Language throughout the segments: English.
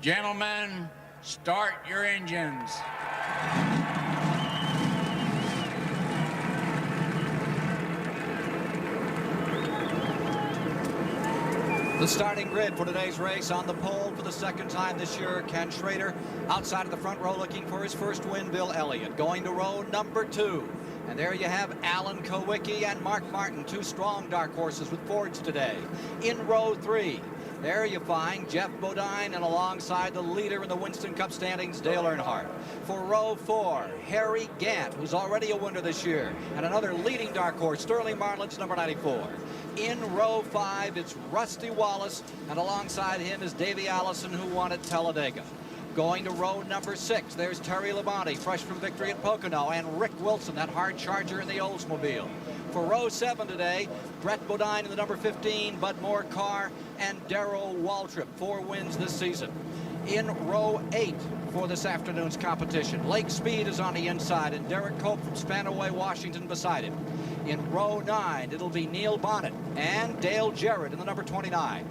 Gentlemen, start your engines. The starting grid for today's race. On the pole for the second time this year, Ken Schrader. Outside of the front row looking for his first win, Bill Elliott. Going to row number 2. And there you have Alan Kowicki and Mark Martin, 2 strong dark horses with Fords today. In row 3, there you find Jeff Bodine, and alongside the leader in the Winston Cup standings, Dale Earnhardt. For row 4, Harry Gant, who's already a winner this year, and another leading dark horse, Sterling Marlin's number 94. In row 5, it's Rusty Wallace, and alongside him is Davey Allison, who won at Talladega. Going to row number 6, there's Terry Labonte, fresh from victory at Pocono, and Rick Wilson, that hard charger in the Oldsmobile. For row 7 today, Brett Bodine in the number 15, Bud Moore car, and Darrell Waltrip, 4 wins this season. In row 8 for this afternoon's competition, Lake Speed is on the inside, and Derek Cope from Spanaway, Washington beside him. In row 9, it'll be Neil Bonnet and Dale Jarrett in the number 29.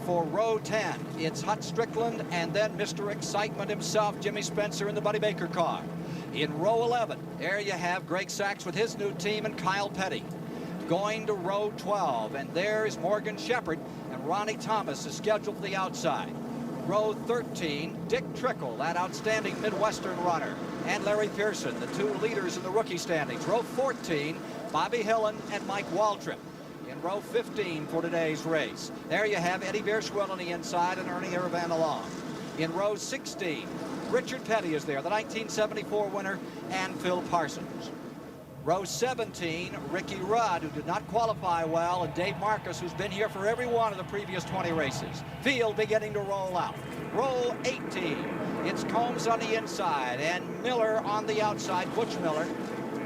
For row 10, it's Hut Strickland and then Mr. Excitement himself, Jimmy Spencer in the Buddy Baker car. In row 11, there you have Greg Sachs with his new team and Kyle Petty. Going to row 12, and there's Morgan Shepherd, and Ronnie Thomas is scheduled for the outside. Row 13, Dick Trickle, that outstanding Midwestern runner, and Larry Pearson, the 2 leaders in the rookie standings. Row 14, Bobby Hillen and Mike Waltrip. In row 15 for today's race, there you have Eddie Bierschwell on the inside and Ernie Aravan along. In row 16, Richard Petty is there, the 1974 winner, and Phil Parsons. Row 17, Ricky Rudd, who did not qualify well, and Dave Marcus, who's been here for every one of the previous 20 races. Field beginning to roll out. Row 18, it's Combs on the inside and Miller on the outside, Butch Miller.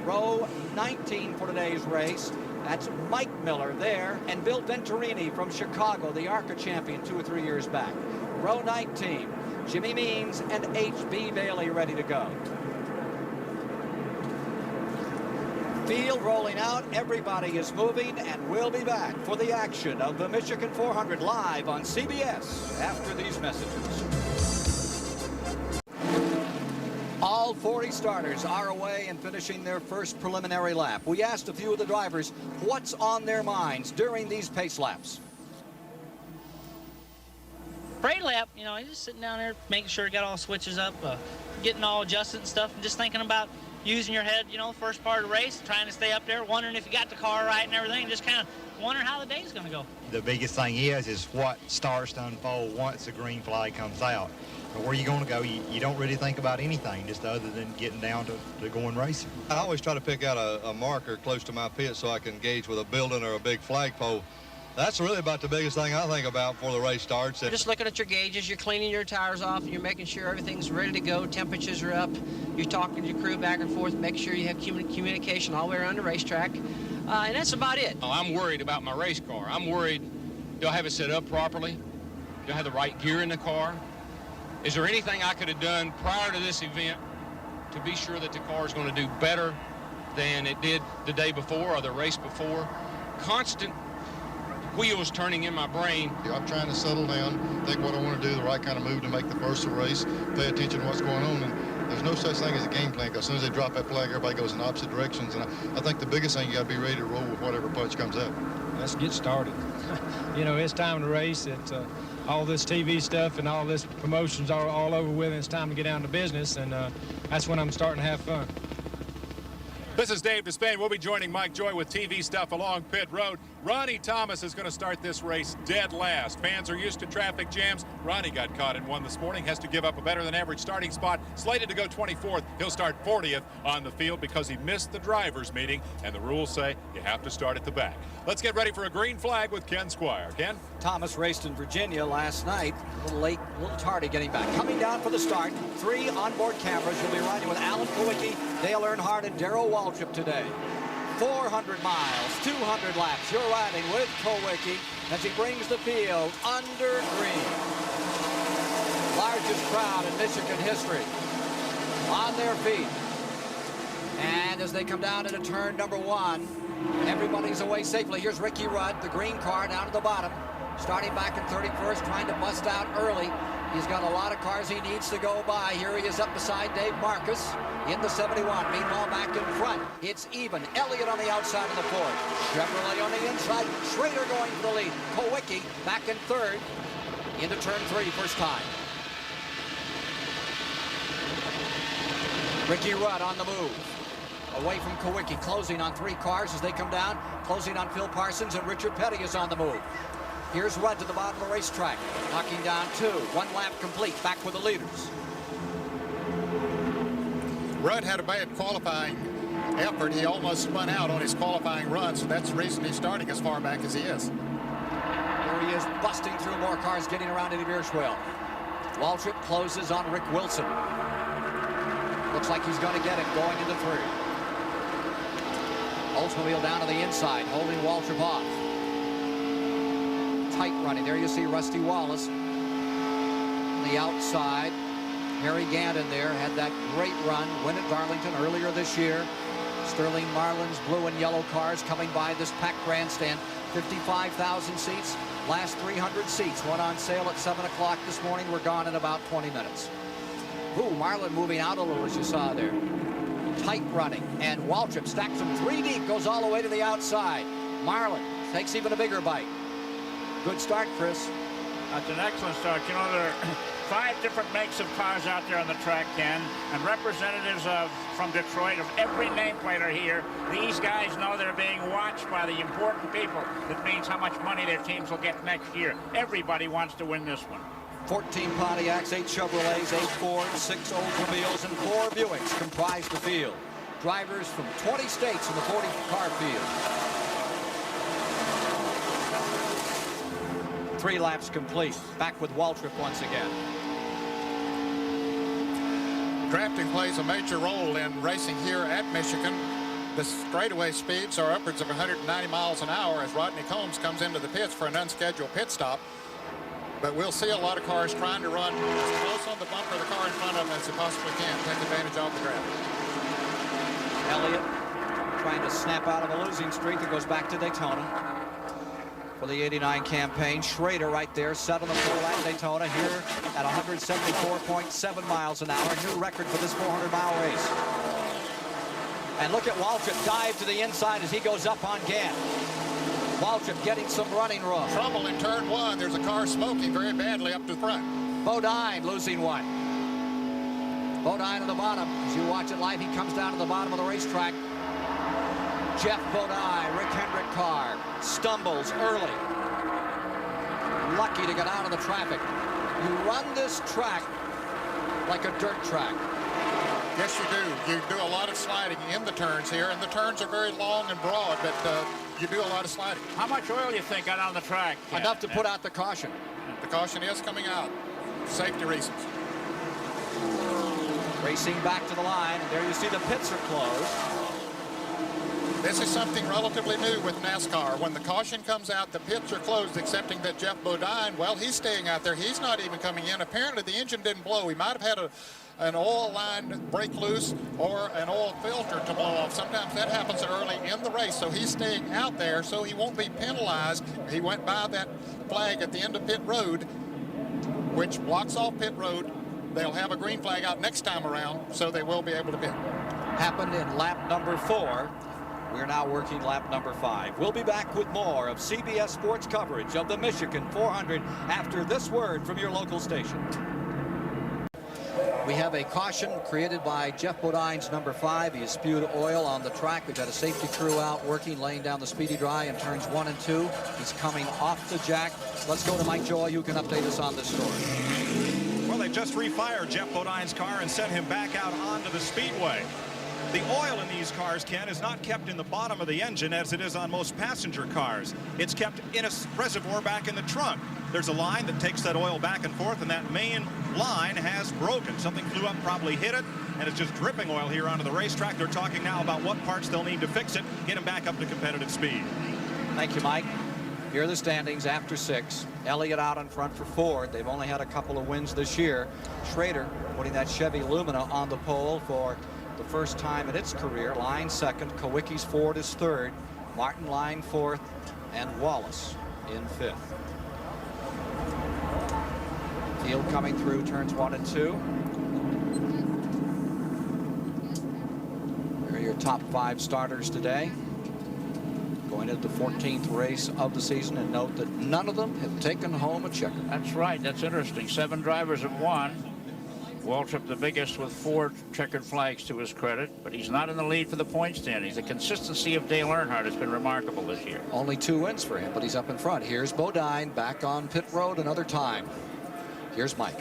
Row 19 for today's race, that's Mike Miller there, and Bill Venturini from Chicago, the ARCA champion 2 or 3 years back. Row 19, Jimmy Means and H.B. Bailey ready to go. Field rolling out, everybody is moving, and we'll be back for the action of the Michigan 400 live on CBS after these messages. All 40 starters are away and finishing their first preliminary lap. We asked a few of the drivers what's on their minds during these pace laps. Parade lap, you know, just sitting down there, making sure you got all switches up, getting all adjusted and stuff, and just thinking about using your head, you know, the first part of the race, trying to stay up there, wondering if you got the car right and everything, and just kind of wondering how the day's going to go. The biggest thing is what starts to unfold once the green flag comes out. But where you're going to go, you don't really think about anything just other than getting down to going racing. I always try to pick out a marker close to my pit so I can engage with a building or a big flagpole. That's really about the biggest thing I think about before the race starts. Just looking at your gauges, you're cleaning your tires off, and you're making sure everything's ready to go, temperatures are up, you're talking to your crew back and forth, make sure you have communication all the way around the racetrack, and that's about it. I'm worried about my race car. I'm worried, do I have it set up properly? Do I have the right gear in the car? Is there anything I could have done prior to this event to be sure that the car is going to do better than it did the day before or the race before? Constant wheels turning in my brain. I'm trying to settle down, think what I want to do, the right kind of move to make the first race, pay attention to what's going on, and there's no such thing as a game plan, because as soon as they drop that flag, everybody goes in opposite directions, and I think the biggest thing, you got to be ready to roll with whatever punch comes up. Let's get started. You know, it's time to race. It's all this TV stuff and all this promotions are all over with, and it's time to get down to business, and that's when I'm starting to have fun. This is Dave Despain. We'll be joining Mike Joy with TV stuff along pit road. Ronnie Thomas is going to start this race dead last. Fans are used to traffic jams. Ronnie got caught in one this morning, has to give up a better than average starting spot. Slated to go 24th. He'll start 40th on the field because he missed the drivers meeting, and the rules say you have to start at the back. Let's get ready for a green flag with Ken Squire. Ken? Thomas raced in Virginia last night. A little late, a little tardy getting back. Coming down for the start, 3 onboard cameras. You'll be riding with Alan Kowicki, Dale Earnhardt, and Darrell Waltrip today. 400 miles, 200 laps. You're riding with Kowicki as he brings the field under green. Largest crowd in Michigan history. On their feet. And as they come down into turn number 1, everybody's away safely. Here's Ricky Rudd, the green car down to the bottom. Starting back in 31st, trying to bust out early. He's got a lot of cars he needs to go by. Here he is up beside Dave Marcus in the 71. Meanwhile, back in front, it's even. Elliott on the outside of the fourth. Chevrolet on the inside. Schrader going for the lead. Kowicki back in third into turn 3, first time. Ricky Rudd on the move. Away from Kowicki, closing on 3 cars as they come down. Closing on Phil Parsons, and Richard Petty is on the move. Here's Rudd to the bottom of the racetrack. Knocking down 2. 1 lap complete. Back with the leaders. Rudd had a bad qualifying effort. He almost spun out on his qualifying run, so that's the reason he's starting as far back as he is. Here he is, busting through more cars, getting around Eddie Bierschwell. Waltrip closes on Rick Wilson. Looks like he's going to get it going into 3. Oldsmobile down to the inside, holding Waltrip off. Tight running. There you see Rusty Wallace on the outside. Harry Gandon there had that great run, win at Darlington earlier this year. Sterling Marlin's blue and yellow cars coming by this packed grandstand. 55,000 seats. Last 300 seats went on sale at 7 o'clock this morning. We're gone in about 20 minutes. Ooh, Marlin moving out a little, as you saw there. Tight running, and Waltrip stacks him 3 deep, goes all the way to the outside. Marlin takes even a bigger bite. Good start, Chris. That's an excellent start. You know, there are 5 different makes of cars out there on the track, Ken, and representatives from Detroit of every nameplate are here. These guys know they're being watched by the important people. That means how much money their teams will get next year. Everybody wants to win this one. 14 Pontiacs, 8 Chevrolets, 8 Fords, 6 Oldsmobiles, and 4 Buicks comprise the field. Drivers from 20 states in the 40-car field. 3 laps complete. Back with Waltrip once again. Drafting plays a major role in racing here at Michigan. The straightaway speeds are upwards of 190 miles an hour as Rodney Combs comes into the pits for an unscheduled pit stop. But we'll see a lot of cars trying to run as close on the bumper of the car in front of them as they possibly can. Take advantage of the draft. Elliott trying to snap out of a losing streak that goes back to Daytona. For the 89 campaign, Schrader right there, set on the 4-lap Daytona here at 174.7 miles an hour. New record for this 400-mile race. And look at Waltrip dive to the inside as he goes up on Gant. Waltrip getting some running room. Trouble in turn 1. There's a car smoking very badly up to the front. Bodine losing 1. Bodine at the bottom. As you watch it live, he comes down to the bottom of the racetrack. Jeff Bodine, Rick Hendrick car, stumbles early. Lucky to get out of the traffic. You run this track like a dirt track. Yes, you do. You do a lot of sliding in the turns here, and the turns are very long and broad, but you do a lot of sliding. How much oil do you think got on the track? Enough to put out the caution. The caution is coming out. Safety reasons. Racing back to the line, and there you see the pits are closed. This is something relatively new with NASCAR. When the caution comes out, the pits are closed, excepting that Jeff Bodine, well, he's staying out there. He's not even coming in. Apparently, the engine didn't blow. He might have had an oil line break loose or an oil filter to blow off. Sometimes that happens early in the race, so he's staying out there so he won't be penalized. He went by that flag at the end of pit road, which blocks off pit road. They'll have a green flag out next time around, so they will be able to pit. Happened in lap number 4. We're now working lap number 5. We'll be back with more of CBS Sports coverage of the Michigan 400 after this word from your local station. We have a caution created by Jeff Bodine's number 5. He has spewed oil on the track. We've got a safety crew out working, laying down the speedy dry in turns 1 and 2. He's coming off the jack. Let's go to Mike Joy, who can update us on this story. Well, they just refired Jeff Bodine's car and sent him back out onto the speedway. The oil in these cars, Ken, is not kept in the bottom of the engine as it is on most passenger cars. It's kept in a reservoir back in the trunk. There's a line that takes that oil back and forth, and that main line has broken. Something flew up, probably hit it, and it's just dripping oil here onto the racetrack. They're talking now about what parts they'll need to fix it, get him back up to competitive speed. Thank you, Mike. Here are the standings after 6. Elliott out in front for Ford. They've only had a couple of wins this year. Schrader putting that Chevy Lumina on the pole for the first time in its career. Line 2nd. Kowicki's Ford is 3rd. Martin line 4th. And Wallace in 5th. Field coming through turns 1 and 2. Here are your top 5 starters today, going into the 14th race of the season, and note that none of them have taken home a checker. That's right. That's interesting. 7 drivers have won. Waltrip the biggest with 4 checkered flags to his credit, but he's not in the lead for the point standings. The consistency of Dale Earnhardt has been remarkable this year. Only 2 wins for him, but he's up in front. Here's Bodine back on pit road another time. Here's Mike.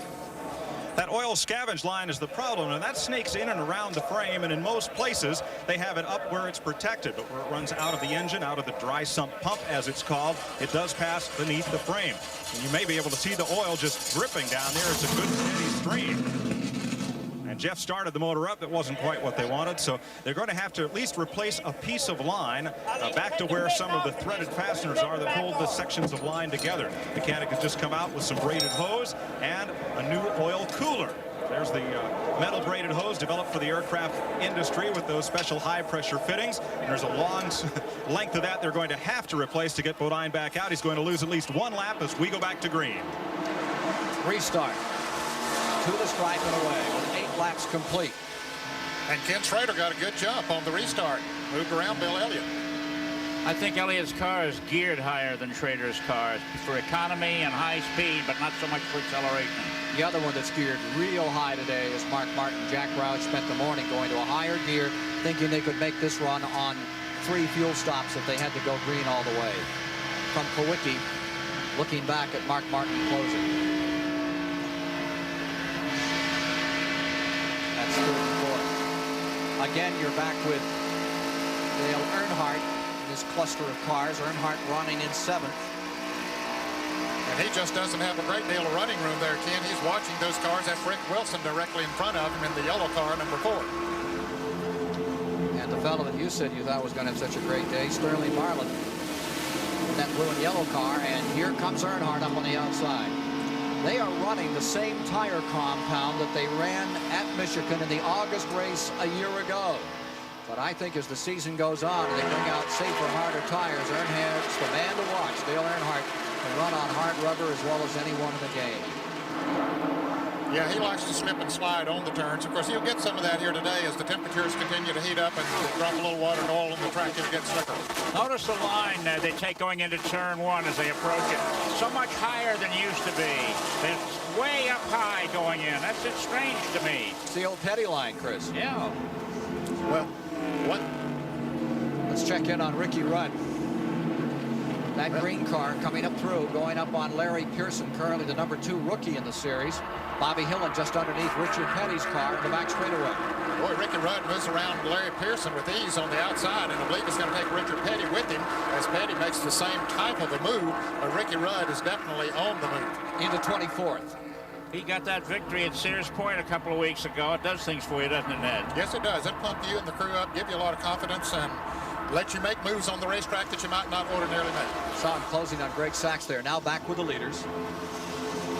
That oil scavenge line is the problem, and that snakes in and around the frame, and in most places they have it up where it's protected, but where it runs out of the engine, out of the dry sump pump as it's called, it does pass beneath the frame. And you may be able to see the oil just dripping down there. It's a good steady stream. And Jeff started the motor up. That wasn't quite what they wanted, so they're going to have to at least replace a piece of line back to where some of the threaded fasteners are that hold the sections of line together. The mechanic has just come out with some braided hose and a new oil cooler. There's the metal braided hose developed for the aircraft industry with those special high-pressure fittings. And there's a long length of that they're going to have to replace to get Bodine back out. He's going to lose at least 1 lap as we go back to green. Restart. To the stripe and away with 8 laps complete. And Ken Schrader got a good jump on the restart. Moved around Bill Elliott. I think Elliott's car is geared higher than Schrader's car for economy and high speed, but not so much for acceleration. The other one that's geared real high today is Mark Martin. Jack Roush spent the morning going to a higher gear, thinking they could make this run on 3 fuel stops if they had to go green all the way. From Kowicki, looking back at Mark Martin closing. That's 3rd and 4th. Again, you're back with Dale Earnhardt in this cluster of cars. Earnhardt running in 7th. And he just doesn't have a great deal of running room there, Ken. He's watching those cars. That's Rick Wilson directly in front of him in the yellow car, number 4. And the fellow that you said you thought was going to have such a great day, Sterling Marlin, in that blue and yellow car. And here comes Earnhardt up on the outside. They are running the same tire compound that they ran at Michigan in the August race a year ago. But I think as the season goes on and they bring out safer, harder tires, Earnhardt's the man to watch. Dale Earnhardt can run on hard rubber as well as anyone in the game. Yeah, he likes to slip and slide on the turns. Of course, he'll get some of that here today as the temperatures continue to heat up and drop a little water and oil on the track. It'll get slicker. Notice the line they take going into turn 1 as they approach it. So much higher than used to be. It's way up high going in. That's just strange to me. It's the old Petty line, Chris. Yeah. Well, what? Let's check in on Ricky Rudd. That green car coming up through, going up on Larry Pearson, currently the number 2 rookie in the series. Bobby Hillin just underneath Richard Petty's car in the back straightaway. Boy, Ricky Rudd moves around Larry Pearson with ease on the outside, and I believe it's going to take Richard Petty with him as Petty makes the same type of a move, but Ricky Rudd is definitely on the move. Into 24th. He got that victory at Sears Point a couple of weeks ago. It does things for you, doesn't it, Ned? Yes, it does. It pump you and the crew up, give you a lot of confidence, and let you make moves on the racetrack that you might not ordinarily make. Saw him closing on Greg Sachs there. Now back with the leaders.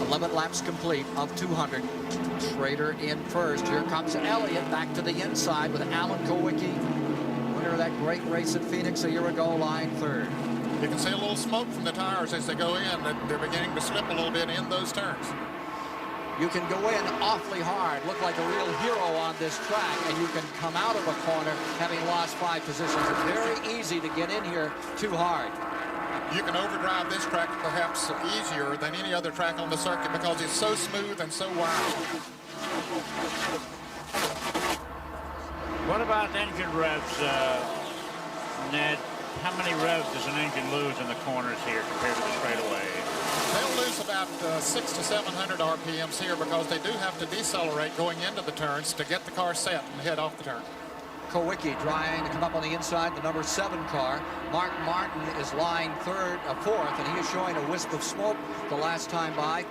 11 laps complete of 200. Schrader in first. Here comes Elliott back to the inside with Alan Kowicki, winner of that great race at Phoenix a year ago, lying 3rd. You can see a little smoke from the tires as they go in. They're beginning to slip a little bit in those turns. You can go in awfully hard, look like a real hero on this track, and you can come out of a corner having lost 5 positions. It's very easy to get in here too hard. You can overdrive this track perhaps easier than any other track on the circuit because it's so smooth and so wide. What about engine revs, Ned? How many revs does an engine lose in the corners here compared to the straightaway? They'll lose about 600 to 700 RPMs here because they do have to decelerate going into the turns to get the car set and head off the turn. Kowicki trying to come up on the inside, the number 7 car. Mark Martin is lying 4th, and he is showing a wisp of smoke the last time by.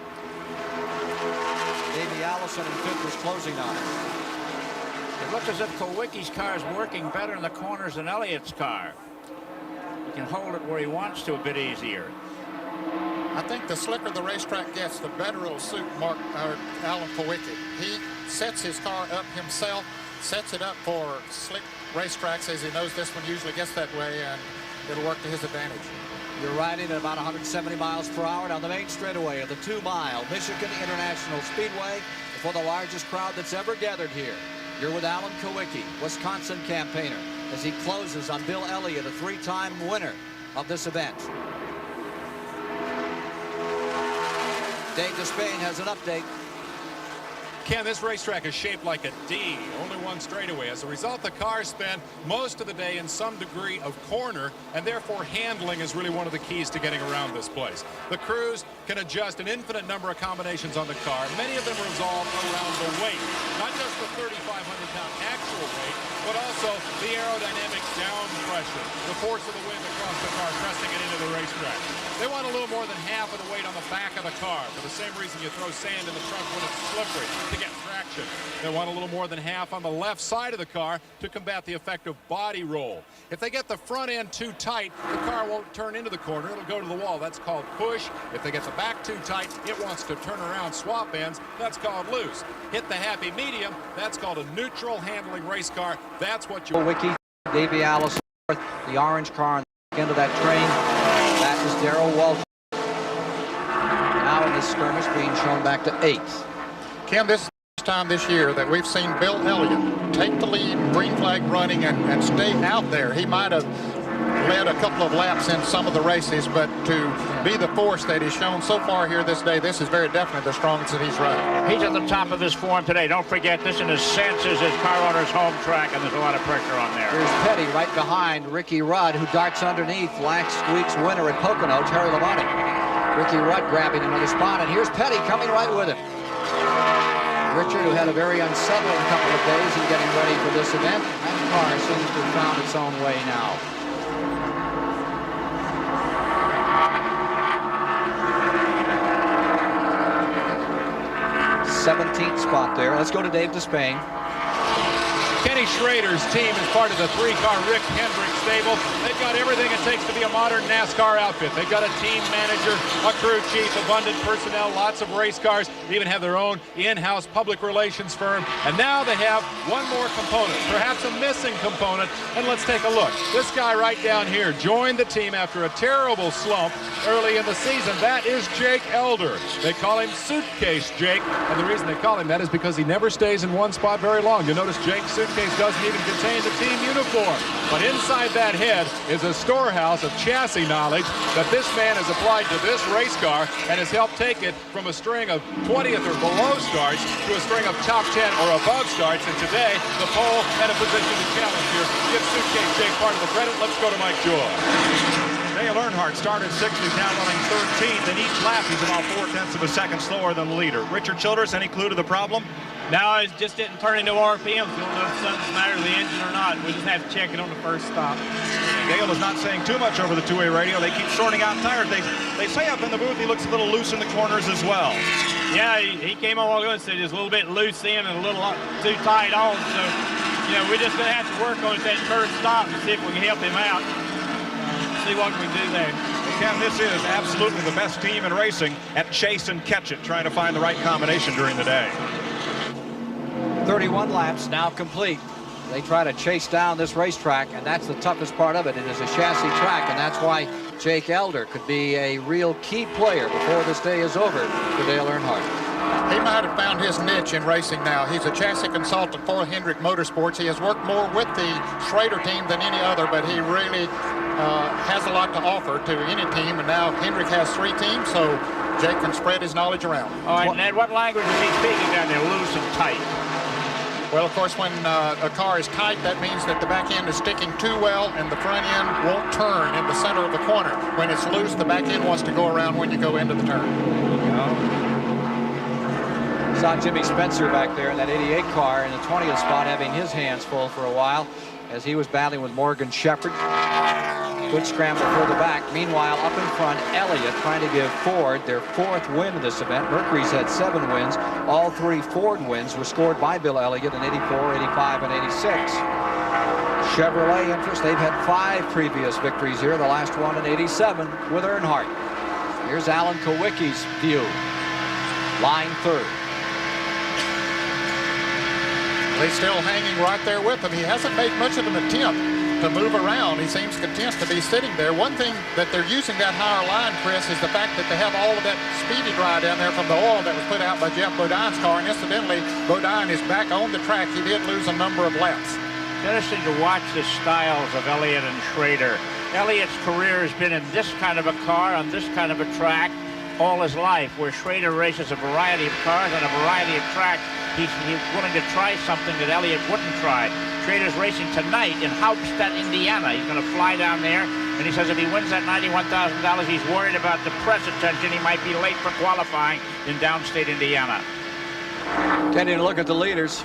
Davey Allison in 5th was closing on him. It looks as if Kowicki's car is working better in the corners than Elliott's car. He can hold it where he wants to a bit easier. I think the slicker the racetrack gets, the better it'll suit Alan Kowicki. He sets his car up himself, sets it up for slick racetracks, as he knows this one usually gets that way, and it'll work to his advantage. You're riding at about 170 miles per hour down the main straightaway of the 2-mile Michigan International Speedway for the largest crowd that's ever gathered here. You're with Alan Kowicki, Wisconsin campaigner, as he closes on Bill Elliott, a 3-time winner of this event. Dave Despain has an update. Ken, this racetrack is shaped like a D, only one straightaway. As a result, the cars spend most of the day in some degree of corner, and therefore handling is really one of the keys to getting around this place. The crews can adjust an infinite number of combinations on the car. Many of them resolve around the weight, not just the 3,500-pound actual weight, but also the aerodynamic down pressure, the force of the wind across the car pressing it into the racetrack. They want a little more than half of the weight on the back of the car, for the same reason you throw sand in the trunk when it's slippery, to get traction. They want a little more than half on the left side of the car to combat the effect of body roll. If they get the front end too tight, the car won't turn into the corner, it'll go to the wall. That's called push. If they get the back too tight, it wants to turn around, swap ends. That's called loose. Hit the happy medium, that's called a neutral handling race car. That's what you... Wiki, Davey Allison, the orange car on the end of that train. That is Darrell Walsh. Now in this skirmish being shown back to 8th. Kim, this is the first time this year that we've seen Bill Elliott take the lead in green flag running and stay out there. He might have led a couple of laps in some of the races, but to be the force that he's shown so far here this day, this is very definitely the strongest that he's run. He's at the top of his form today. Don't forget, this in a sense is his car owner's home track, and there's a lot of pressure on there. Here's Petty right behind Ricky Rudd, who darts underneath last week's winner at Pocono, Terry Labonte. Ricky Rudd grabbing another spot, and here's Petty coming right with him. Richard, who had a very unsettling couple of days in getting ready for this event, that car seems to have found its own way now. '17th spot there. Let's go to Dave Despain. Kenny Schrader's team is part of the 3-car Rick Hendrick stable. They've got everything it takes to be a modern NASCAR outfit. They've got a team manager, a crew chief, abundant personnel, lots of race cars. They even have their own in-house public relations firm. And now they have one more component, perhaps a missing component. And let's take a look. This guy right down here joined the team after a terrible slump early in the season. That is Jake Elder. They call him Suitcase Jake. And the reason they call him that is because he never stays in one spot very long. You'll notice Jake's suitcase doesn't even contain the team uniform. But inside that head is a storehouse of chassis knowledge that this man has applied to this race car and has helped take it from a string of 20th or below starts to a string of top 10 or above starts. And today, the pole and a position to challenge here. Give Suitcase Jake part of the credit. Let's go to Mike Joy. Dale Earnhardt started 6th, he's now running 13th, and each lap he's about 4/10 of a second slower than the leader. Richard Childress, any clue to the problem? No, it just didn't turn into RPMs. We don't know if something's the matter with the engine or not. We just have to check it on the first stop. Dale is not saying too much over the two-way radio. They keep sorting out tires. They say up in the booth he looks a little loose in the corners as well. Yeah, he came on a while ago and said he was a little bit loose in and a little too tight on. So, you know, we're just going to have to work on it that first stop and see if we can help him out. See what we do there. Ken, this is absolutely the best team in racing at chase and catch it, trying to find the right combination during the day. 31 laps now complete. They try to chase down this racetrack, and that's the toughest part of it. It is a chassis track, and that's why Jake Elder could be a real key player before this day is over for Dale Earnhardt. He might have found his niche in racing now. He's a chassis consultant for Hendrick Motorsports. He has worked more with the Schrader team than any other, but he really has a lot to offer to any team. And now Hendrick has 3 teams, so Jake can spread his knowledge around. All right, Ned, what language is he speaking down there, loose and tight? Well, of course, when a car is tight, that means that the back end is sticking too well and the front end won't turn in the center of the corner. When it's loose, the back end wants to go around when you go into the turn. Saw Jimmy Spencer back there in that 88 car in the 20th spot, having his hands full for a while as he was battling with Morgan Shepherd. Good scramble for the back. Meanwhile, up in front, Elliott trying to give Ford their 4th win of this event. Mercury's had 7 wins. All 3 Ford wins were scored by Bill Elliott in 84, 85, and 86. Chevrolet interest, they've had 5 previous victories here, the last one in 87 with Earnhardt. Here's Alan Kowicki's view. Line 3rd. He's still hanging right there with him. He hasn't made much of an attempt to move around. He seems content to be sitting there. One thing that they're using that higher line, Chris, is the fact that they have all of that speedy dry down there from the oil that was put out by Jeff Bodine's car. And incidentally, Bodine is back on the track. He did lose a number of laps. Interesting to watch the styles of Elliott and Schrader. Elliott's career has been in this kind of a car, on this kind of a track, all his life, where Schrader races a variety of cars on a variety of tracks. He's willing to try something that Elliott wouldn't try. Schrader's racing tonight in Hauptstadt, Indiana. He's going to fly down there, and he says if he wins that $91,000, he's worried about the press attention. He might be late for qualifying in downstate Indiana. Getting a look at the leaders.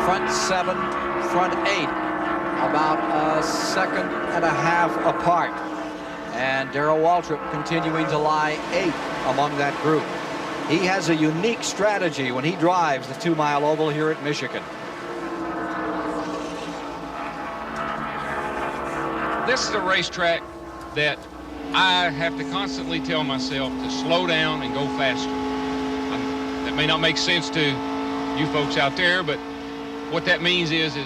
Front 7, front 8, about a second and a half apart. And Darrell Waltrip continuing to lie 8th among that group. He has a unique strategy when he drives the 2-mile oval here at Michigan. This is a racetrack that I have to constantly tell myself to slow down and go faster. That may not make sense to you folks out there, but what that means is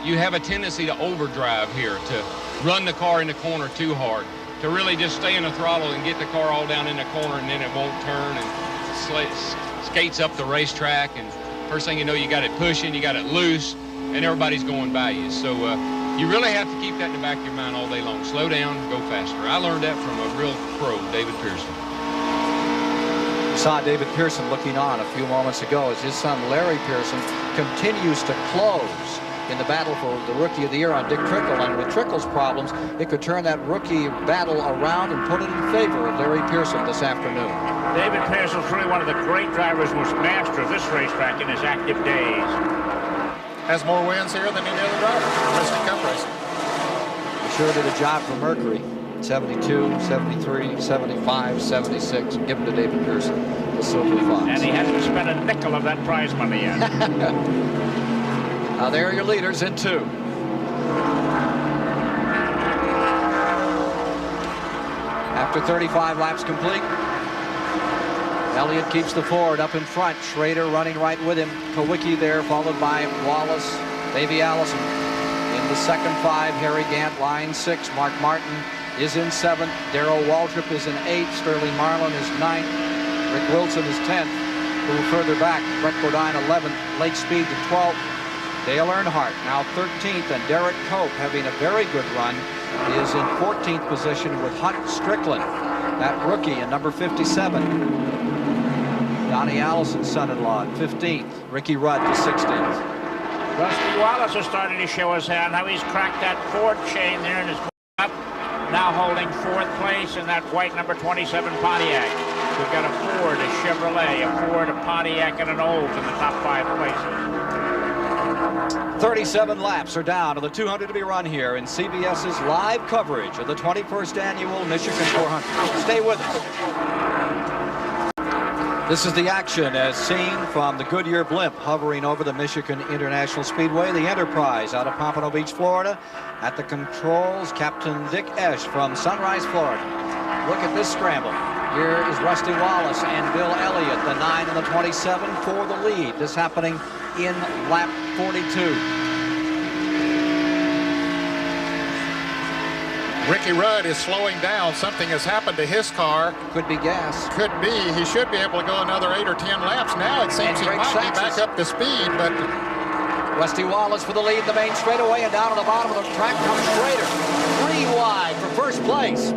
you have a tendency to overdrive here, to run the car in the corner too hard, to really just stay in the throttle and get the car all down in the corner, and then it won't turn and skates up the racetrack, and first thing you know, you got it pushing, you got it loose, and everybody's going by you. So you really have to keep that in the back of your mind all day long. Slow down, go faster. I learned that from a real pro, David Pearson. You saw David Pearson looking on a few moments ago as his son Larry Pearson continues to close in the battle for the Rookie of the Year on Dick Trickle. And with Trickle's problems, it could turn that rookie battle around and put it in favor of Larry Pearson this afternoon. David Pearson's really one of the great drivers who was master of this racetrack in his active days. Has more wins here than any other driver in Western Cup racing. He sure did a job for Mercury. 72, 73, 75, 76. Give him to David Pearson, the Silver Fox. And he hasn't spent a nickel of that prize money yet. Now there are your leaders in 2. After 35 laps complete, Elliott keeps the Ford up in front. Schrader running right with him. Kowicki there, followed by Wallace, Davey Allison. In the second 5, Harry Gant, line 6. Mark Martin is in 7th. Darrell Waltrip is in 8th. Sterling Marlin is 9th. Rick Wilson is 10th. A little further back, Brett Bodine 11th. Lake Speed to 12th. Dale Earnhardt now 13th, and Derek Cope, having a very good run, is in 14th position with Hunt Strickland, that rookie in number 57. Donnie Allison's son-in-law in 15th. Ricky Rudd to 16th. Rusty Wallace is starting to show us how he's cracked that Ford chain there and is up, now holding 4th place in that white number 27 Pontiac. We've got a Ford, a Chevrolet, a Ford, a Pontiac, and an Olds in the top 5 places. 37 laps are down to the 200 to be run here in CBS's live coverage of the 21st Annual Michigan 400. Stay with us. This is the action as seen from the Goodyear blimp hovering over the Michigan International Speedway, the Enterprise out of Pompano Beach, Florida. At the controls, Captain Dick Esch from Sunrise, Florida. Look at this scramble. Here is Rusty Wallace and Bill Elliott, the 9 and the 27 for the lead. This happening in lap 42. Ricky Rudd is slowing down. Something has happened to his car. Could be gas. Could be. He should be able to go another 8 or 10 laps. Now it seems he might be back up to speed, but Rusty Wallace for the lead, the main straightaway, and down to the bottom of the track comes Schrader. 3 wide for first place.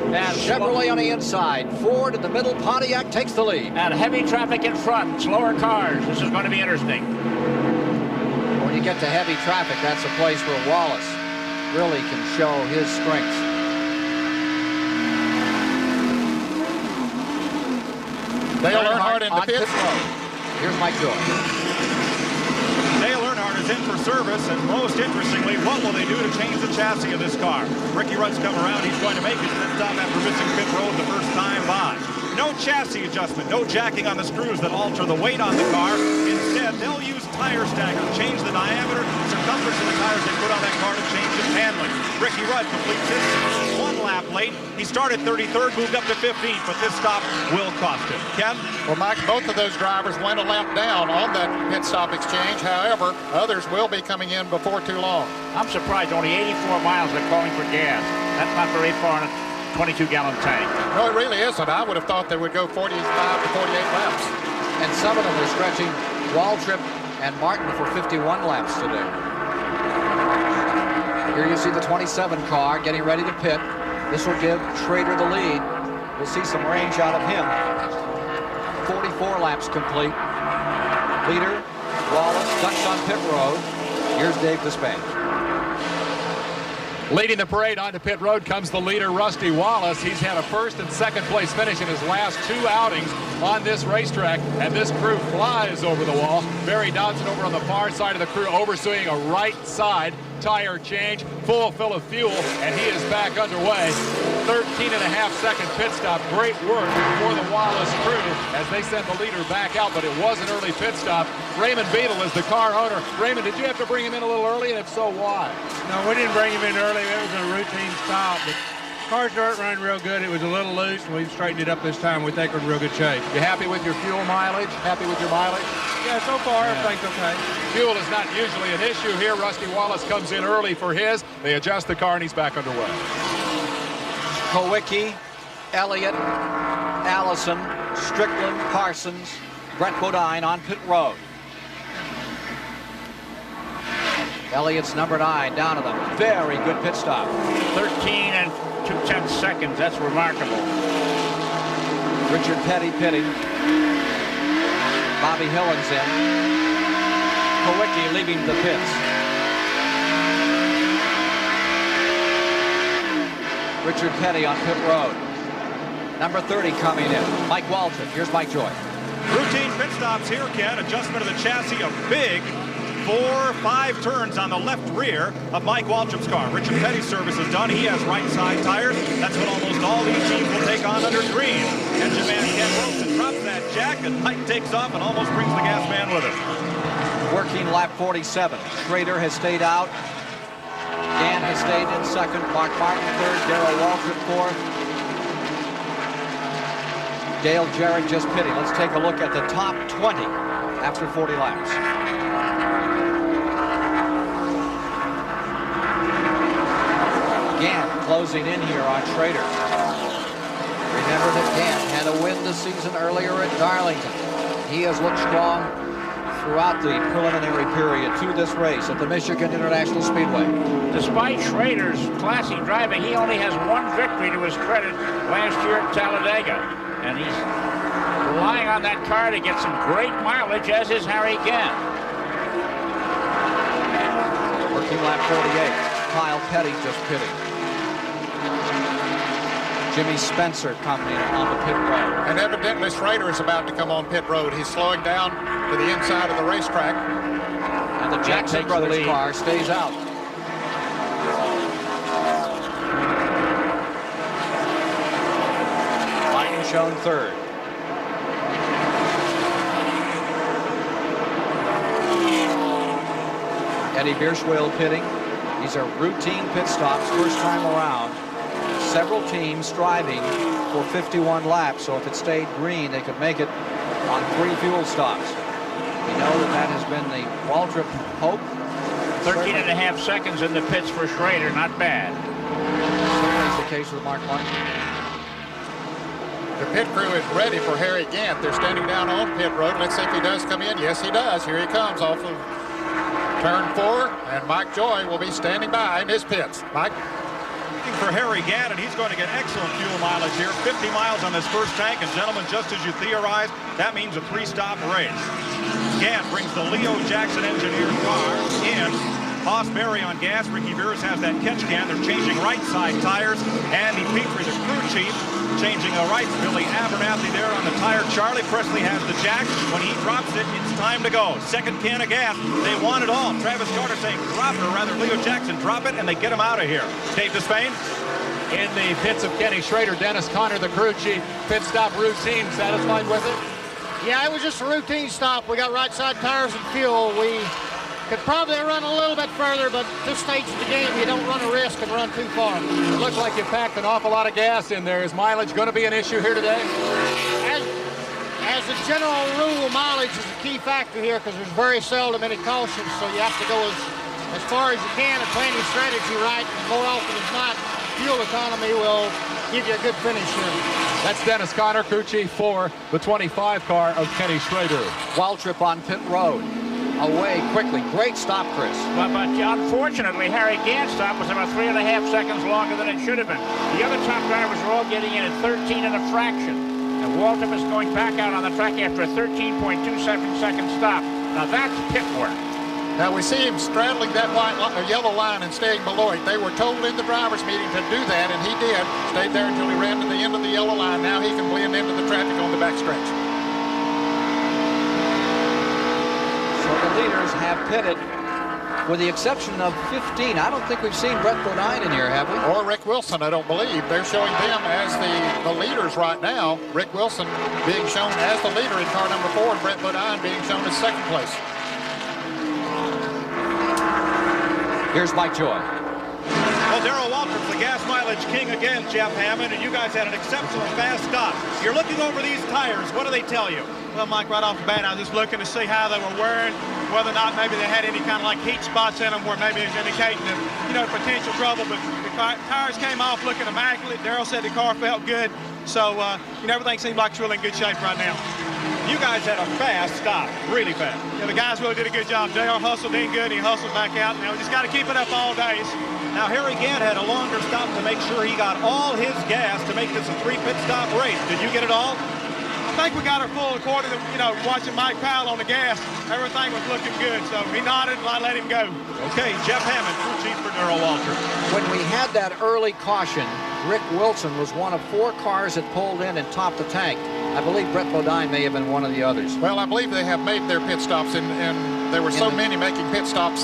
And Chevrolet on the inside. Ford in the middle. Pontiac takes the lead. And heavy traffic in front. Slower cars. This is going to be interesting. When you get to heavy traffic, that's a place where Wallace really can show his strengths. Dale Earnhardt in the pit road. Here's Mike Joy. Dale Earnhardt is in for service, and most interestingly, what will they do to change the chassis of this car? Ricky Rudd's come around. He's going to make his pit stop after missing pit road the first time by. No chassis adjustment, no jacking on the screws that alter the weight on the car. Instead, they'll use tire stacker, change the diameter, circumference of the tires they put on that car to change its handling. Ricky Rudd completes his 1 lap lap late. He started 33rd, moved up to 15th, but this stop will cost him. Ken? Well, Mike, both of those drivers went a lap down on that pit stop exchange. However, others will be coming in before too long. I'm surprised only 84 miles they're calling for gas. That's not very far in a 22-gallon tank. No, it really isn't. I would have thought they would go 45 to 48 laps. And some of them are stretching Waltrip and Martin for 51 laps today. Here you see the 27 car getting ready to pit. This will give Schrader the lead. We'll see some range out of him. 44 laps complete. Leader, Wallace, ducks on pit road. Here's Dave Despain. Leading the parade onto pit road comes the leader, Rusty Wallace. He's had a first and second place finish in his last 2 outings on this racetrack, and this crew flies over the wall. Barry Dodson over on the far side of the crew overseeing a right side tire change, full fill of fuel, and he is back underway. 13.5-second pit stop. Great work for the Wallace crew as they sent the leader back out, but it was an early pit stop. Raymond Beadle is the car owner. Raymond, did you have to bring him in a little early, and if so, why? No, we didn't bring him in early. It was a routine stop, but cars aren't running real good. It was a little loose, and we've straightened it up this time. We think we're in real good shape. You happy with your fuel mileage? Happy with your mileage? Yeah, so far, everything's okay. Fuel is not usually an issue here. Rusty Wallace comes in early for his. They adjust the car, and he's back underway. Kowicki, Elliott, Allison, Strickland, Parsons, Brett Bodine on pit road. Elliott's number 9 down to them. Very good pit stop. 13 and 2/10 seconds. That's remarkable. Richard Petty pitting. Bobby Hillens in. Kowicki leaving the pits. Richard Petty on pit road. Number 30 coming in. Mike Waltrip. Here's Mike Joy. Routine pit stops here, Ken. Adjustment of the chassis. A big 4-5 turns on the left rear of Mike Waltrip's car. Richard Petty's service is done. He has right side tires. That's what almost all these teams will take on under green. Engine man Ken Wilson drops that jack, and Mike takes off and almost brings the gas man with him. Working lap 47. Schrader has stayed out. Dan has stayed in second. Mark Martin third. Darrell Waltrip fourth. Dale Jarrett just pitting. Let's take a look at the top 20 after 40 laps. Gant closing in here on Schrader. Remember that Gant had a win this season earlier at Darlington. He has looked strong throughout the preliminary period to this race at the Michigan International Speedway. Despite Schrader's classy driving, he only has one victory to his credit last year at Talladega. And he's relying on that car to get some great mileage, as is Harry Gant. Working lap 48. Kyle Petty just pitting. Jimmy Spencer coming on the pit road. And evidently Schrader is about to come on pit road. He's slowing down to the inside of the racetrack. And the Jackson Brothers car stays out. Martin shown third. Eddie Bierschwale pitting. These are routine pit stops, first time around. Several teams striving for 51 laps, so if it stayed green, they could make it on 3 fuel stops. We know that has been the Waltrip hope. 13.5 seconds in the pits for Schrader, not bad. Certainly the case with Mark Martin. The pit crew is ready for Harry Gant. They're standing down on pit road. Let's see if he does come in. Yes, he does. Here he comes off of turn 4, and Mike Joy will be standing by in his pits. Mike? Looking for Harry Gant, and he's going to get excellent fuel mileage here. 50 miles on this first tank, and gentlemen, just as you theorized, that means a 3-stop race. Gant brings the Leo Jackson engineered car in. Hoss Berry on gas. Ricky Beers has that catch can. They're changing right side tires. Andy Petrie, the crew chief, changing the right. Billy Abernathy there on the tire. Charlie Presley has the jack. When he drops it, it's time to go. Second can of gas. They want it all. Travis Carter saying drop it, or rather Leo Jackson drop it, and they get him out of here. Dave Despain. In the pits of Kenny Schrader, Dennis Conner, the crew chief. Pit stop routine. Satisfied with it? Yeah, it was just a routine stop. We got right side tires and fuel. We Could probably run a little bit further, but this stage of the game, you don't run a risk and run too far. It looks like you packed an awful lot of gas in there. Is mileage going to be an issue here today? As a general rule, mileage is a key factor here because there's very seldom any cautions, so you have to go as far as you can and plan your strategy right. And more often than not, fuel economy will give you a good finish here. That's Dennis Conner, crew chief for the 25 car of Kenny Schrader. Waltrip on pit road. Away quickly. Great stop, Chris. But unfortunately, Harry Gant's stop was about 3.5 seconds longer than it should have been. The other top drivers were all getting in at 13 and a fraction. And Waltrip is going back out on the track after a 13.27-second stop. Now that's pit work. Now we see him straddling that yellow line and staying below it. They were told in the drivers' meeting to do that, and he did. Stayed there until he ran to the end of the yellow line. Now he can blend into the traffic on the backstretch. So the leaders have pitted, with the exception of 15. I don't think we've seen Brett Bodine in here, have we? Or Rick Wilson, I don't believe. They're showing them as the leaders right now. Rick Wilson being shown as the leader in car number 4, and Brett Bodine being shown as second place. Here's Mike Joy. Well, Darrell Waltrip's the gas mileage king again, Jeff Hammond, and you guys had an exceptionally fast stop. You're looking over these tires. What do they tell you? Well, Mike, right off the bat, I was just looking to see how they were wearing, whether or not maybe they had any kind of like heat spots in them where maybe it's indicating potential trouble. But the tires came off looking immaculate. Darrell said the car felt good. So, everything seemed like it's really in good shape right now. You guys had a fast stop, really fast. Yeah, the guys really did a good job. JR hustled in good. He hustled back out. Now we just got to keep it up all days. Now, Harry Gant had a longer stop to make sure he got all his gas to make this a 3-pit stop race. Did you get it all? I think we got her full according to, watching Mike Powell on the gas. Everything was looking good, so he nodded and I let him go. Okay, Jeff Hammond, crew chief for Darrell Waltrip. When we had that early caution, Rick Wilson was one of 4 cars that pulled in and topped the tank. I believe Brett Bodine may have been one of the others. Well, I believe they have made their pit stops, and there were so many making pit stops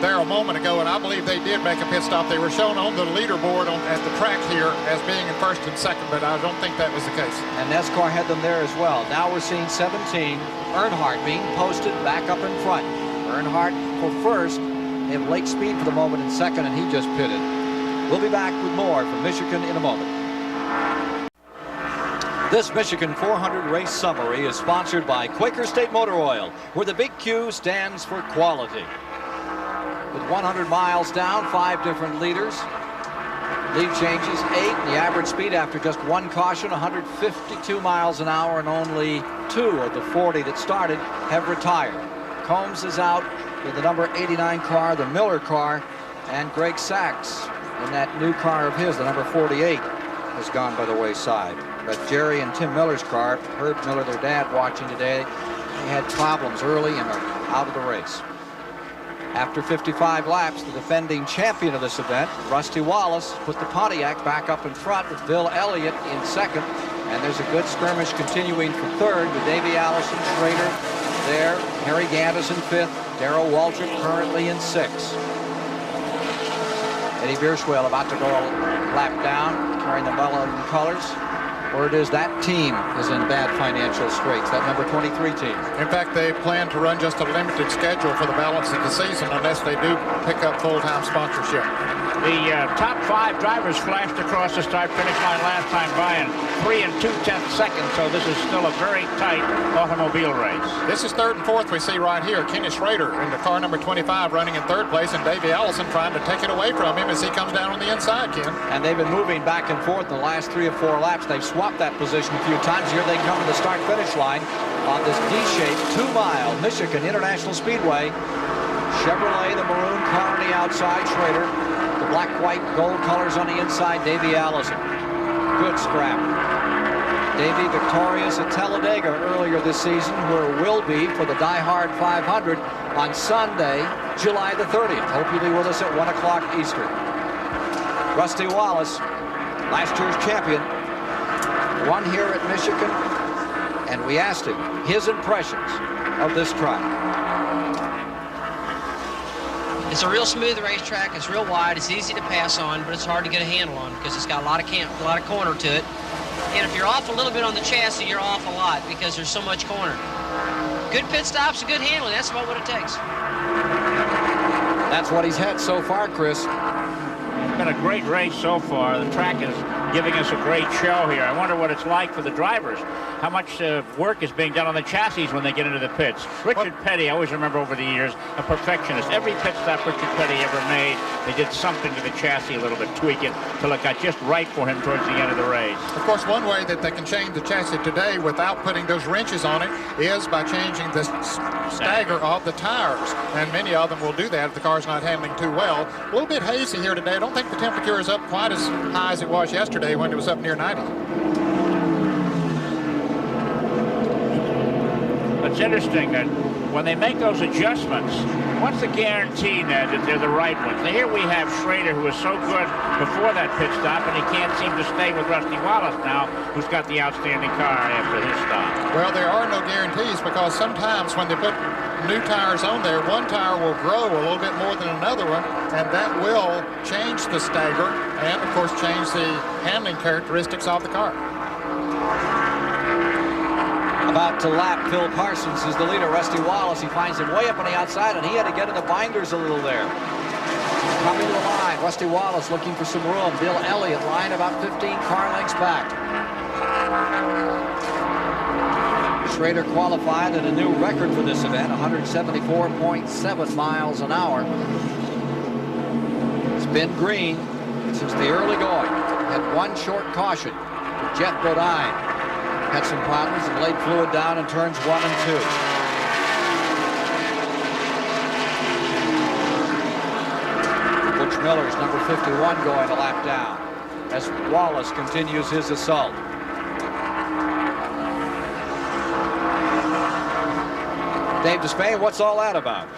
there a moment ago, and I believe they did make a pit stop. They were shown on the leaderboard at the track here as being in first and second, but I don't think that was the case. And NASCAR had them there as well. Now we're seeing 17. Earnhardt being posted back up in front. Earnhardt for first. They have Lake Speed for the moment in second, and he just pitted. We'll be back with more from Michigan in a moment. This Michigan 400 race summary is sponsored by Quaker State Motor Oil, where the big Q stands for quality. With 100 miles down, 5 different leaders. Lead changes 8. The average speed after just 1 caution, 152 miles an hour, and only 2 of the 40 that started have retired. Combs is out with the number 89 car, the Miller car, and Greg Sachs in that new car of his, the number 48, has gone by the wayside. But Jerry and Tim Miller's car, Herb Miller, their dad, watching today, they had problems early and are out of the race. After 55 laps, the defending champion of this event, Rusty Wallace, put the Pontiac back up in front with Bill Elliott in second. And there's a good skirmish continuing for third with Davey Allison, Schrader there. Harry Gant is in fifth. Darrell Waltrip currently in sixth. Eddie Bierschwell about to go a lap down, carrying the Mullen colors. Word is that team is in bad financial straits, that number 23 team. In fact, they plan to run just a limited schedule for the balance of the season unless they do pick up full-time sponsorship. The top 5 drivers flashed across the start-finish line last time by in 3 2/10 seconds, so this is still a very tight automobile race. This is third and fourth we see right here. Kenny Schrader in the car number 25 running in third place, and Davey Allison trying to take it away from him as he comes down on the inside, Ken. And they've been moving back and forth in the last 3 or 4 laps. They've swapped that position a few times. Here they come to the start-finish line on this D-shaped 2-mile Michigan International Speedway. Chevrolet, the maroon car on the outside, Schrader. The black, white, gold colors on the inside, Davey Allison. Good scrap. Davey victorious at Talladega earlier this season, where will be for the Die Hard 500 on Sunday, July the 30th. Hope you'll be with us at 1 o'clock Eastern. Rusty Wallace, last year's champion, won here at Michigan, and we asked him his impressions of this track. It's a real smooth racetrack. It's real wide. It's easy to pass on, but it's hard to get a handle on because it's got a lot of corner to it. And if you're off a little bit on the chassis, you're off a lot because there's so much corner. Good pit stops and good handling. That's about what it takes. That's what he's had so far, Chris. It's been a great race so far. The track is giving us a great show here. I wonder what it's like for the drivers. How much work is being done on the chassis when they get into the pits. Richard Petty, I always remember over the years, a perfectionist. Every pit stop Richard Petty ever made, they did something to the chassis a little bit, tweak it till it got just right for him towards the end of the race. Of course, one way that they can change the chassis today without putting those wrenches on it is by changing the stagger of the tires. And many of them will do that if the car's not handling too well. A little bit hazy here today. I don't think the temperature is up quite as high as it was yesterday when it was up near 90. It's interesting that when they make those adjustments, what's the guarantee, Ned, that they're the right ones? Now, here we have Schrader, who was so good before that pit stop, and he can't seem to stay with Rusty Wallace now, who's got the outstanding car after his stop. Well, there are no guarantees because sometimes when they put new tires on there, one tire will grow a little bit more than another one, and that will change the stagger and, of course, change the handling characteristics of the car. About to lap Phil Parsons is the leader. Rusty Wallace, he finds him way up on the outside, and he had to get in the binders a little there. Coming to the line, Rusty Wallace looking for some room. Bill Elliott lying about 15 car lengths back. Schrader qualified at a new record for this event, 174.7 miles an hour. It's been green since the early going. Had one short caution. Jeff Bodine had some problems and laid fluid down in turns 1 and 2. Butch Miller's number 51 going a lap down as Wallace continues his assault. Dave Despain, what's all that about?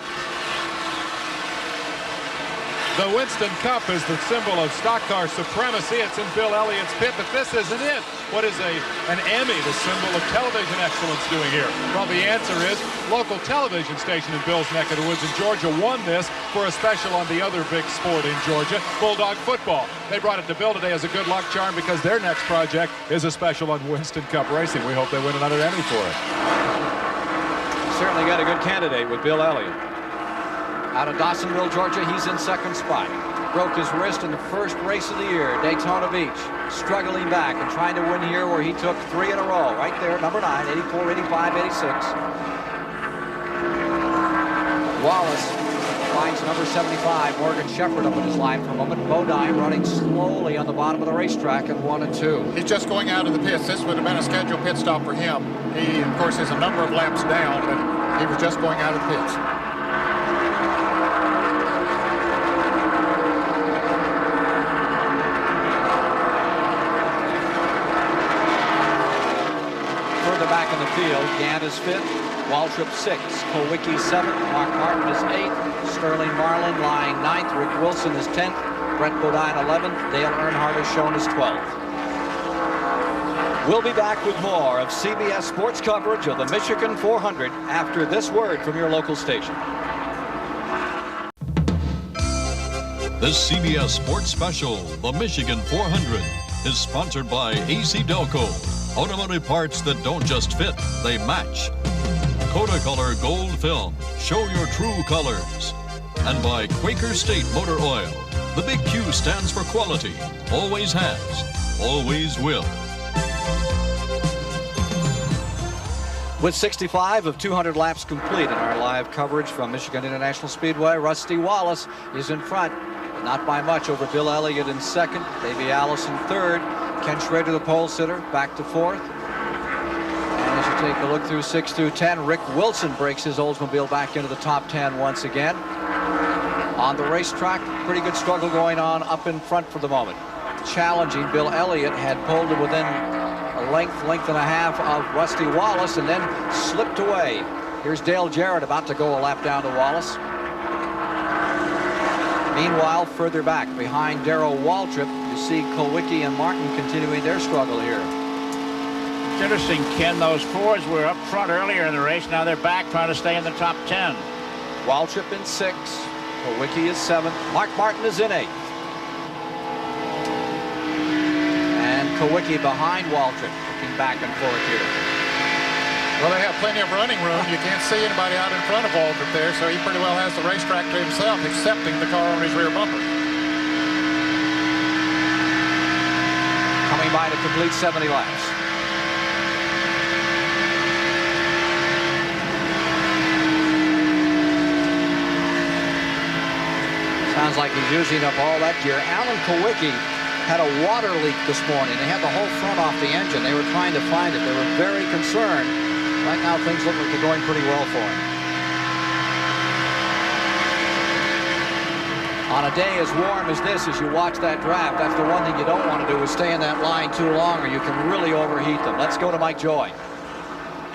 The Winston Cup is the symbol of stock car supremacy. It's in Bill Elliott's pit, but this isn't it. What is an Emmy, the symbol of television excellence, doing here? Well, the answer is local television station in Bill's neck of the woods in Georgia won this for a special on the other big sport in Georgia, Bulldog football. They brought it to Bill today as a good luck charm because their next project is a special on Winston Cup racing. We hope they win another Emmy for it. Certainly got a good candidate with Bill Elliott. Out of Dawsonville, Georgia, he's in second spot. Broke his wrist in the first race of the year, Daytona Beach. Struggling back and trying to win here where he took 3 in a row. Right there, number 9, 84, 85, 86. Wallace finds number 75, Morgan Shepherd, up in his line for a moment. Bodine running slowly on the bottom of the racetrack at 1 and 2. He's just going out of the pits. This would have been a scheduled pit stop for him. He, of course, is a number of laps down, but he was just going out of the pits. Back in the field, Gant is 5th, Waltrip 6th, Kowicki 7th, Mark Martin is 8th, Sterling Marlin lying 9th, Rick Wilson is 10th, Brett Bodine 11th, Dale Earnhardt is shown as 12th. We'll be back with more of CBS Sports coverage of the Michigan 400 after this word from your local station. This CBS Sports special, the Michigan 400, is sponsored by AC Delco. Automotive parts that don't just fit, they match. Kodacolor Gold Film, show your true colors. And by Quaker State Motor Oil. The big Q stands for quality, always has, always will. With 65 of 200 laps complete in our live coverage from Michigan International Speedway, Rusty Wallace is in front, but not by much, over Bill Elliott in second, Davey Allison third. Ken Schrader, the pole sitter, back to 4th. And as you take a look through 6 through 10, Rick Wilson breaks his Oldsmobile back into the top 10 once again. On the racetrack, pretty good struggle going on up in front for the moment. Challenging, Bill Elliott had pulled to within a length and a half of Rusty Wallace and then slipped away. Here's Dale Jarrett about to go a lap down to Wallace. Meanwhile, further back behind Darrell Waltrip, you see Kowicki and Martin continuing their struggle here. It's interesting, Ken, those Fords were up front earlier in the race. Now they're back trying to stay in the top 10. Waltrip in 6th, Kowicki is 7th, Mark Martin is in 8th. And Kowicki behind Waltrip, looking back and forth here. Well, they have plenty of running room. You can't see anybody out in front of Waltrip there, so he pretty well has the racetrack to himself, excepting the car on his rear bumper. Coming by to complete 70 laps. Sounds like he's using up all that gear. Alan Kowicki had a water leak this morning. They had the whole front off the engine. They were trying to find it. They were very concerned. Right now, things look like they're going pretty well for him. On a day as warm as this, as you watch that draft, that's the one thing you don't want to do is stay in that line too long, or you can really overheat them. Let's go to Mike Joy.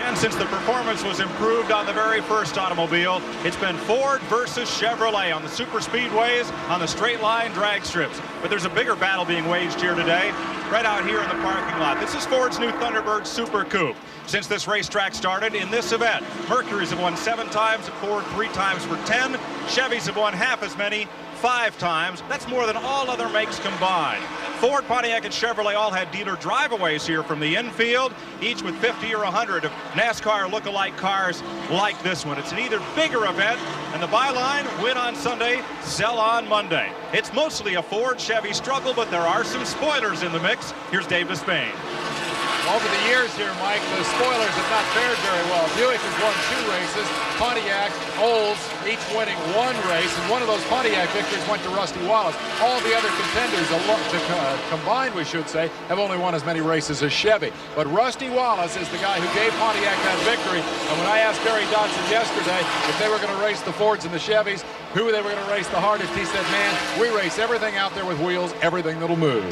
And since the performance was improved on the very first automobile, it's been Ford versus Chevrolet on the super speedways, on the straight line drag strips. But there's a bigger battle being waged here today, right out here in the parking lot. This is Ford's new Thunderbird Super Coupe. Since this racetrack started in this event, Mercury's have won 7 times, Ford 3 times for 10. Chevys have won half as many, 5 times. That's more than all other makes combined. Ford, Pontiac, and Chevrolet all had dealer driveaways here from the infield, each with 50 or 100 of NASCAR look-alike cars like this one. It's an either bigger event, and the byline, win on Sunday, sell on Monday. It's mostly a Ford-Chevy struggle, but there are some spoilers in the mix. Here's Dave Despain. Over the years here, Mike, the spoilers have not fared very well. Buick has won 2 races. Pontiac, Olds, each winning 1 race, and one of those Pontiac victories went to Rusty Wallace. All the other contenders, combined, we should say, have only won as many races as Chevy. But Rusty Wallace is the guy who gave Pontiac that victory. And when I asked Gary Dodson yesterday if they were going to race the Fords and the Chevys, who they were going to race the hardest, he said, man, we race everything out there with wheels, everything that'll move.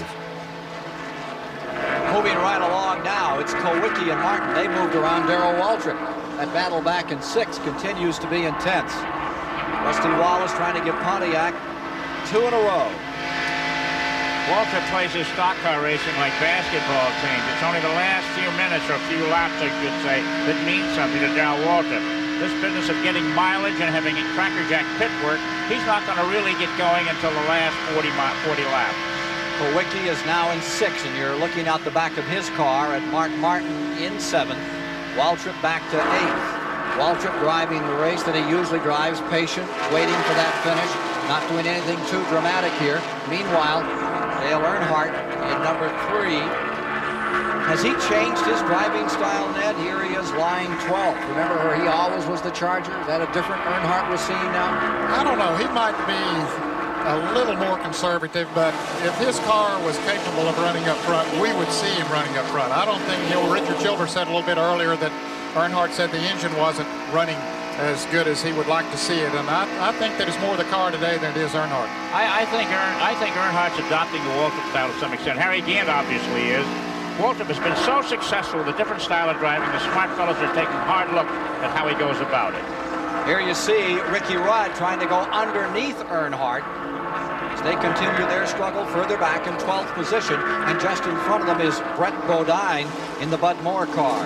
Moving right along now, it's Kowicki and Martin. They moved around Darrell Waltrip. That battle back in 6 continues to be intense. Rusty Wallace trying to give Pontiac 2 in a row. Waltrip plays his stock car racing like basketball teams. It's only the last few minutes or a few laps, I should say, that means something to Darrell Waltrip. This business of getting mileage and having crackerjack pit work, he's not going to really get going until the last 40 laps. Kowicki is now in 6th, and you're looking out the back of his car at Mark Martin in 7th. Waltrip back to 8th. Waltrip driving the race that he usually drives, patient, waiting for that finish, not doing anything too dramatic here. Meanwhile, Dale Earnhardt in number 3. Has he changed his driving style, Ned? Here he is, line 12th. Remember where he always was the Charger? Is that a different Earnhardt we're seeing now? I don't know. He might be a little more conservative, but if his car was capable of running up front, we would see him running up front. I don't think, Richard Childress said a little bit earlier that Earnhardt's said the engine wasn't running as good as he would like to see it, and I think that it's more the car today than it is Earnhardt. I think Earnhardt's adopting the Waltrip style to some extent. Harry Gant obviously is. Waltrip has been so successful with a different style of driving. The smart fellows are taking a hard look at how he goes about it. Here you see Ricky Rudd trying to go underneath Earnhardt as they continue their struggle further back in 12th position, and just in front of them is Brett Bodine in the Bud Moore car.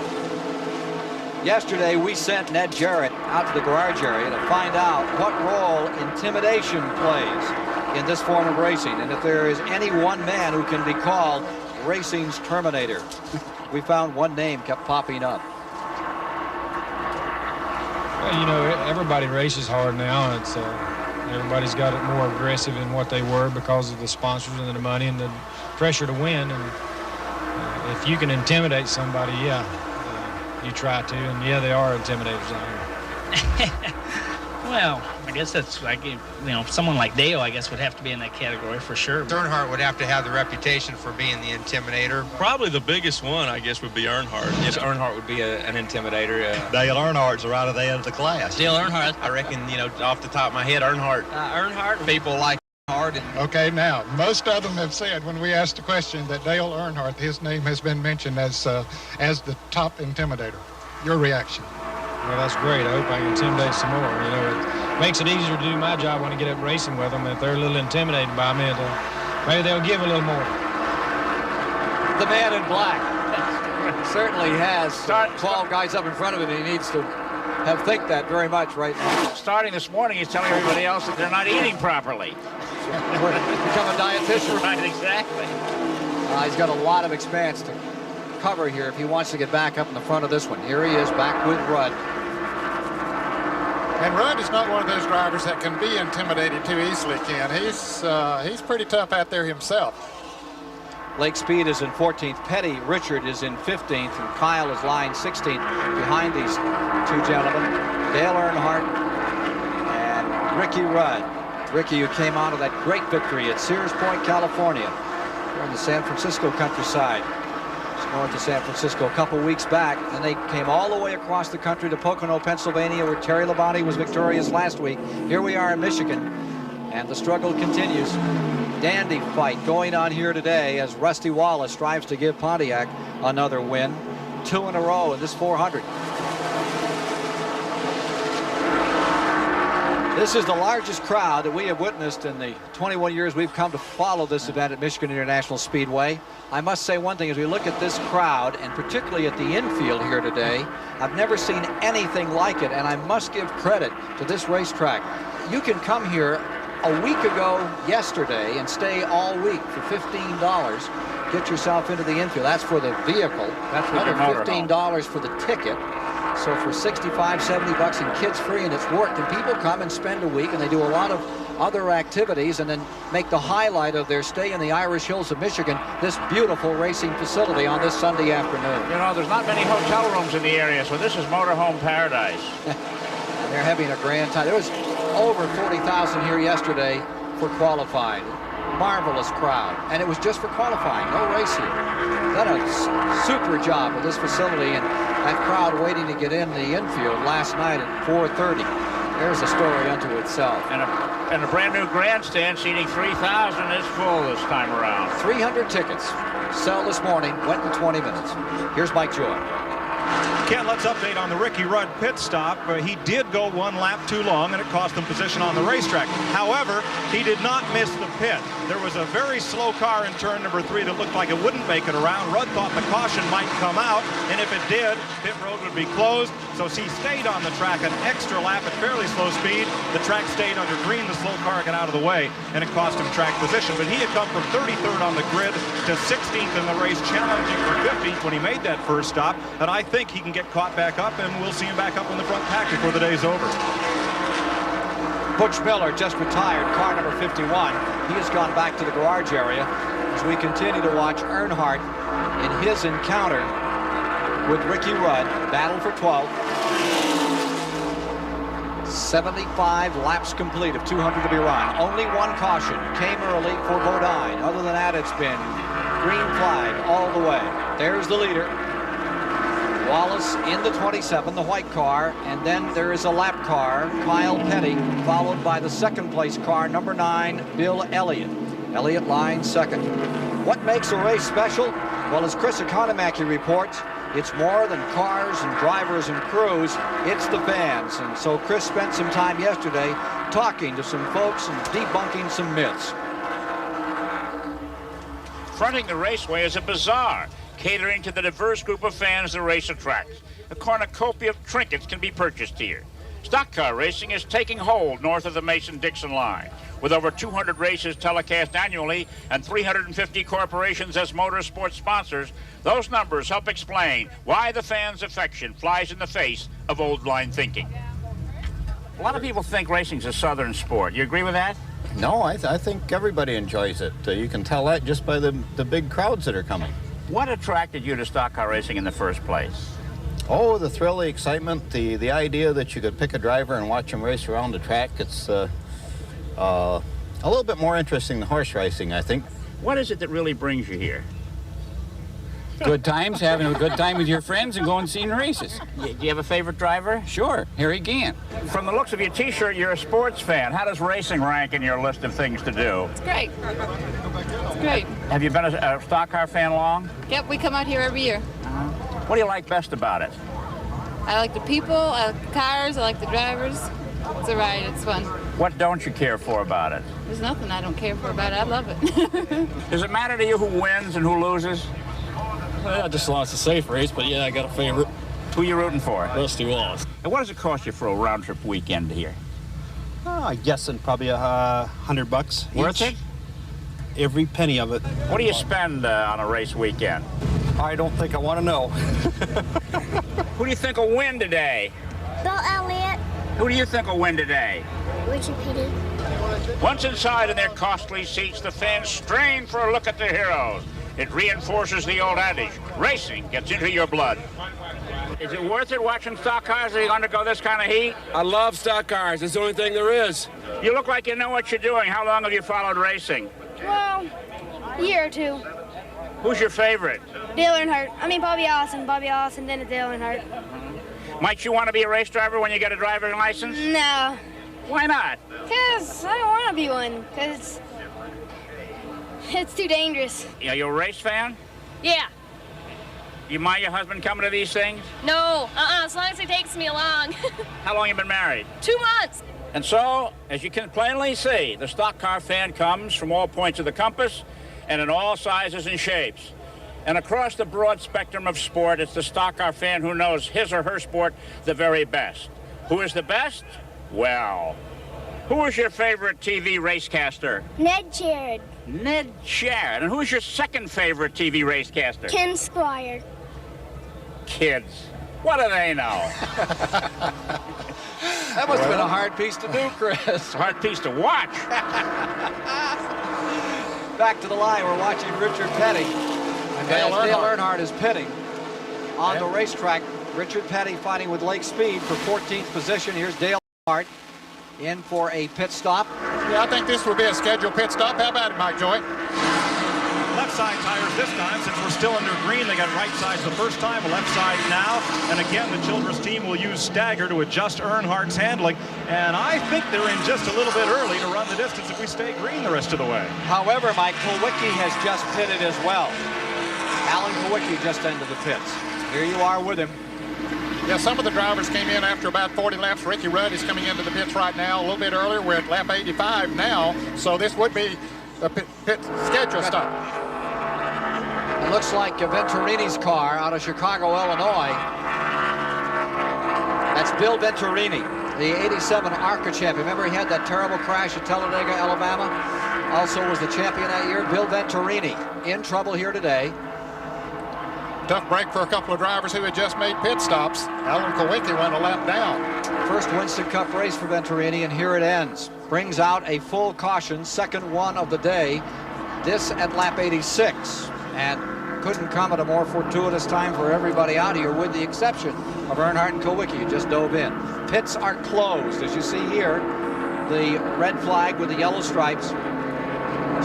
Yesterday, we sent Ned Jarrett out to the garage area to find out what role intimidation plays in this form of racing, and if there is any one man who can be called racing's Terminator. We found one name kept popping up. Well, everybody races hard now. It's everybody's got it more aggressive than what they were because of the sponsors and the money and the pressure to win. And if you can intimidate somebody, you try to, and they are intimidators out here. Well, I guess that's like, someone like Dale, I guess, would have to be in that category for sure. Earnhardt would have to have the reputation for being the intimidator. Probably the biggest one, I guess, would be Earnhardt. Yes, Earnhardt would be an intimidator. Dale Earnhardt's right at the end of the class. Dale Earnhardt, I reckon, off the top of my head, Earnhardt, people like Earnhardt. Okay, now, most of them have said when we asked the question that Dale Earnhardt, his name has been mentioned as the top intimidator. Your reaction? Well, that's great. I hope I can intimidate some more. It makes it easier to do my job when I get up racing with them. If they're a little intimidated by me, maybe they'll give a little more. The man in black certainly has 12 guys up in front of him. He needs to think that very much right now. Starting this morning, he's telling everybody else that they're not eating properly. Become a dietitian. Right, exactly. He's got a lot of expanse to cover here if he wants to get back up in the front of this one. Here he is back with Rudd. And Rudd is not one of those drivers that can be intimidated too easily, Ken. He's pretty tough out there himself. Lake Speed is in 14th. Petty Richard is in 15th. And Kyle is lying 16th behind these two gentlemen. Dale Earnhardt and Ricky Rudd. Ricky, who came out of that great victory at Sears Point, California. Here in the San Francisco countryside. Just north of San Francisco a couple weeks back. Then they came all the way across the country to Pocono, Pennsylvania, where Terry Labonte was victorious last week. Here we are in Michigan, and the struggle continues. Dandy fight going on here today as Rusty Wallace strives to give Pontiac another win. 2 in a row in this 400. This is the largest crowd that we have witnessed in the 21 years we've come to follow this event at Michigan International Speedway. I must say one thing, as we look at this crowd, and particularly at the infield here today, I've never seen anything like it, and I must give credit to this racetrack. You can come here a week ago yesterday and stay all week for $15. Get yourself into the infield. That's for the vehicle. That's another $15 for the ticket. So for $65, $70 and kids free, and it's worked. And people come and spend a week, and they do a lot of other activities, and then make the highlight of their stay in the Irish Hills of Michigan this beautiful racing facility on this Sunday afternoon. You know, there's not many hotel rooms in the area, so this is motorhome paradise. And they're having a grand time. There was over 40,000 here yesterday for qualifying. Marvelous crowd, and it was just for qualifying, no race here. Done a super job with this facility, and that crowd waiting to get in the infield last night at 4:30. There's a story unto itself. And a brand new grandstand seating 3,000 is full this time around. 300 tickets sell this morning, went in 20 minutes. Here's Mike Joy. Ken, let's update on the Ricky Rudd pit stop. He did go 1 lap too long, and it cost him position on the racetrack. However, he did not miss the pit. There was a very slow car in turn number 3 that looked like it wouldn't make it around. Rudd thought the caution might come out, and if it did, pit road would be closed. So he stayed on the track an extra lap at fairly slow speed. The track stayed under green. The slow car got out of the way, and it cost him track position. But he had come from 33rd on the grid to 16th in the race, challenging for 15th when he made that first stop. And I think he can get caught back up, and we'll see him back up in the front pack before the day's over. Butch Miller just retired, car number 51. He has gone back to the garage area as we continue to watch Earnhardt in his encounter with Ricky Rudd, battle for 12th. 75 laps complete of 200 to be run. Only one caution came early for Bodine. Other than that, it's been green flag all the way. There's the leader. Wallace in the 27, the white car, and then there is a lap car, Kyle Petty, followed by the second place car, number 9, Bill Elliott. Elliott lying second. What makes a race special? Well, as Chris Economaki reports, it's more than cars and drivers and crews, it's the fans. And so Chris spent some time yesterday talking to some folks and debunking some myths. Fronting the raceway is a bazaar, catering to the diverse group of fans the race attracts. A cornucopia of trinkets can be purchased here. Stock car racing is taking hold north of the Mason-Dixon line. With over 200 races telecast annually and 350 corporations as motorsport sponsors, those numbers help explain why the fans' affection flies in the face of old line thinking. A lot of people think racing's a southern sport. You agree with that? No, I think everybody enjoys it. You can tell that just by the big crowds that are coming. What attracted you to stock car racing in the first place? Oh, the thrill, the excitement, the idea that you could pick a driver and watch him race around the track. It's a little bit more interesting than horse racing, I think. What is it that really brings you here? Good times, having a good time with your friends and going and seeing races. Do you have a favorite driver? Sure, Harry Gant. From the looks of your t-shirt, you're a sports fan. How does racing rank in your list of things to do? It's great. It's great. Have you been a stock car fan long? Yep, we come out here every year. What do you like best about it? I like the people, I like the cars, I like the drivers. It's a ride, it's fun. What don't you care for about it? There's nothing I don't care for about it. I love it. Does it matter to you who wins and who loses? Well, just as long as it's a safe race, but yeah, I got a favorite. Who are you rooting for? Rusty Wallace. And what does it cost you for a round trip weekend here? I guess in probably $100 Worth it? every penny of it. What do you spend on a race weekend? I don't think I want to know. Who do you think will win today? Bill Elliott. Who do you think will win today? Richard Petty. Once inside in their costly seats, the fans strain for a look at their heroes. It reinforces the old adage, racing gets into your blood. Is it worth it watching stock cars as they undergo this kind of heat? I love stock cars. It's the only thing there is. You look like you know what you're doing. How long have you followed racing? Well, a year or two. Who's your favorite? Dale Earnhardt. I mean, Bobby Allison, then it's Dale Earnhardt. Might you want to be a race driver when you get a driver's license? No. Why not? Because I don't want to be one, because it's too dangerous. Are you a race fan? Yeah. You mind your husband coming to these things? No. As long as he takes me along. How long you been married? 2 months. And so, as you can plainly see, the stock car fan comes from all points of the compass and in all sizes and shapes. And across the broad spectrum of sport, it's the stock car fan who knows his or her sport the very best. Who is the best? Well, who is your favorite TV racecaster? Ned Sherrod. Ned Sherrod. And who's your second favorite TV racecaster? Ken Squire. Kids. What do they know? That must have been a hard piece to do, Chris. A hard piece to watch. Back to the line, we're watching Richard Petty. And Dale Earnhardt is pitting on the racetrack. Richard Petty fighting with Lake Speed for 14th position. Here's Dale Earnhardt in for a pit stop. Yeah, I think this will be a scheduled pit stop. How about it, Mike Joy? Left side tires this time. Since we're still under green, they got right sides the first time, left side now. And again, the Childress team will use stagger to adjust Earnhardt's handling. And I think they're in just a little bit early to run the distance if we stay green the rest of the way. However, Mike, Kulwicki has just pitted as well. Alan Kulwicki just entered the pits. Here you are with him. Yeah, some of the drivers came in after about 40 laps. Ricky Rudd is coming into the pits right now. A little bit earlier, we're at lap 85 now. So this would be a pit schedule stop. It looks like Venturini's car out of Chicago, Illinois. That's Bill Venturini, the 87 ARCA champion. Remember, he had that terrible crash at Talladega, Alabama? Also was the champion that year. Bill Venturini in trouble here today. Tough break for a couple of drivers who had just made pit stops. Alan Kulwicki went a lap down. First Winston Cup race for Venturini, and here it ends. Brings out a full caution, second one of the day. This at lap 86. And couldn't come at a more fortuitous time for everybody out here, with the exception of Earnhardt and Kulwicki, who just dove in. Pits are closed, as you see here. The red flag with the yellow stripes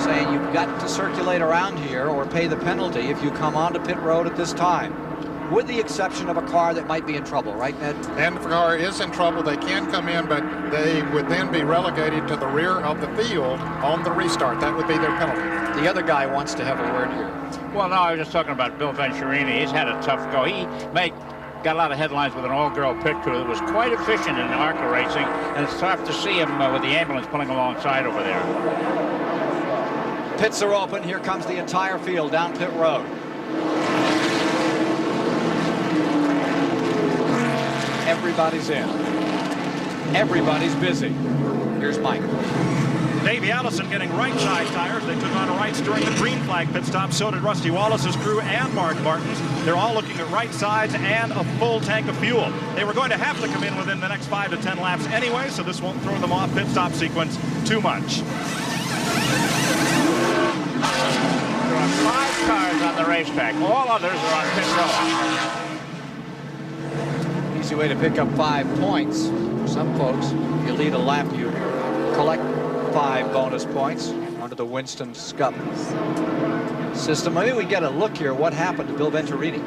saying you've got to circulate around here or pay the penalty if you come onto pit road at this time, with the exception of a car that might be in trouble, right, Ned? And if a car is in trouble, they can come in, but they would then be relegated to the rear of the field on the restart. That would be their penalty. The other guy wants to have a word here. Well, no, I was just talking about Bill Venturini. He's had a tough go. He got a lot of headlines with an all-girl pit crew that was quite efficient in ARCA racing, and it's tough to see him with the ambulance pulling alongside over there. Pits are open. Here comes the entire field down pit road. Everybody's in. Everybody's busy. Here's Mike. Davey Allison getting right side tires. They took on rights during the green flag pit stop. So did Rusty Wallace's crew and Mark Martin's. They're all looking at right sides and a full tank of fuel. They were going to have to come in within the next 5 to 10 laps anyway, so this won't throw them off pit stop sequence too much. There are 5 cars on the racetrack. All others are on pit road. Easy way to pick up 5 points. For some folks, if you lead a lap, you collect 5 bonus points under the Winston Cup system. Maybe we get a look here what happened to Bill Venturini.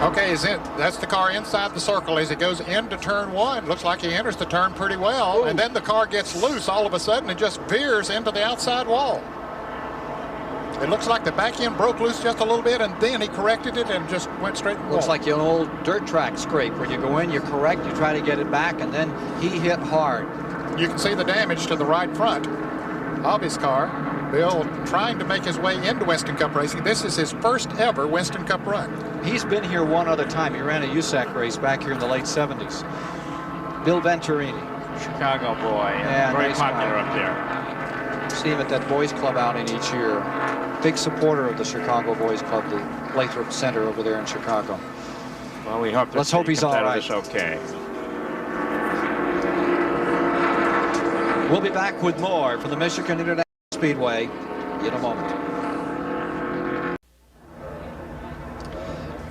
Okay, that's the car inside the circle as it goes into turn 1. Looks like he enters the turn pretty well. Ooh. And then the car gets loose all of a sudden and just veers into the outside wall. It looks like the back end broke loose just a little bit, and then he corrected it and just went straight in the wall. Looks like an old dirt track scrape where you go in, you correct, you try to get it back, and then he hit hard. You can see the damage to the right front of his car. Bill trying to make his way into Winston Cup racing. This is his first ever Winston Cup run. He's been here one other time. He ran a USAC race back here in the late 70s. Bill Venturini. Chicago boy. Yeah, very popular up there. see him at that boys club outing each year. Big supporter of the Chicago Boys Club, the Lathrop Center over there in Chicago. Well, we hope. Let's hope he's all right. Okay. We'll be back with more from the Michigan International Speedway in a moment.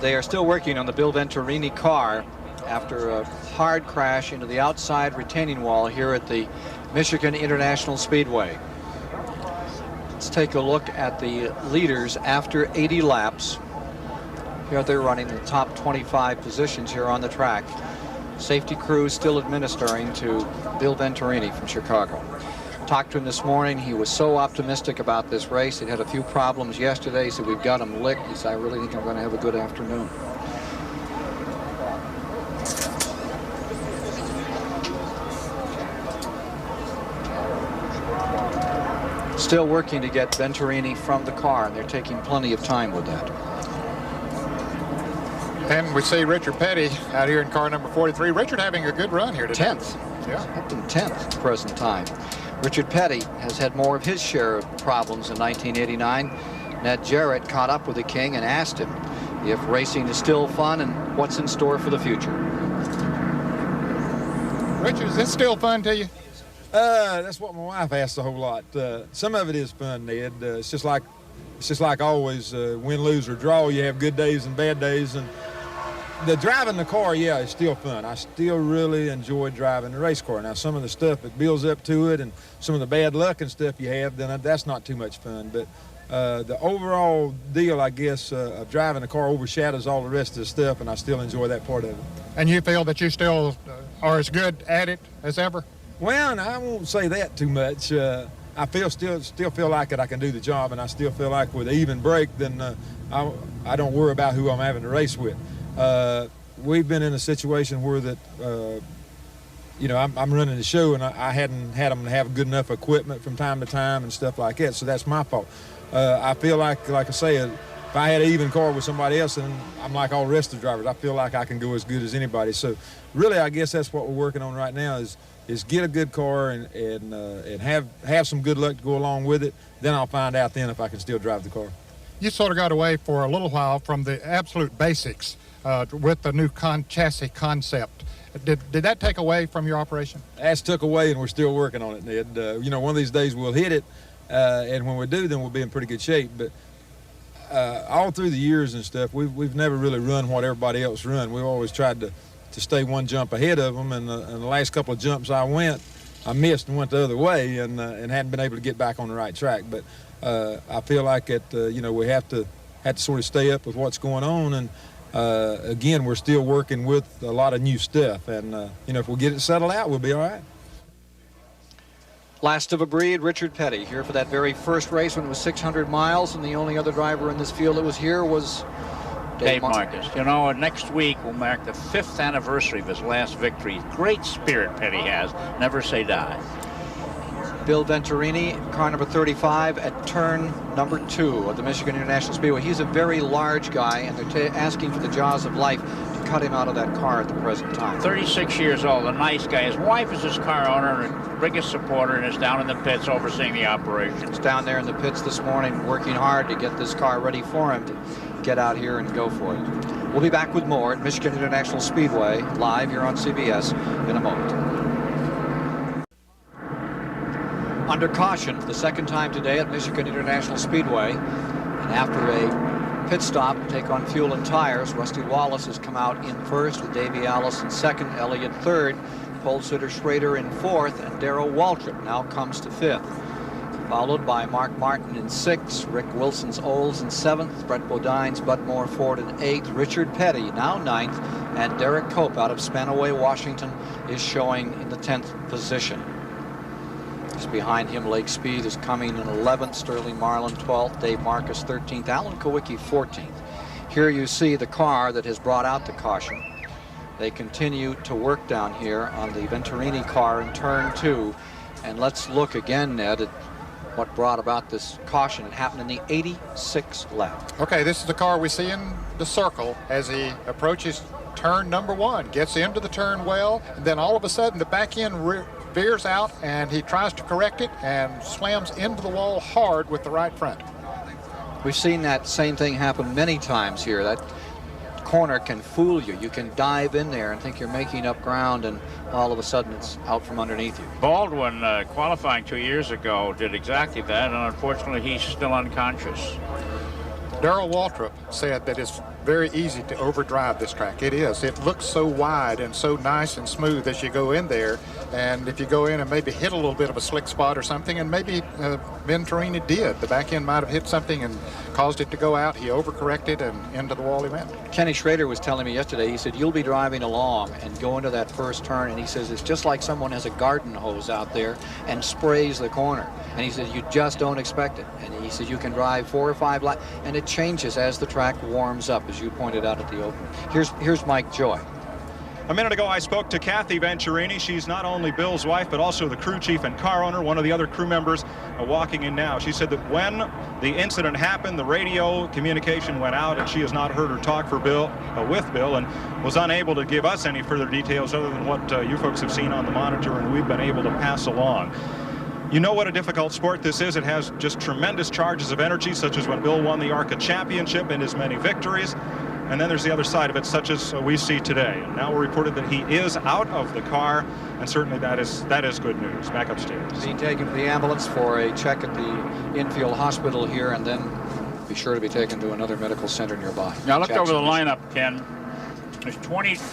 They are still working on the Bill Venturini car after a hard crash into the outside retaining wall here at the Michigan International Speedway. Let's take a look at the leaders after 80 laps. Here they're running the top 25 positions here on the track. Safety crew still administering to Bill Venturini from Chicago. Talked to him this morning. He was so optimistic about this race. He'd had a few problems yesterday. He said, we've got him licked. He said, I really think I'm going to have a good afternoon. Still working to get Venturini from the car, and they're taking plenty of time with that. And we see Richard Petty out here in car number 43. Richard having a good run here today. 10th. Yeah. Up in 10th at the present time. Richard Petty has had more of his share of problems in 1989. Ned Jarrett caught up with the King and asked him if racing is still fun and what's in store for the future. Richard, is this still fun to you? That's what my wife asks a whole lot. Some of it is fun, Ned. It's just like always, win, lose, or draw. You have good days and bad days, and the driving the car, yeah, is still fun. I still really enjoy driving the race car. Now, some of the stuff that builds up to it and some of the bad luck and stuff you have, then that's not too much fun. But the overall deal, I guess, of driving the car overshadows all the rest of the stuff, and I still enjoy that part of it. And you feel that you still are as good at it as ever? Well, I won't say that too much. I still feel like I can do the job, and I still feel like with an even break, then I don't worry about who I'm having to race with. We've been in a situation where that, I'm running the show, and I hadn't had them to have good enough equipment from time to time and stuff like that, so that's my fault. I feel like I say, if I had an even car with somebody else, and I'm like all the rest of the drivers, I feel like I can go as good as anybody. So really, I guess that's what we're working on right now is get a good car and have some good luck to go along with it. Then I'll find out then if I can still drive the car. You sort of got away for a little while from the absolute basics with the new chassis concept. Did that take away from your operation? That's took away, and we're still working on it, Ned. One of these days we'll hit it, and when we do, then we'll be in pretty good shape. But all through the years and stuff, we've never really run what everybody else run. We've always tried to stay one jump ahead of them, and the last couple of jumps I missed and went the other way, and hadn't been able to get back on the right track. But I feel like we have to sort of stay up with what's going on, and again, we're still working with a lot of new stuff, and if we get it settled out, we'll be all right. Last of a breed, Richard Petty here for that very first race when it was 600 miles, and the only other driver in this field that was here was Dave Marcus. Next week will mark the 5th anniversary of his last victory. Great spirit Petty has. Never say die. Bill Venturini, car number 35 at turn number 2 of the Michigan International Speedway. He's a very large guy, and they're asking for the jaws of life to cut him out of that car at the present time. 36 years old, a nice guy. His wife is his car owner and biggest supporter, and is down in the pits overseeing the operation. He's down there in the pits this morning working hard to get this car ready for him to get out here and go for it. We'll be back with more at Michigan International Speedway live here on CBS in a moment. Under caution for the second time today at Michigan International Speedway, and after a pit stop to take on fuel and tires, Rusty Wallace has come out in first with Davey Allison second, Elliott third, pole sitter Schrader in fourth, and Darrell Waltrip now comes to fifth. Followed by Mark Martin in sixth, Rick Wilson's Olds in seventh, Brett Bodine's Bud Moore Ford in eighth, Richard Petty now ninth, and Derek Cope out of Spanaway, Washington is showing in the 10th position. Just behind him, Lake Speed is coming in 11th, Sterling Marlin 12th, Dave Marcus 13th, Alan Kowicki 14th. Here you see the car that has brought out the caution. They continue to work down here on the Venturini car in turn 2. And let's look again, Ned, at what brought about this caution. It happened in the 86th lap. Okay, this is the car we see in the circle as he approaches turn number 1, gets into the turn well, and then all of a sudden the back end veers out, and he tries to correct it and slams into the wall hard with the right front. We've seen that same thing happen many times here. That corner can fool you. You can dive in there and think you're making up ground, and all of a sudden it's out from underneath you. Baldwin, qualifying 2 years ago, did exactly that, and unfortunately he's still unconscious. Darrell Waltrip said that it's very easy to overdrive this track. It is. It looks so wide and so nice and smooth as you go in there. And if you go in and maybe hit a little bit of a slick spot or something, and maybe Venturini did. The back end might have hit something and caused it to go out. He overcorrected and into the wall he went. Kenny Schrader was telling me yesterday, he said, you'll be driving along and go into that first turn, and he says, it's just like someone has a garden hose out there and sprays the corner. And he said, you just don't expect it. And he said, you can drive 4 or 5 laps, and it changes as the track warms up, as you pointed out at the open. Here's Mike Joy. A minute ago, I spoke to Kathy Venturini. She's not only Bill's wife, but also the crew chief and car owner, one of the other crew members walking in now. She said that when the incident happened, the radio communication went out, and she has not heard her talk with Bill, and was unable to give us any further details other than what you folks have seen on the monitor and we've been able to pass along. You know what a difficult sport this is. It has just tremendous charges of energy, such as when Bill won the ARCA championship and his many victories. And then there's the other side of it, such as we see today. And now we're reported that he is out of the car, and certainly that is good news. Back upstairs. Being taken to the ambulance for a check at the infield hospital here, and then be sure to be taken to another medical center nearby. Now look over the lineup, Ken. There's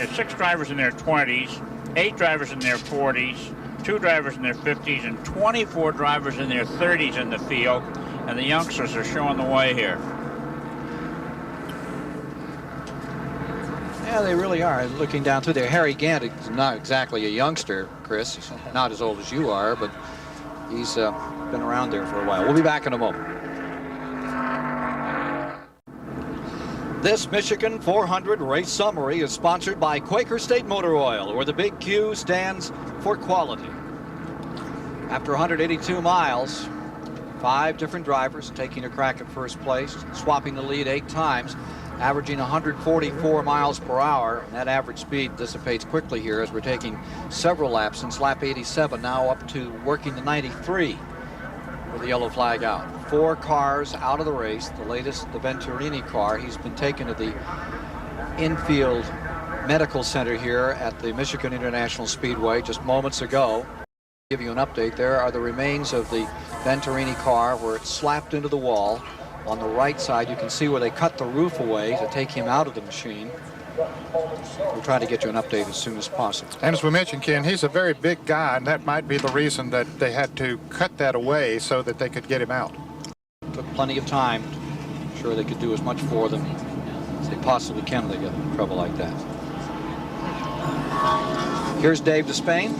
6 drivers in their 20s, 8 drivers in their 40s, 2 drivers in their 50s, and 24 drivers in their 30s in the field. And the youngsters are showing the way here. Yeah, they really are. Looking down through there, Harry Gant is not exactly a youngster, Chris. He's not as old as you are, but he's been around there for a while. We'll be back in a moment. This Michigan 400 race summary is sponsored by Quaker State Motor Oil, where the big Q stands for quality. After 182 miles, 5 different drivers taking a crack at first place, swapping the lead 8 times. Averaging 144 miles per hour, and that average speed dissipates quickly here as we're taking several laps since lap 87, now up to working the 93 with the yellow flag out. 4 cars out of the race, the latest the Venturini car. He's been taken to the infield medical center here at the Michigan International Speedway just moments ago. Give you an update. There are the remains of the Venturini car where it slapped into the wall. On the right side, you can see where they cut the roof away to take him out of the machine. We'll try to get you an update as soon as possible. And as we mentioned, Ken, he's a very big guy, and that might be the reason that they had to cut that away so that they could get him out. Took plenty of time. I'm sure they could do as much for them as they possibly can when they get in trouble like that. Here's Dave Despain.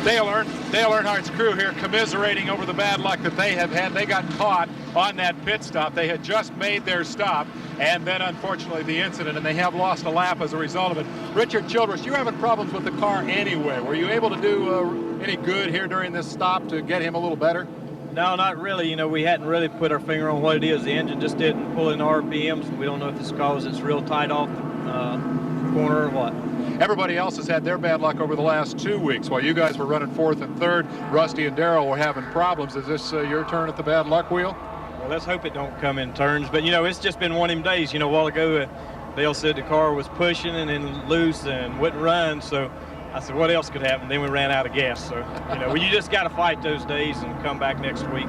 Dale Earnhardt's crew here commiserating over the bad luck that they have had. They got caught on that pit stop. They had just made their stop, and then unfortunately the incident, and they have lost a lap as a result of it. Richard Childress, you're having problems with the car anyway. Were you able to do any good here during this stop to get him a little better? No, not really. You know, we hadn't really put our finger on what it is. The engine just didn't pull in RPMs. We don't know if it's because it's real tight off the corner or what. Everybody else has had their bad luck over the last 2 weeks. While you guys were running 4th and 3rd, Rusty and Darrell were having problems. Is this your turn at the bad luck wheel? Well, let's hope it don't come in turns. But, you know, it's just been one of them days. You know, a while ago, Dale said the car was pushing and then loose and wouldn't run. So I said, what else could happen? Then we ran out of gas. So, you know, you just got to fight those days and come back next week,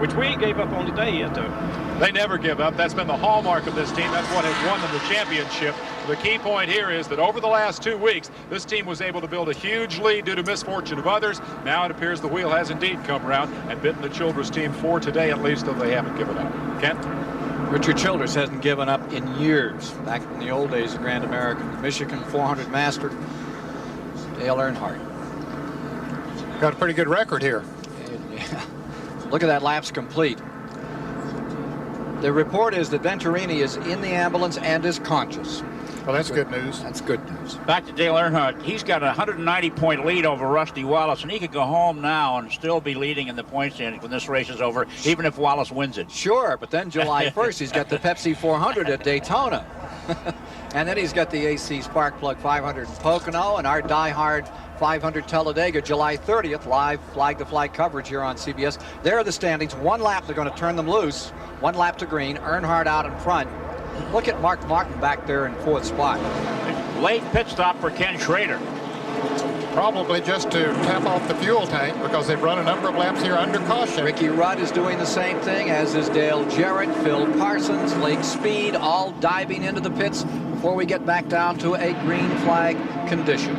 which we ain't gave up on today yet, though. They never give up. That's been the hallmark of this team. That's what has won them the championship. The key point here is that over the last 2 weeks, this team was able to build a huge lead due to misfortune of others. Now it appears the wheel has indeed come around and bitten the Childress team for today, at least, though they haven't given up. Kent? Richard Childress hasn't given up in years. Back in the old days of Grand American, the Michigan 400 master, Dale Earnhardt. Got a pretty good record here. Yeah. Look at that laps complete. The report is that Venturini is in the ambulance and is conscious. Well, that's good news. That's good news. Back to Dale Earnhardt. He's got a 190-point lead over Rusty Wallace, and he could go home now and still be leading in the point standings when this race is over, even if Wallace wins it. Sure, but then July 1st, he's got the Pepsi 400 at Daytona. And then he's got the AC Spark Plug 500 in Pocono and our die-hard 500 Talladega, July 30th, live flag-to-flag coverage here on CBS. There are the standings. One lap, they're going to turn them loose. One lap to green. Earnhardt out in front. Look at Mark Martin back there in 4th spot. Late pit stop for Ken Schrader. Probably just to tap off the fuel tank because they've run a number of laps here under caution. Ricky Rudd is doing the same thing, as is Dale Jarrett, Phil Parsons, Lake Speed, all diving into the pits before we get back down to a green flag condition.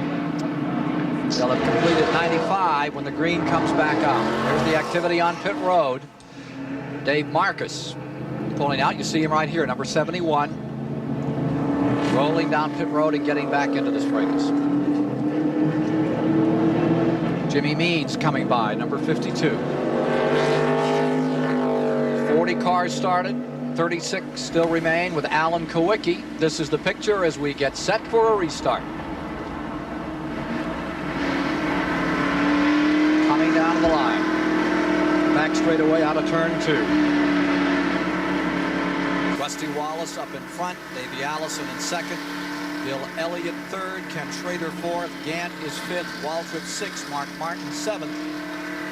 They'll have completed 95 when the green comes back out. There's the activity on pit road. Dave Marcus pulling out. You see him right here, number 71. Rolling down pit road and getting back into this race. Jimmy Means coming by, number 52. 40 cars started, 36 still remain with Alan Kowicki. This is the picture as we get set for a restart. Coming down the line. Back straightaway out of turn 2. Rusty Wallace up in front, Davey Allison in second. Bill Elliott 3rd, Ken Schrader 4th, Gant is 5th, Waltrip 6th, Mark Martin 7th,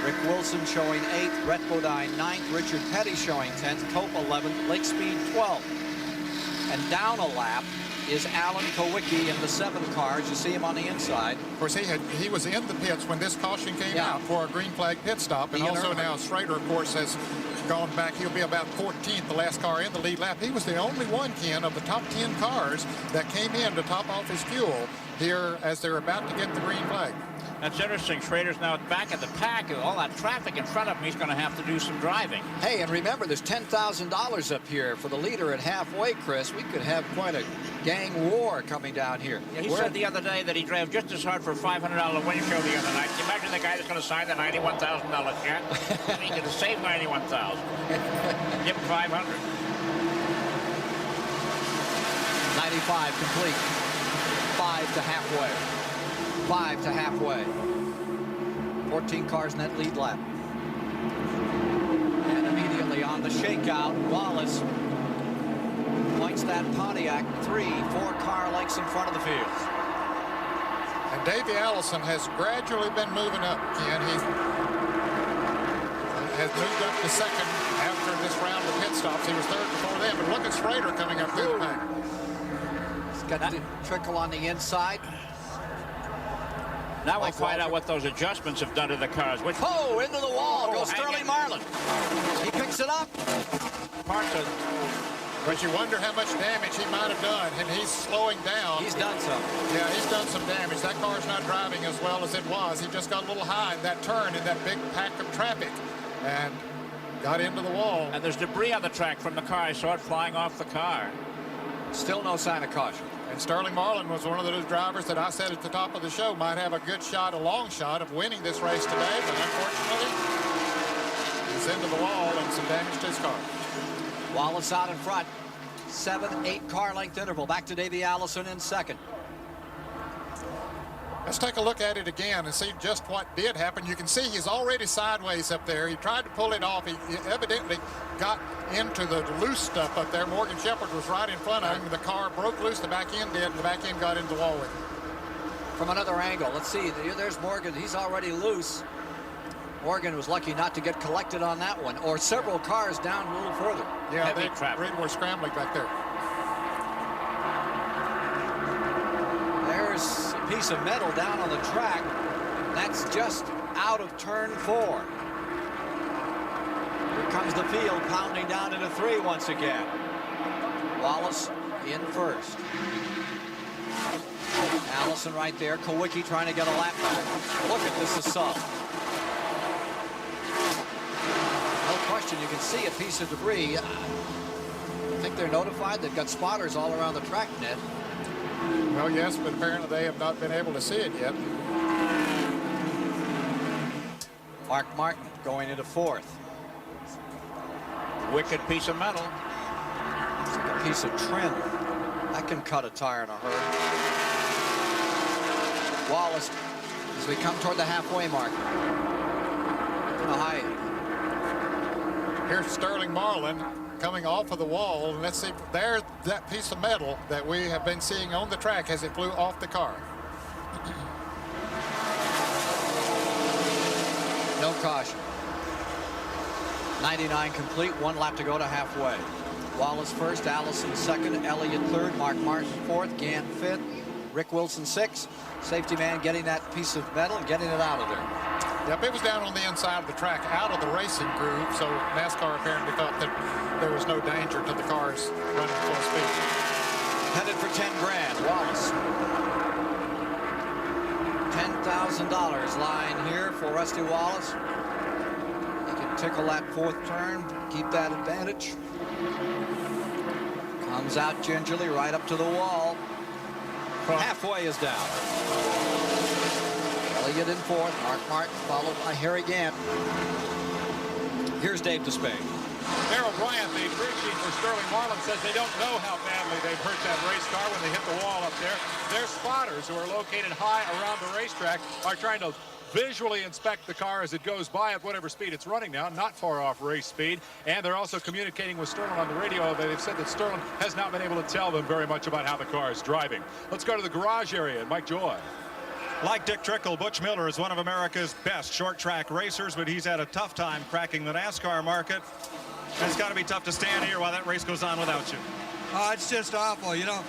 Rick Wilson showing 8th, Brett Bodine 9th, Richard Petty showing 10th, Cope 11th, Lake Speed 12th. And down a lap is Alan Kowicki in the 7 cars. You see him on the inside. Of course, he was in the pits when this caution came out for a green flag pit stop. And also now Schrader, of course, has gone back. He'll be about 14th, the last car in the lead lap. He was the only one, Ken, of the top 10 cars that came in to top off his fuel here as they're about to get the green flag. That's interesting. Schrader's now back at the pack. All that traffic in front of him, he's going to have to do some driving. Hey, and remember, there's $10,000 up here for the leader at halfway, Chris. We could have quite a gang war coming down here. Yeah, he said the other day that he drove just as hard for a $500 windshield the other night. Can you imagine the guy that's going to sign the $91,000 check? He could have saved $91,000. Give him $500. 95 complete. 5 to halfway. 5 to halfway. 14 cars in that lead lap. And immediately on the shakeout, Wallace points that Pontiac 3-4 car lengths in front of the field. And Davey Allison has gradually been moving up, Ken. He has moved up to second after this round of pit stops. He was 3rd before them. But look at Schrader coming up through the pack. He's got the trickle on the inside. Now we'll find out what those adjustments have done to the cars. Which into the wall goes Sterling Marlin. He picks it up. Parts of. But you wonder how much damage he might have done, and he's slowing down. He's done some. Yeah, he's done some damage. That car's not driving as well as it was. He just got a little high in that turn in that big pack of traffic and got into the wall. And there's debris on the track from the car. I saw it flying off the car. Still no sign of caution. And Sterling Marlin was one of those drivers that I said at the top of the show might have a good shot, a long shot of winning this race today, but unfortunately, he's into the wall and some damage to his car. Wallace out in front. 7-8 car length interval. Back to Davey Allison in second. Let's take a look at it again and see just what did happen. You can see he's already sideways up there. He tried to pull it off. He evidently got into the loose stuff up there. Morgan Shepherd was right in front of him. The car broke loose. The back end did, and the back end got into the wall with him. From another angle, let's see. There's Morgan. He's already loose. Morgan was lucky not to get collected on that one, or several cars down a little further. Yeah, they were scrambling back there. There's a piece of metal down on the track. That's just out of turn 4. Here comes the field pounding down into 3 once again. Wallace in first. Allison right there. Kowicki trying to get a lap back. Look at this assault. No question, you can see a piece of debris. I think they're notified. They've got spotters all around the track, Ned. Well, yes, but apparently they have not been able to see it yet. Mark Martin going into 4th. Wicked piece of metal. It's like a piece of trim. That can cut a tire in a hurry. Wallace, as we come toward the halfway mark. High. Here's Sterling Marlin coming off of the wall. And let's see, there's that piece of metal that we have been seeing on the track as it flew off the car. No caution. 99 complete, 1 lap to go to halfway. Wallace first, Allison second, Elliott third, Mark Martin fourth, Gant fifth, Rick Wilson sixth. Safety man getting that piece of metal and getting it out of there. Yep, it was down on the inside of the track, out of the racing groove, so NASCAR apparently thought that there was no danger to the cars running full speed. Headed for 10 grand, Wallace. $10,000 lying here for Rusty Wallace. He can tickle that fourth turn, keep that advantage. Comes out gingerly right up to the wall. Halfway is down. Elliott in fourth, Mark Martin followed by Harry Gant. Here's Dave Despain. Darrell Bryant, the crew chief for Sterling Marlin, says they don't know how badly they've hurt that race car when they hit the wall up there. Their spotters, who are located high around the racetrack, are trying to visually inspect the car as it goes by at whatever speed it's running now, not far off race speed. And they're also communicating with Sterling on the radio. They've said that Sterling has not been able to tell them very much about how the car is driving. Let's go to the garage area and Mike Joy. Like Dick Trickle, Butch Miller is one of America's best short track racers, but he's had a tough time cracking the NASCAR market. And it's got to be tough to stand here while that race goes on without you. Oh, it's just awful, you know.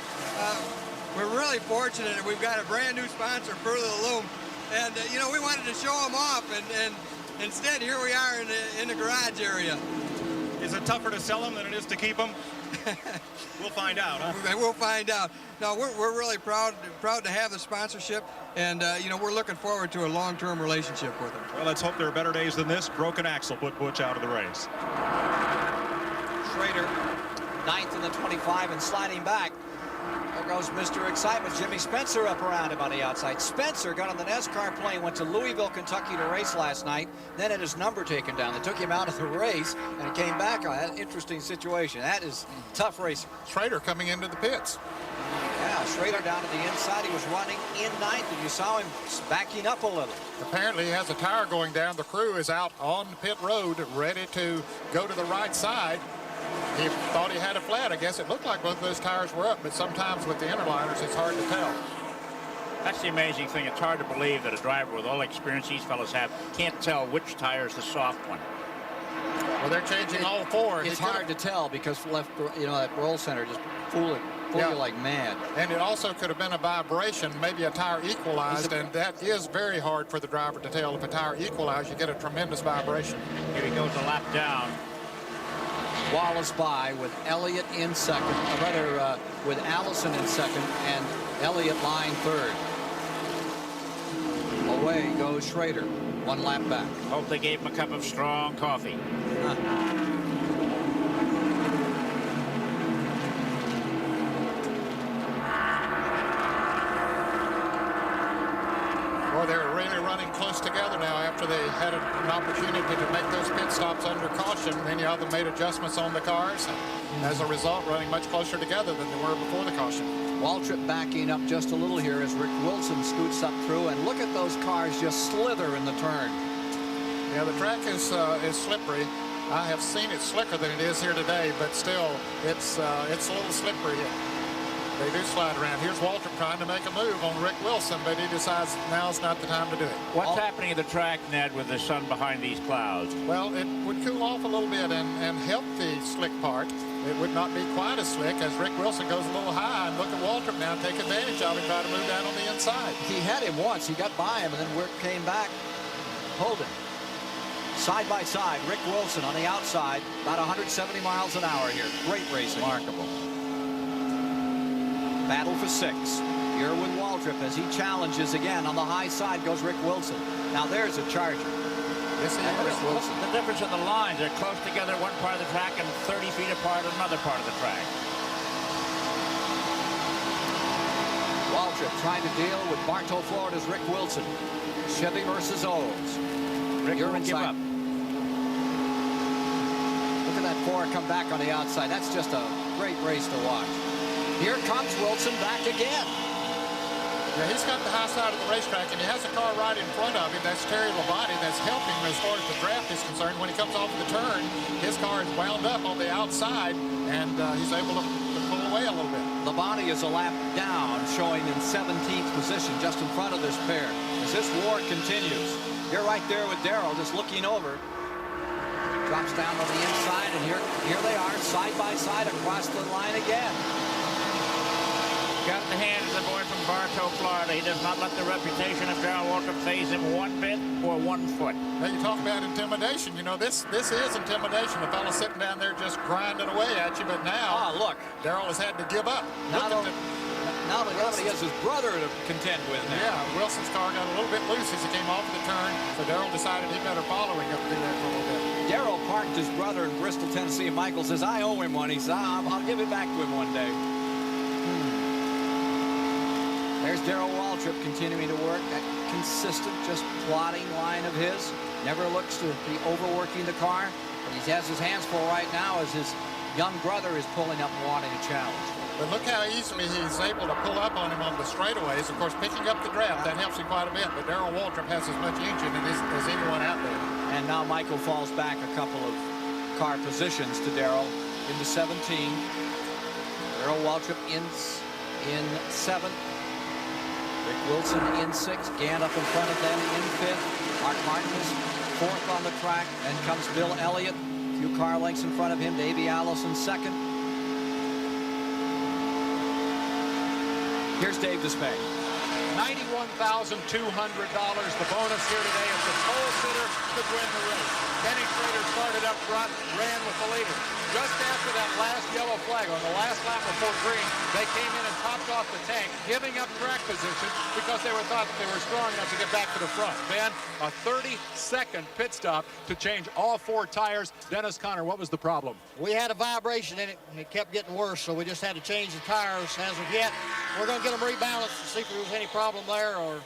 We're really fortunate that we've got a brand new sponsor, Further the Loom. And, you know, we wanted to show them off, and instead, here we are in the garage area. Is it tougher to sell them than it is to keep them? We'll find out, huh? We'll find out. No, we're really proud to have the sponsorship, and, you know, we're looking forward to a long-term relationship with them. Well, let's hope there are better days than this. Broken axle put Butch out of the race. Schrader, 9th in the 25 and sliding back. There goes Mr. Excitement. Jimmy Spencer up around him on the outside. Spencer got on the NASCAR plane, went to Louisville, Kentucky to race last night, then had his number taken down. They took him out of the race and came back on that interesting situation. That is tough racing. Schrader coming into the pits. Yeah, Schrader down to the inside. He was running in 9th, and you saw him backing up a little. Apparently he has a tire going down. The crew is out on pit road ready to go to the right side. He thought he had a flat. I guess it looked like both of those tires were up, but sometimes with the interliners, it's hard to tell. That's the amazing thing. It's hard to believe that a driver with all the experience these fellas have can't tell which tire is the soft one. Well, they're changing all four. It's hard to tell because left, you know, that roll center just fool you like mad. And it also could have been a vibration, maybe a tire equalized, and that is very hard for the driver to tell. If a tire equalized, you get a tremendous vibration. Here he goes a lap down. Wallace by with Elliott in second, with Allison in second, and Elliott lying third. Away goes Schrader, 1 lap back. Hope they gave him a cup of strong coffee. Boy, they're really running close together now after they had an opportunity to make those pit stops under caution. Many of them made adjustments on the cars. As a result, running much closer together than they were before the caution. Waltrip backing up just a little here as Rick Wilson scoots up through, and look at those cars just slither in the turn. Yeah, the track is slippery. I have seen it slicker than it is here today, but still, it's a little slippery. They do slide around. Here's Waltrip trying to make a move on Rick Wilson, but he decides now's not the time to do it. What's happening at the track, Ned, with the sun behind these clouds? Well, it would cool off a little bit and help the slick part. It would not be quite as slick as Rick Wilson goes a little high, and look at Waltrip now take advantage of it, try to move down on the inside. He had him once. He got by him, and then Rick came back. Hold him. Side by side, Rick Wilson on the outside, about 170 miles an hour here. Great racing. Remarkable. Battle for 6. Here with Waltrip as he challenges again. On the high side goes Rick Wilson. Now there's a charger. Yes, Rick Wilson. The difference in the lines, they're close together one part of the track and 30 feet apart another part of the track. Waltrip trying to deal with Bartow, Florida's Rick Wilson. Chevy versus Olds. Rick You're won't give inside. up. Look at that four come back on the outside. That's just a great race to watch. Here comes Wilson back again. Yeah, he's got the high side of the racetrack, and he has a car right in front of him. That's Terry Labonte that's helping him as far as the draft is concerned. When he comes off the turn, his car is wound up on the outside, and he's able to pull away a little bit. Labonte is a lap down, showing in 17th position, just in front of this pair. As this war continues, you're right there with Darrell, just looking over. Drops down on the inside, and here they are, side by side across the line again. Got in the hands of the boy from Bartow, Florida. He does not let the reputation of Darrell Waltrip phase him one bit or 1 foot. Now, you talk about intimidation. You know, this is intimidation. The fellow sitting down there just grinding away at you, but now, look, Darrell has had to give up. Now he has his brother to contend with now. Yeah, Wilson's car got a little bit loose as he came off the turn, so Darrell decided he better follow him up through there for a little bit. Darrell parked his brother in Bristol, Tennessee, and Michael says, I owe him one. He says, I'll give it back to him one day. There's Darrell Waltrip continuing to work. That consistent, just plodding line of his. Never looks to be overworking the car. But he has his hands full right now as his young brother is pulling up and wanting a challenge. But look how easily he's able to pull up on him on the straightaways. Of course, picking up the draft, that helps him quite a bit. But Darrell Waltrip has as much engine as anyone out there. And now Michael falls back a couple of car positions to Darrell into 17. Darrell Waltrip in 7th. Rick Wilson in 6th. Gant up in front of them in 5th. Mark Martin is 4th on the track. Then comes Bill Elliott. A few car lengths in front of him. Davey Allison 2nd. Here's Dave Despay. $91,200. The bonus here today if the pole sitter could win the race. Kenny Schrader started up front, ran with the leader. Just after that last yellow flag on the last lap before green, they came in and topped off the tank, giving up track position because they thought that they were strong enough to get back to the front. Then a 30-second pit stop to change all 4 tires. Dennis Conner, what was the problem? We had a vibration in it, and it kept getting worse, so we just had to change the tires as of yet. We're going to get them rebalanced to see if there was any problem there, or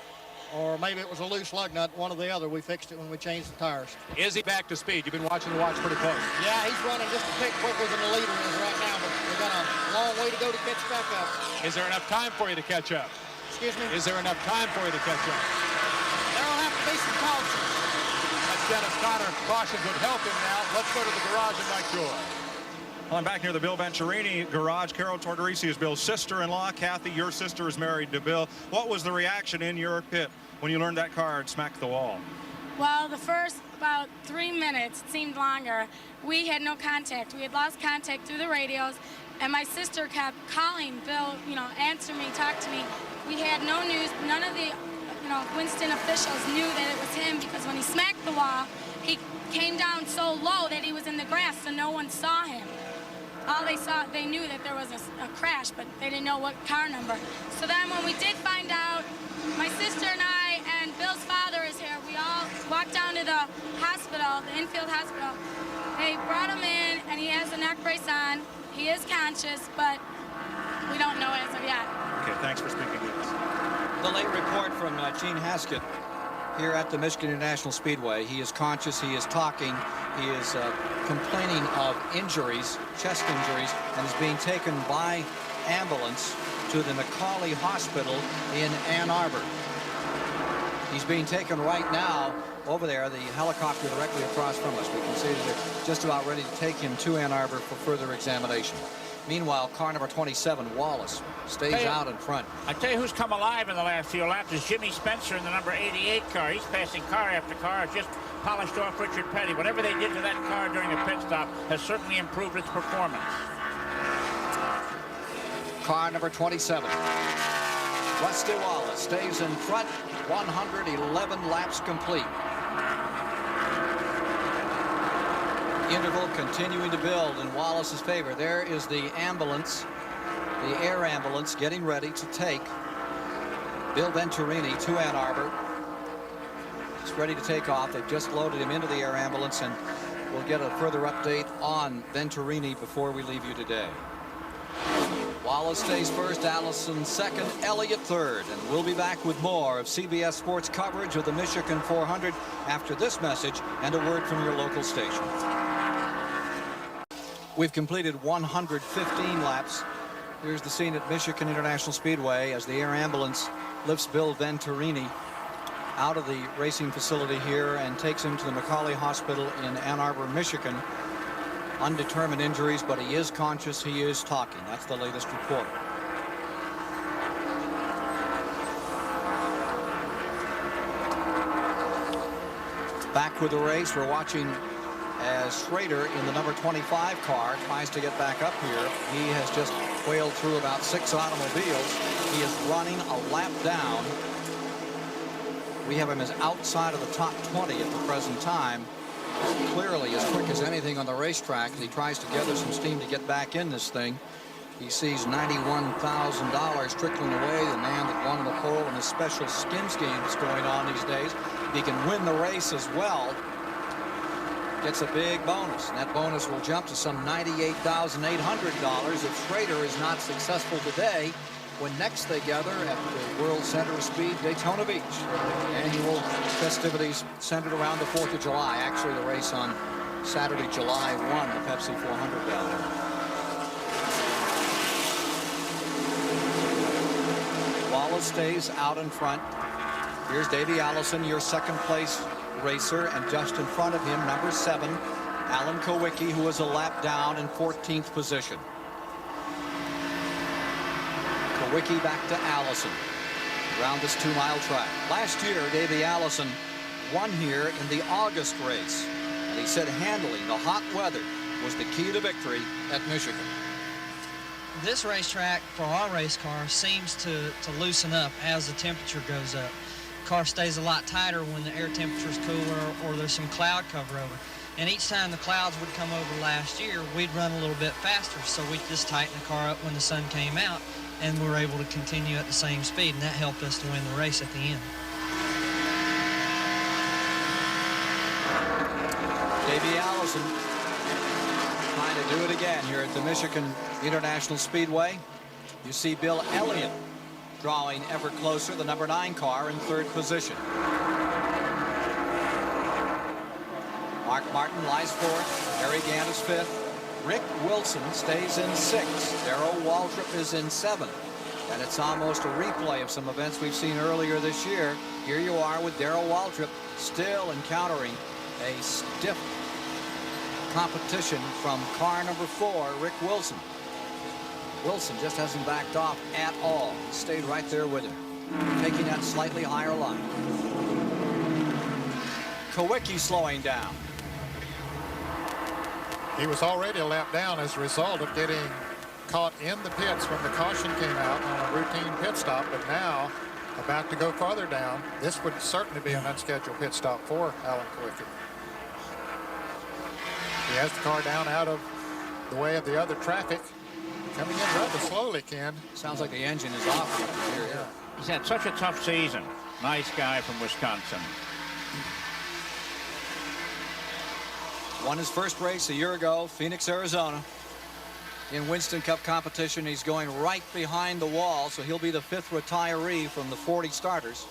maybe it was a loose lug nut, one or the other. We fixed it when we changed the tires. Is he back to speed? You've been watching the watch pretty close. Yeah, he's running just a bit quicker than the leader is right now, but we've got a long way to go to catch back up. Is there enough time for you to catch up? Excuse me? Is there enough time for you to catch up? There'll have to be some cautions. That's Dennis Conner. Cautions would help him now. Let's go to the garage and Mike Joy. Well, I'm back near the Bill Venturini garage. Carol Tortorisi is Bill's sister-in-law. Kathy, your sister is married to Bill. What was the reaction in your pit when you learned that car had smacked the wall? Well, the first about 3 minutes, it seemed longer, we had no contact. We had lost contact through the radios, and my sister kept calling Bill, answer me, talk to me. We had no news. None of the, Winston officials knew that it was him because when he smacked the wall, he came down so low that he was in the grass, so no one saw him. All they saw, they knew that there was a crash, but they didn't know what car number. So then when we did find out, my sister and I and Bill's father is here. We all walked down to the hospital, the infield hospital. They brought him in, and he has a neck brace on. He is conscious, but we don't know as of yet. Okay, thanks for speaking with us. The late report from Gene Haskett here at the Michigan International Speedway. He is conscious, he is talking, he is complaining of injuries, chest injuries, and is being taken by ambulance to the Macaulay Hospital in Ann Arbor. He's being taken right now over there, the helicopter directly across from us. We can see that they're just about ready to take him to Ann Arbor for further examination. Meanwhile, car number 27, Wallace, stays out in front. I tell you who's come alive in the last few laps is Jimmy Spencer in the number 88 car. He's passing car after car, just polished off Richard Petty. Whatever they did to that car during the pit stop has certainly improved its performance. Car number 27. Rusty Wallace stays in front, 111 laps complete. Interval continuing to build in Wallace's favor. There is the ambulance, the air ambulance, getting ready to take Bill Venturini to Ann Arbor. He's ready to take off. They've just loaded him into the air ambulance, and we'll get a further update on Venturini before we leave you today. Wallace stays first, Allison second, Elliott third, and we'll be back with more of CBS Sports coverage of the Michigan 400 after this message and a word from your local station. We've completed 115 laps. Here's the scene at Michigan International Speedway as the air ambulance lifts Bill Venturini out of the racing facility here and takes him to the McCauley Hospital in Ann Arbor, Michigan. Undetermined injuries, but he is conscious. He is talking. That's the latest report. Back with the race, we're watching as Schrader in the number 25 car tries to get back up here. He has just whaled through about 6 automobiles. He is running a lap down. We have him as outside of the top 20 at the present time. Clearly as quick as anything on the racetrack. He tries to gather some steam to get back in this thing. He sees $91,000 trickling away. The man that won the pole and the special skin scheme that's going on these days. If he can win the race as well, gets a big bonus, and that bonus will jump to some $98,800 if Schrader is not successful today, when next they gather at the World Center of Speed, Daytona Beach. Annual festivities centered around the 4th of July. Actually, the race on Saturday, July 1, the Pepsi 400 down there. Wallace stays out in front. Here's Davey Allison, your second place racer, and just in front of him, number 7, Alan Kowicki, who is a lap down in 14th position. Kowicki back to Allison around this 2-mile track. Last year, Davey Allison won here in the August race, and he said handling the hot weather was the key to victory at Michigan. This racetrack for our race car seems to loosen up as the temperature goes up. Car stays a lot tighter when the air temperature is cooler or there's some cloud cover over. And each time the clouds would come over last year, we'd run a little bit faster, so we just tightened the car up when the sun came out, and we were able to continue at the same speed, and that helped us to win the race at the end. Davey Allison trying to do it again here at the Michigan International Speedway. You see Bill Elliott drawing ever closer, the number 9 car in 3rd position. Mark Martin lies 4th. Harry Gant is 5th. Rick Wilson stays in 6th. Darrell Waltrip is in 7th. And it's almost a replay of some events we've seen earlier this year. Here you are with Darrell Waltrip still encountering a stiff competition from car number 4, Rick Wilson. Wilson just hasn't backed off at all. He stayed right there with him, taking that slightly higher line. Kowicki slowing down. He was already a lap down as a result of getting caught in the pits when the caution came out on a routine pit stop, but now about to go farther down. This would certainly be an unscheduled pit stop for Alan Kowicki. He has the car down out of the way of the other traffic. Coming in rather slowly, Ken. Sounds like the engine is off here. Yeah. He's had such a tough season. Nice guy from Wisconsin. Won his first race a year ago, Phoenix, Arizona. In Winston Cup competition, he's going right behind the wall, so he'll be the 5th retiree from the 40 starters.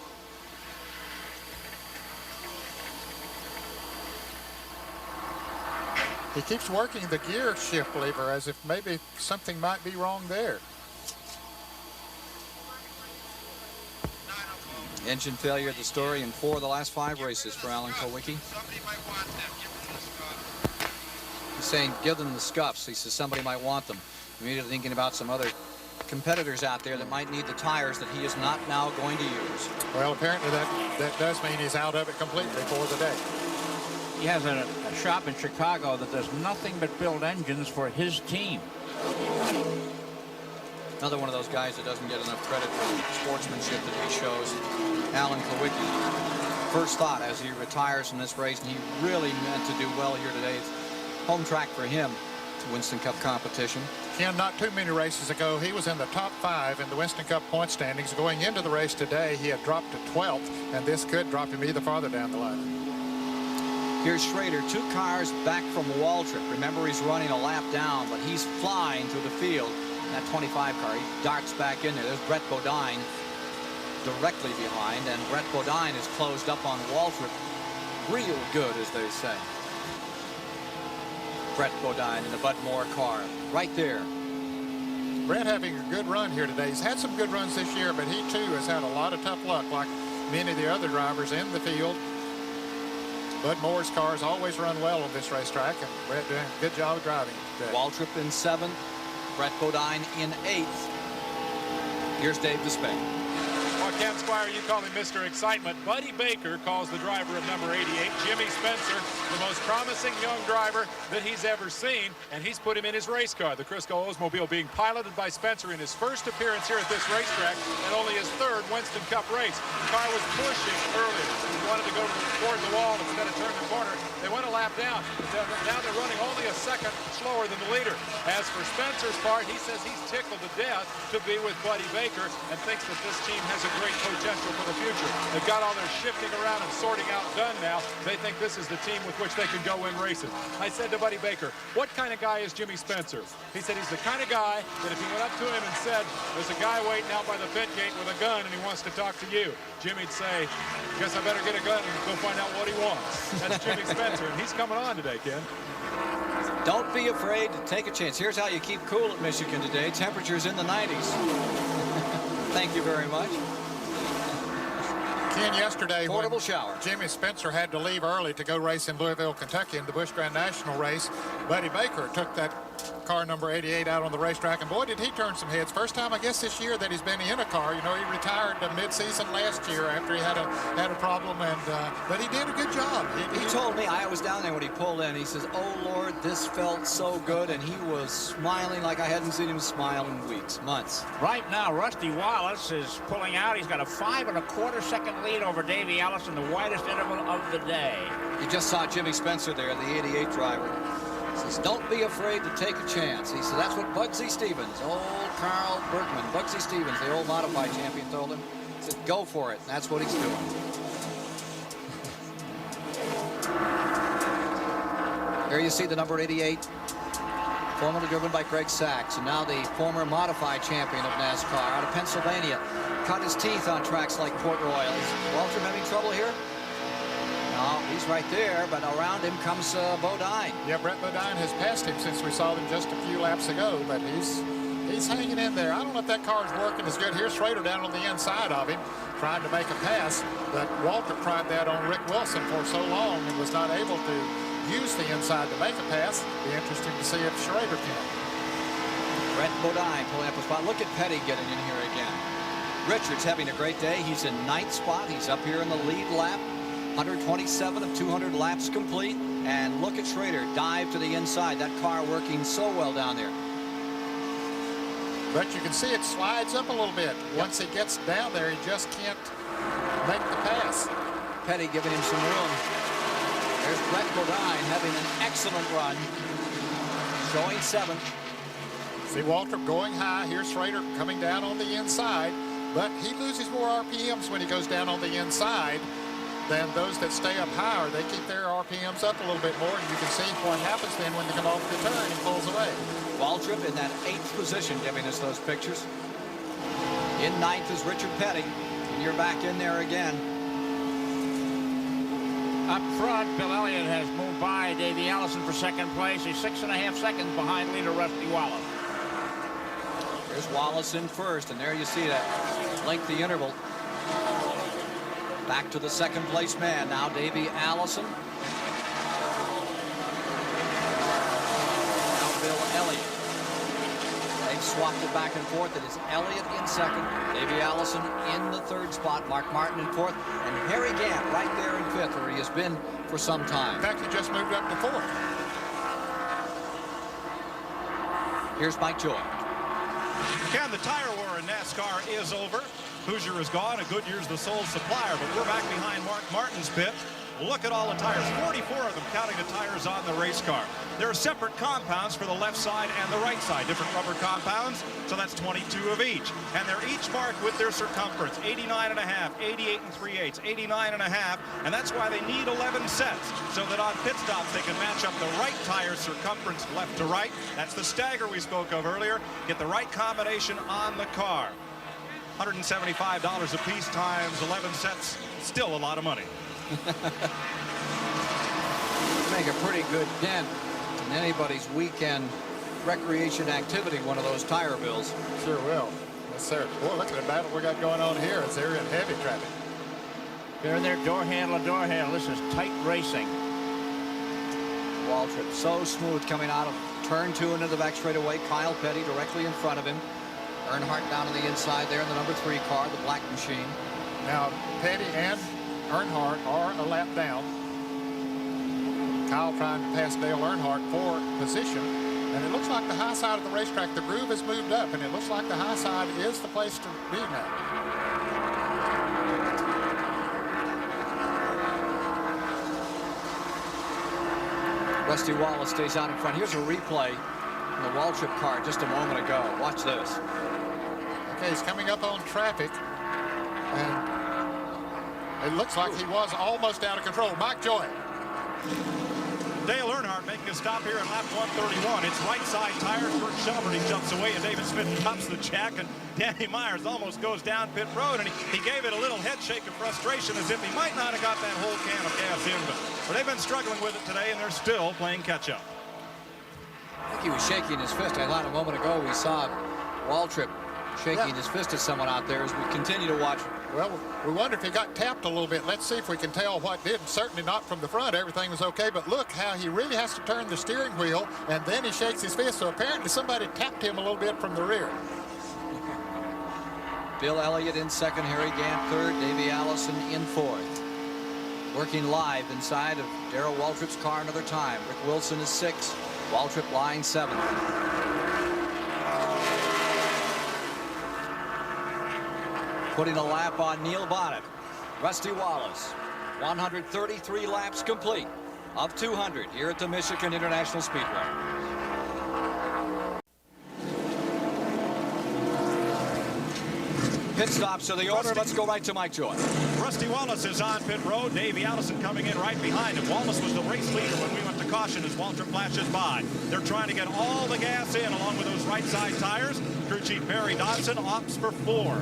He keeps working the gear shift lever as if maybe something might be wrong there. Engine failure, the story in 4 of the last 5 races for Alan Kowicki. He's saying give them the scuffs. He says somebody might want them. Immediately thinking about some other competitors out there that might need the tires that he is not now going to use. Well, apparently that does mean he's out of it completely for the day. He has a shop in Chicago that does nothing but build engines for his team. Another one of those guys that doesn't get enough credit for the sportsmanship that he shows. Alan Kowicki. First thought as he retires from this race, and he really meant to do well here today. It's home track for him. Winston Cup competition. Ken, not too many races ago, he was in the top 5 in the Winston Cup point standings. Going into the race today, he had dropped to 12th, and this could drop him even farther down the line. Here's Schrader, 2 cars back from Waltrip. Remember, he's running a lap down, but he's flying through the field. That 25 car, he darts back in there. There's Brett Bodine directly behind, and Brett Bodine is closed up on Waltrip real good, as they say. Brett Bodine in the Bud Moore car right there. Brett having a good run here today. He's had some good runs this year, but he too has had a lot of tough luck like many of the other drivers in the field. Bud Moore's cars always run well on this racetrack, and Brett doing a good job of driving today. Waltrip in 7th, Brett Bodine in 8th. Here's Dave Despain. Well, Ken Squire, you call him Mr. Excitement. Buddy Baker calls the driver of number 88, Jimmy Spencer, the most promising young driver that he's ever seen, and he's put him in his race car. The Crisco Oldsmobile being piloted by Spencer in his first appearance here at this racetrack and only his 3rd Winston Cup race. The car was pushing earlier. He wanted to go toward the wall instead of turn the corner. They went a lap down. Now they're running only a second slower than the leader. As for Spencer's part, he says he's tickled to death to be with Buddy Baker and thinks that this team has a great potential for the future. They've got all their shifting around and sorting out done now. They think this is the team with which they can go win races. I said to Buddy Baker, what kind of guy is Jimmy Spencer? He said he's the kind of guy that if you went up to him and said, there's a guy waiting out by the pit gate with a gun and he wants to talk to you, Jimmy'd say, guess I better get a gun and go find out what he wants. That's Jimmy Spencer, and he's coming on today, Ken. Don't be afraid to take a chance. Here's how you keep cool at Michigan today. Temperatures in the 90s. Thank you very much. Ken, yesterday Portable when shower. Jimmy Spencer had to leave early to go race in Louisville, Kentucky in the Busch Grand National race, Buddy Baker took that car number 88 out on the racetrack, and boy, did he turn some heads. First time, I guess, this year that he's been in a car. You know, he retired mid-season last year after he had a problem, and but he did a good job. He told me, I was down there when he pulled in, he says, oh, Lord, this felt so good, and he was smiling like I hadn't seen him smile in weeks, months. Right now, Rusty Wallace is pulling out. He's got a 5 1/4 second lead over Davey Allison, the widest interval of the day. You just saw Jimmy Spencer there, the 88 driver. He says, don't be afraid to take a chance. He said, that's what Bugsy Stevens, old Carl Bergman, Bugsy Stevens, the old modified champion, told him. He said, go for it, and that's what he's doing. Here you see the number 88, formerly driven by Greg Sachs, and now the former modified champion of NASCAR out of Pennsylvania. Cut his teeth on tracks like Port Royal. Is Waltrip having trouble here? No, he's right there, but around him comes Bodine. Yeah, Brett Bodine has passed him since we saw him just a few laps ago, but he's hanging in there. I don't know if that car is working as good. Here's Schrader down on the inside of him, trying to make a pass, but Walter tried that on Rick Wilson for so long and was not able to use the inside to make a pass. Be interesting to see if Schrader can. Brett Bodine pulling up a spot. Look at Petty getting in here again. Richards having a great day. He's in 9th spot. He's up here in the lead lap. 127 of 200 laps complete. And look at Schrader dive to the inside. That car working so well down there. But you can see it slides up a little bit. Once he gets down there, he just can't make the pass. Petty giving him some room. There's Brett Bodine having an excellent run. Showing 7th. See Waltrip going high. Here's Schrader coming down on the inside. But he loses more RPMs when he goes down on the inside than those that stay up higher. They keep their RPMs up a little bit more, and you can see what happens then when they come off the turn and pulls away. Waltrip in that 8th position, giving us those pictures. In 9th is Richard Petty, and you're back in there again. Up front, Bill Elliott has moved by Davey Allison for 2nd place. He's 6.5 seconds behind leader Rusty Wallace. There's Wallace in 1st, and there you see that lengthy interval. Back to the 2nd place man. Now Davey Allison. Now Bill Elliott. They've swapped it back and forth. It is Elliott in 2nd. Davey Allison in the 3rd spot. Mark Martin in 4th. And Harry Gant right there in 5th, where he has been for some time. In fact, he just moved up to 4th. Here's Mike Joy. Ken, the tire war in NASCAR is over. Hoosier is gone, and Goodyear's the sole supplier, but we're back behind Mark Martin's pit. Look at all the tires, 44 of them, counting the tires on the race car. There are separate compounds for the left side and the right side, different rubber compounds, so that's 22 of each. And they're each marked with their circumference, 89.5, 88 3/8, 89.5, and that's why they need 11 sets, so that on pit stops they can match up the right tire circumference left to right. That's the stagger we spoke of earlier. Get the right combination on the car. $175 a piece times 11 sets, still a lot of money. Make a pretty good dent in anybody's weekend recreation activity, one of those tire bills. Sure will. Yes, sir. Boy, look at the battle we got going on here as they're in heavy traffic. They're in there door handle to door handle. This is tight racing. Waltrip so smooth coming out of turn 2 into the back straightaway. Kyle Petty directly in front of him. Earnhardt down on the inside there in the number 3 car, the black machine. Now, Petty and Earnhardt are a lap down. Kyle trying to pass Dale Earnhardt for position. And it looks like the high side of the racetrack, the groove has moved up, and it looks like the high side is the place to be now. Rusty Wallace stays out in front. Here's a replay in the Waltrip car just a moment ago. Watch this. Okay, he's coming up on traffic, and it looks like he was almost out of control. Mike Joy. Dale Earnhardt making a stop here in lap 131. It's right side tires. Bert Shelburne jumps away, and David Smith cups the jack, and Danny Myers almost goes down pit road, and he gave it a little head shake of frustration as if he might not have got that whole can of gas in, but they've been struggling with it today, and they're still playing catch-up. I think he was shaking his fist. I thought a moment ago we saw Waltrip shaking his fist at someone out there as we continue to watch. Well, we wonder if he got tapped a little bit. Let's see if we can tell what did. Certainly not from the front. Everything was okay. But look how he really has to turn the steering wheel, and then he shakes his fist. So apparently somebody tapped him a little bit from the rear. Bill Elliott in second, Harry Gant third, Davey Allison in fourth. Working live inside of Darrell Waltrip's car another time. Rick Wilson is sixth. Waltrip lying seventh. Putting a lap on Neil Bonnet. Rusty Wallace. 133 laps complete of 200 here at the Michigan International Speedway. Pit stops to the order. Let's go right to Mike Joy. Rusty Wallace is on pit road. Davey Allison coming in right behind him. Wallace was the race leader when we went to caution as Waltrip flashes by. They're trying to get all the gas in along with those right side tires. Crew chief Barry Dodson opts for 4.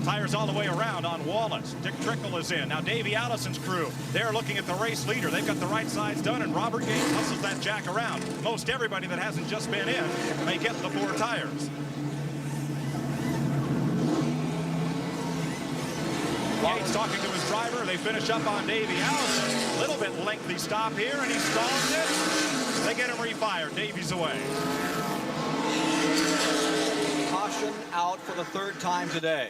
Tires all the way around on Wallace. Dick Trickle is in. Now Davey Allison's crew, they're looking at the race leader. They've got the right sides done, and Robert Gates hustles that jack around. Most everybody that hasn't just been in may get the 4 tires. Gates talking to his driver. They finish up on Davey Allison. A little bit lengthy stop here, and he stalls it. They get him refired. Davey's away. Caution out for the 3rd time today.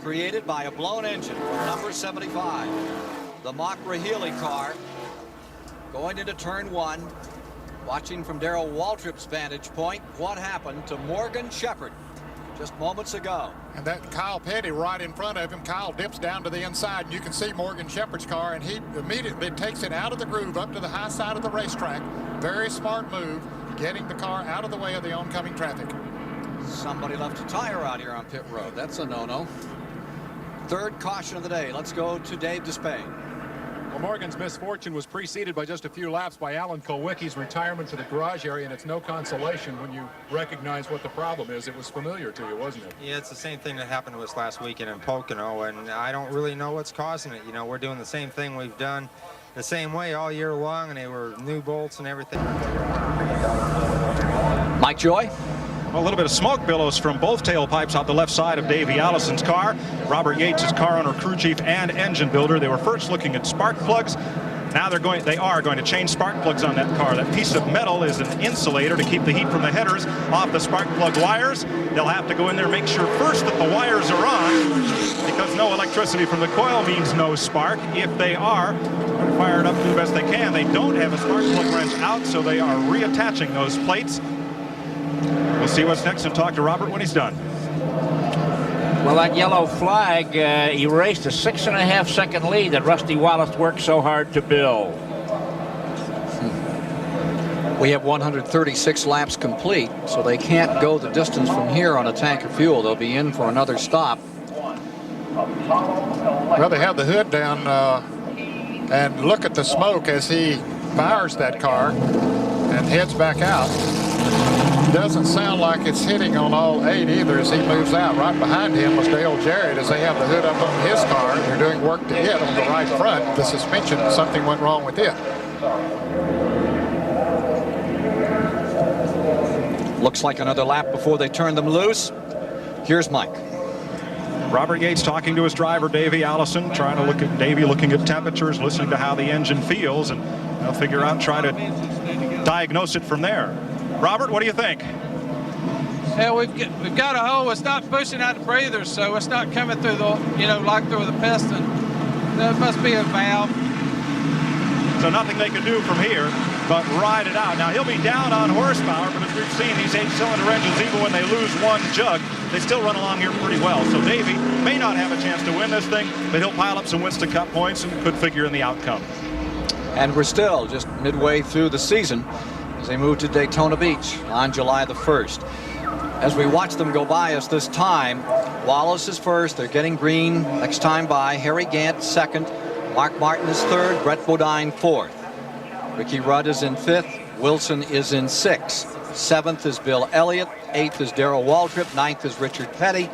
Created by a blown engine from number 75. The Mock Rahili car going into turn 1. Watching from Darrell Waltrip's vantage point what happened to Morgan Shepherd just moments ago. And that Kyle Petty right in front of him. Kyle dips down to the inside, and you can see Morgan Shepherd's car, and he immediately takes it out of the groove up to the high side of the racetrack. Very smart move, getting the car out of the way of the oncoming traffic. Somebody left a tire out here on pit road. That's a no-no. 3rd caution of the day. Let's go to Dave Despain. Well, Morgan's misfortune was preceded by just a few laps by Alan Kulwicki's retirement to the garage area, and it's no consolation when you recognize what the problem is. It was familiar to you, wasn't it? Yeah, it's the same thing that happened to us last weekend in Pocono, and I don't really know what's causing it. You know, we're doing the same thing we've done the same way all year long, and they were new bolts and everything. Mike Joy. A little bit of smoke billows from both tailpipes out the left side of Davey Allison's car. Robert Yates is car owner, crew chief, and engine builder. They were first looking at spark plugs. Now they are going to change spark plugs on that car. That piece of metal is an insulator to keep the heat from the headers off the spark plug wires. They'll have to go in there and make sure first that the wires are on, because no electricity from the coil means no spark. If they are, they're fired up to the best they can. They don't have a spark plug wrench out, so they are reattaching those plates. We'll see what's next and talk to Robert when he's done. Well, that yellow flag erased a 6.5-second lead that Rusty Wallace worked so hard to build. We have 136 laps complete, so they can't go the distance from here on a tank of fuel. They'll be in for another stop. Well, they have the hood down, and look at the smoke as he fires that car and heads back out. Doesn't sound like it's hitting on all 8 either as he moves out. Right behind him was Dale Jarrett as they have the hood up on his car. They're doing work to it on the right front. The suspension, something went wrong with it. Looks like another lap before they turn them loose. Here's Mike. Robert Yates talking to his driver, Davey Allison, trying to look at Davey, looking at temperatures, listening to how the engine feels, and they'll figure out, try to diagnose it from there. Robert, what do you think? Yeah, we've got a hole. It's not pushing out the breathers, so it's not coming through the, like through the piston. There must be a valve. So nothing they can do from here but ride it out. Now, he'll be down on horsepower, but as we've seen, these 8-cylinder engines, even when they lose one jug, they still run along here pretty well. So Davey may not have a chance to win this thing, but he'll pile up some Winston Cup points and could figure in the outcome. And we're still just midway through the season as they move to Daytona Beach on July the 1st. As we watch them go by us this time, Wallace is first. They're getting green next time by. Harry Gant second. Mark Martin is third. Brett Bodine fourth. Ricky Rudd is in fifth. Wilson is in sixth. Seventh is Bill Elliott. Eighth is Darrell Waltrip. Ninth is Richard Petty.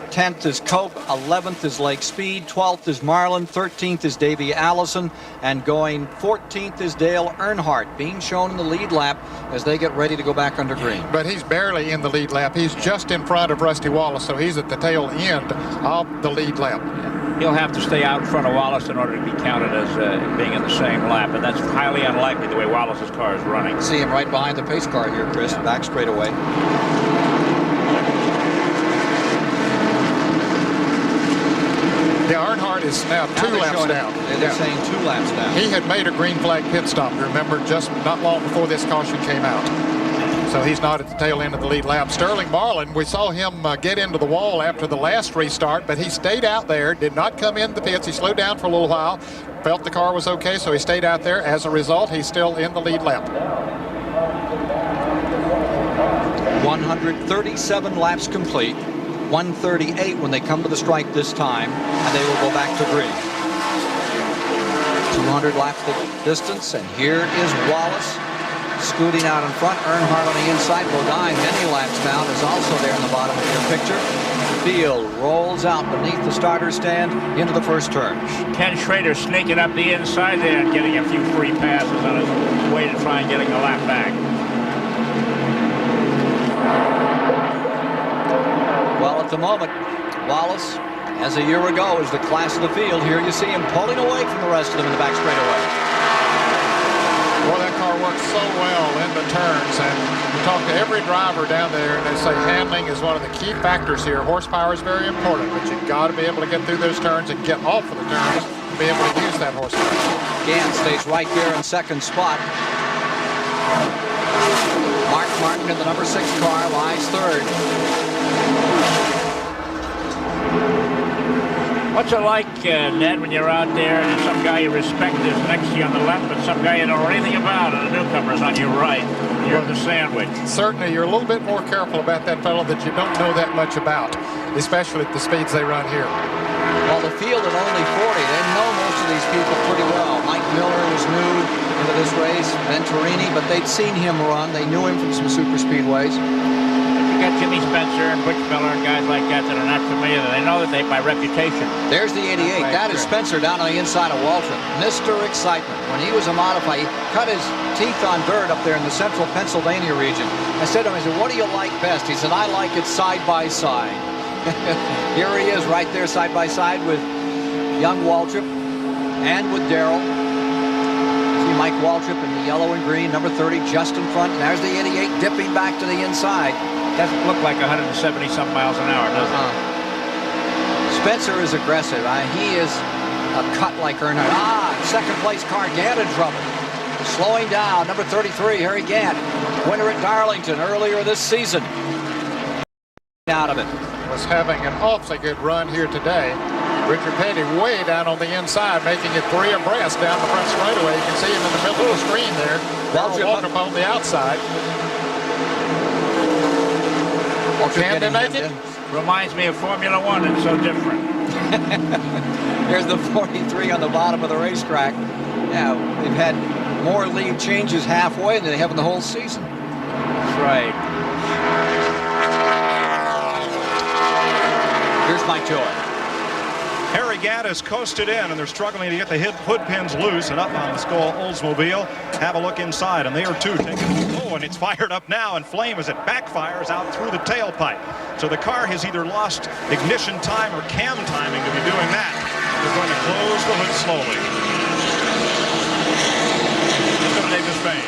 10th is Cope. 11th is Lake Speed. 12th is Marlin. 13th is Davey Allison. And going 14th is Dale Earnhardt, being shown in the lead lap as they get ready to go back under green. But he's barely in the lead lap. He's just in front of Rusty Wallace, so he's at the tail end of the lead lap. He'll have to stay out in front of Wallace in order to be counted as being in the same lap, and that's highly unlikely the way Wallace's car is running. See him right behind the pace car here, Chris, back straight away. Yeah, Earnhardt is now two laps down. They're saying 2 laps down. He had made a green flag pit stop, remember, just not long before this caution came out. So he's not at the tail end of the lead lap. Sterling Marlin, we saw him get into the wall after the last restart, but he stayed out there, did not come in the pits. He slowed down for a little while, felt the car was okay, so he stayed out there. As a result, he's still in the lead lap. 137 laps complete. 138 when they come to the stripe this time, and they will go back to green. 200 laps the distance, and here is Wallace scooting out in front. Earnhardt on the inside. Bodine, many laps down, is also there in the bottom of your picture. Field rolls out beneath the starter stand into the first turn. Ken Schrader sneaking up the inside there and getting a few free passes on his way to try and getting a lap back. Well, at the moment, Wallace, as a year ago, is the class of the field. Here you see him pulling away from the rest of them in the back straightaway. Well, that car works so well in the turns, and you talk to every driver down there, and they say handling is one of the key factors here. Horsepower is very important, but you've got to be able to get through those turns and get off of the turns to be able to use that horsepower. Gant stays right there in second spot. Mark Martin in the number 6 car lies third. What's it like, Ned, when you're out there and some guy you respect is next to you on the left, but some guy you don't know anything about, and the newcomer's on your right? You're the sandwich. Certainly, you're a little bit more careful about that fellow that you don't know that much about, especially at the speeds they run here. Well, the field at only 40, they know most of these people pretty well. Mike Miller was new into this race, Venturini, but they'd seen him run. They knew him from some super speedways. You got Jimmy Spencer and Butch Miller and guys like that that are not familiar. They know that they by reputation. There's the 88. Right, that is Spencer down on the inside of Waltrip. Mr. Excitement. When he was a modified, he cut his teeth on dirt up there in the central Pennsylvania region. I said to him, I said, what do you like best? He said, I like it side by side. Here he is right there side by side with young Waltrip and with Darrell. See Mike Waltrip in the yellow and green, number 30 just in front. And there's the 88 dipping back to the inside. Doesn't look like 170-some miles an hour, does it? Spencer is aggressive. He is a cut like Earnhardt. Second place car, Gant in trouble. Slowing down, number 33, Harry Gant. Winner at Darlington earlier this season. Out of it. Was having an awfully good run here today. Richard Petty way down on the inside, making it 3 abreast down the front straightaway. You can see him in the middle of the screen there. Waltrip on the outside. Can they make it? Reminds me of Formula One. It's so different. Here's the 43 on the bottom of the racetrack. Yeah, they've had more lead changes halfway than they have in the whole season. That's right. Here's Mike Joy. Harry Gaddis coasted in, and they're struggling to get the hood pins loose and up on the Skull Oldsmobile. Have a look inside, and they are too taking. Oh, and it's fired up now, and flame as it backfires out through the tailpipe. So the car has either lost ignition time or cam timing to be doing that. They're going to close the hood slowly. Let's go to Dave Despain.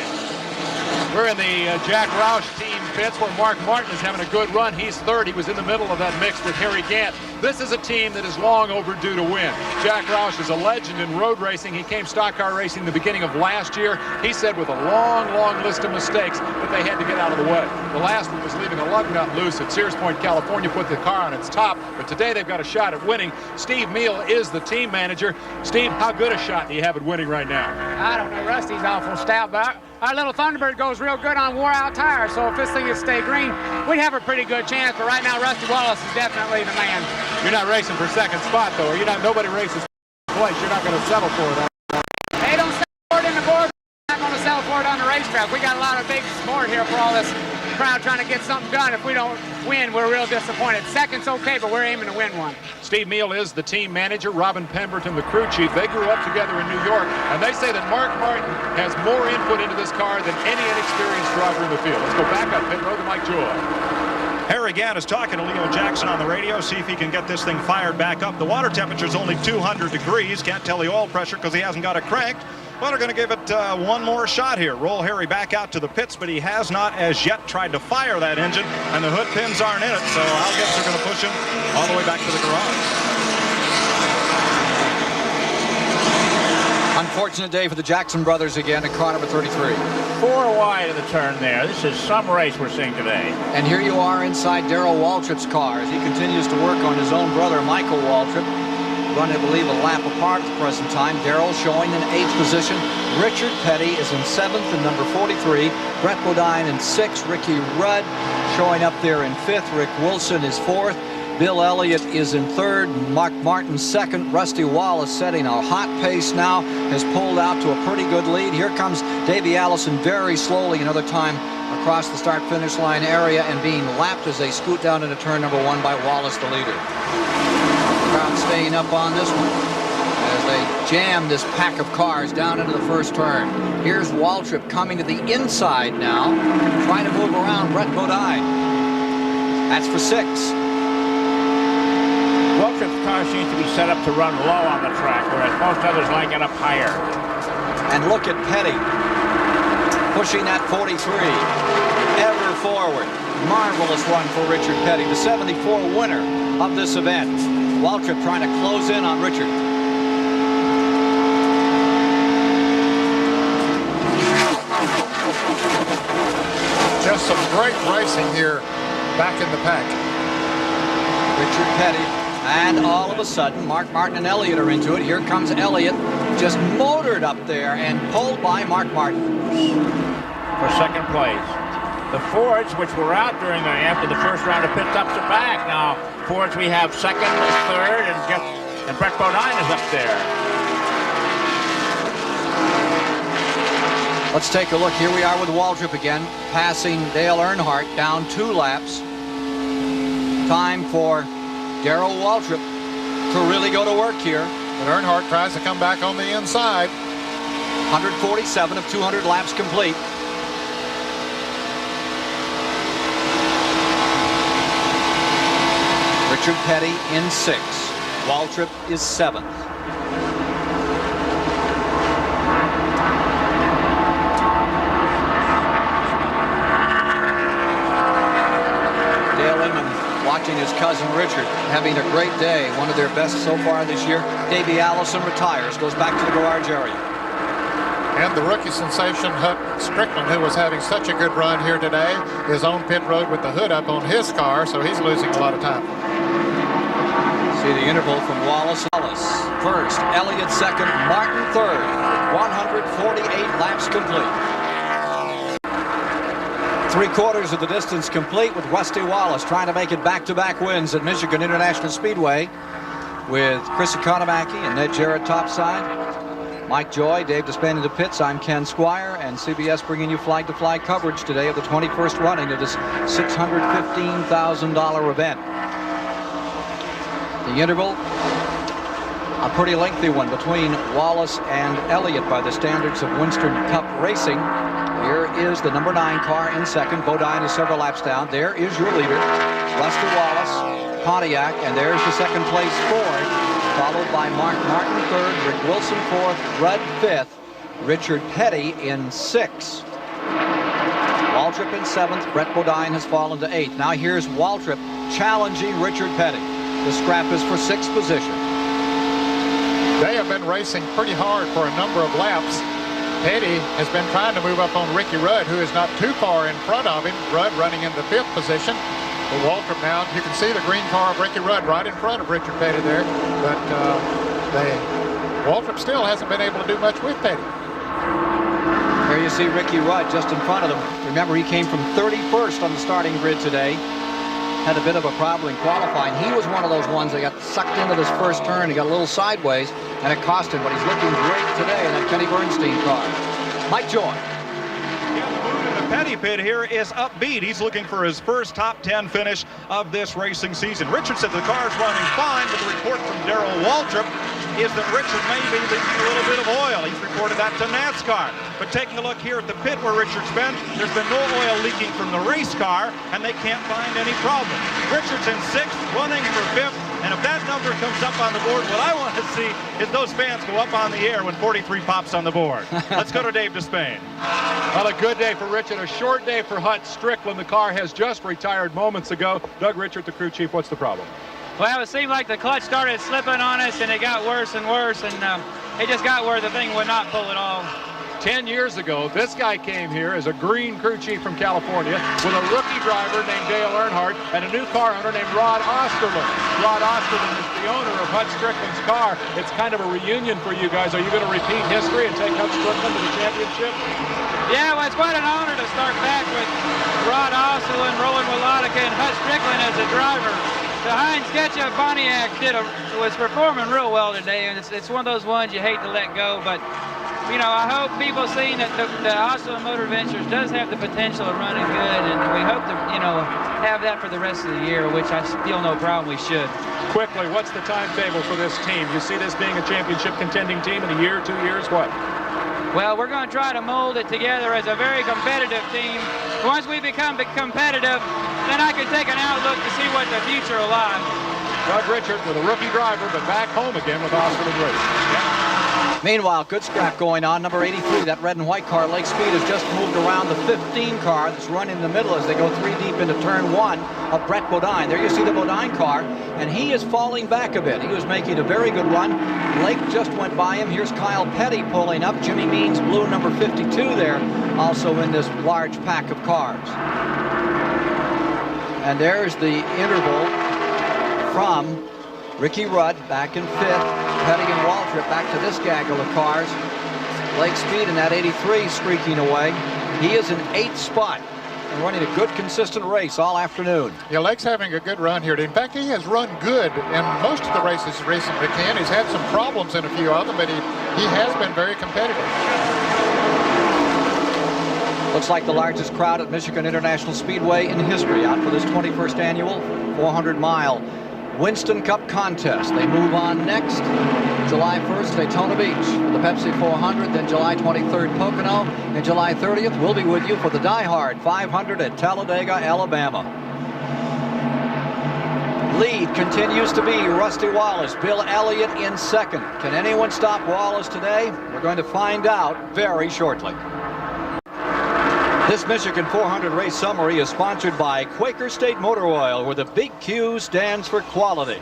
We're in the Jack Roush team pits where Mark Martin is having a good run. He's third. He was in the middle of that mix with Harry Gant. This is a team that is long overdue to win. Jack Roush is a legend in road racing. He came stock car racing the beginning of last year. He said with a long, long list of mistakes that they had to get out of the way. The last one was leaving a lug nut loose at Sears Point, California, put the car on its top. But today they've got a shot at winning. Steve Meal is the team manager. Steve, how good a shot do you have at winning right now? I don't know. Rusty's awful stout, but our little Thunderbird goes real good on wore-out tires, so if this thing would stay green, we'd have a pretty good chance. But right now, Rusty Wallace is definitely the man. You're not racing for second spot, though. You're not. Nobody races place. You're not going to settle for it. They don't settle for it in the board. We're not going to settle for it on the racetrack. We got a lot of big support here for all this crowd trying to get something done. If we don't win, we're real disappointed. Second's okay, but we're aiming to win one. Steve Meal is the team manager. Robin Pemberton, the crew chief. They grew up together in New York, and they say that Mark Martin has more input into this car than any inexperienced driver in the field. Let's go back up pit road to Mike Joy. Harry Gant is talking to Leo Jackson on the radio, see if he can get this thing fired back up. The water temperature is only 200 degrees. Can't tell the oil pressure because he hasn't got it cranked. Well, they're going to give it one more shot here. Roll Harry back out to the pits, but he has not as yet tried to fire that engine, and the hood pins aren't in it, so I'll guess they're going to push him all the way back to the garage. Unfortunate day for the Jackson brothers again at car number 33. 4 wide of the turn there. This is some race we're seeing today. And here you are inside Darrell Waltrip's car as he continues to work on his own brother, Michael Waltrip. Running, I believe, a lap apart at the present time. Darrell showing in 8th position. Richard Petty is in 7th and number 43. Brett Bodine in 6th. Ricky Rudd showing up there in 5th. Rick Wilson is 4th. Bill Elliott is in 3rd. Mark Martin 2nd. Rusty Wallace setting a hot pace now. Has pulled out to a pretty good lead. Here comes Davey Allison very slowly another time across the start-finish line area and being lapped as they scoot down into turn number 1 by Wallace, the leader. Crowd staying up on this one as they jam this pack of cars down into the first turn. Here's Waltrip coming to the inside now, trying to move around Brett Bodine. That's for 6. Waltrip's car seems to be set up to run low on the track, whereas most others like it up higher. And look at Petty pushing that 43 ever forward. Marvelous run for Richard Petty, the 74 winner of this event. Waltrip trying to close in on Richard. Just some great racing here back in the pack. Richard Petty, and all of a sudden Mark Martin and Elliott are into it. Here comes Elliott, just motored up there and pulled by Mark Martin for second place. The Fords, which were out during after the first round of pit stops, are back now. Fords, we have 2nd, 3rd, and Brett Bodine is up there. Let's take a look. Here we are with Waltrip again, passing Dale Earnhardt down 2 laps. Time for Darrell Waltrip to really go to work here. But Earnhardt tries to come back on the inside. 147 of 200 laps complete. Richard Petty in 6th. Waltrip is 7th. Dale Inman watching his cousin Richard having a great day. One of their best so far this year. Davey Allison retires, goes back to the garage area. And the rookie sensation, Hut Strickland, who was having such a good run here today, is on pit road with the hood up on his car, so he's losing a lot of time. See the interval from Wallace. First, Elliott 2nd, Martin 3rd. 148 laps complete. 3/4 of the distance complete with Rusty Wallace trying to make it back-to-back wins at Michigan International Speedway with Chris Economaki and Ned Jarrett topside. Mike Joy, Dave Despain in the pits. I'm Ken Squire, and CBS bringing you flag-to-flag coverage today of the 21st running of this $615,000 event. The interval A pretty lengthy one between Wallace and Elliott by the standards of Winston Cup Racing. Here is the number 9 car in second. Bodine is several laps down. There is your leader, Rusty Wallace, Pontiac, and there's the second place Ford, followed by Mark Martin third, Rick Wilson fourth, Rudd fifth, Richard Petty in sixth. Waltrip in seventh. Brett Bodine has fallen to eighth. Now here's Waltrip challenging Richard Petty. The scrap is for sixth position. They have been racing pretty hard for a number of laps. Petty has been trying to move up on Ricky Rudd, who is not too far in front of him. Rudd running in the fifth position. But Waltrip now, you can see the green car of Ricky Rudd right in front of Richard Petty there. But Waltrip still hasn't been able to do much with Petty. Here you see Ricky Rudd just in front of them. Remember, he came from 31st on the starting grid today. Had a bit of a problem in qualifying. He was one of those ones that got sucked into this first turn. He got a little sideways, and it cost him, but he's looking great today in that Kenny Bernstein car. Mike Joy. Petty pit here is upbeat. He's looking for his first top 10 finish of this racing season. Richard said the car's running fine, but the report from Darrell Waltrip is that Richard may be leaking a little bit of oil. He's reported that to NASCAR. But taking a look here at the pit where Richard's been, there's been no oil leaking from the race car, and they can't find any problem. Richard's in sixth, running for fifth, and if that number comes up on the board, what I want to see is those fans go up on the air when 43 pops on the board. Let's go to Dave Despain. Well, a good day for Richard, a short day for Hut Strickland. The car has just retired moments ago. Doug Richard, the crew chief, what's the problem? Well, it seemed like the clutch started slipping on us, and it got worse and worse, and it just got where the thing would not pull at all. 10 years ago, this guy came here as a green crew chief from California with a rookie driver named Dale Earnhardt and a new car owner named Rod Osterlund. Rod Osterlund is the owner of Hut Strickland's car. It's kind of a reunion for you guys. Are you going to repeat history and take Hut Strickland to the championship? Yeah, well, it's quite an honor to start back with Rod Osterlund, Roland Walotica, and Hut Strickland as a driver. The Heinz Ketchup Pontiac was performing real well today, and it's one of those ones you hate to let go, but you know, I hope people see that the Osterlund Motor Ventures does have the potential of running good, and we hope to, you know, have that for the rest of the year, which I feel no problem we should. Quickly, what's the timetable for this team? You see this being a championship contending team in a year, 2 years, what? Well, we're going to try to mold it together as a very competitive team. Once we become competitive, then I can take an outlook to see what the future will lie. Doug Richard with a rookie driver, but back home again with Osterlund Racing. Yeah. Meanwhile, good scrap going on. Number 83, that red and white car, Lake Speed, has just moved around the 15 car that's run in the middle as they go 3 deep into turn 1 of Brett Bodine. There you see the Bodine car, and he is falling back a bit. He was making a very good run. Lake just went by him. Here's Kyle Petty pulling up. Jimmy Means, blue, number 52 there, also in this large pack of cars. And there's the interval from Ricky Rudd back in 5th. Petty and Waltrip back to this gaggle of cars. Lake Speed in that 83 streaking away. He is in 8th spot and running a good, consistent race all afternoon. Yeah, Lake's having a good run here. In fact, he has run good in most of the races recently, Ken. He's had some problems in a few of them, but he has been very competitive. Looks like the largest crowd at Michigan International Speedway in history out for this 21st annual 400-mile Winston Cup contest. They move on next. July 1st, Daytona Beach for the Pepsi 400, then July 23rd, Pocono, and July 30th, we'll be with you for the Die Hard 500 at Talladega, Alabama. Lead continues to be Rusty Wallace, Bill Elliott in second. Can anyone stop Wallace today? We're going to find out very shortly. This Michigan 400 race summary is sponsored by Quaker State Motor Oil, where the big Q stands for quality.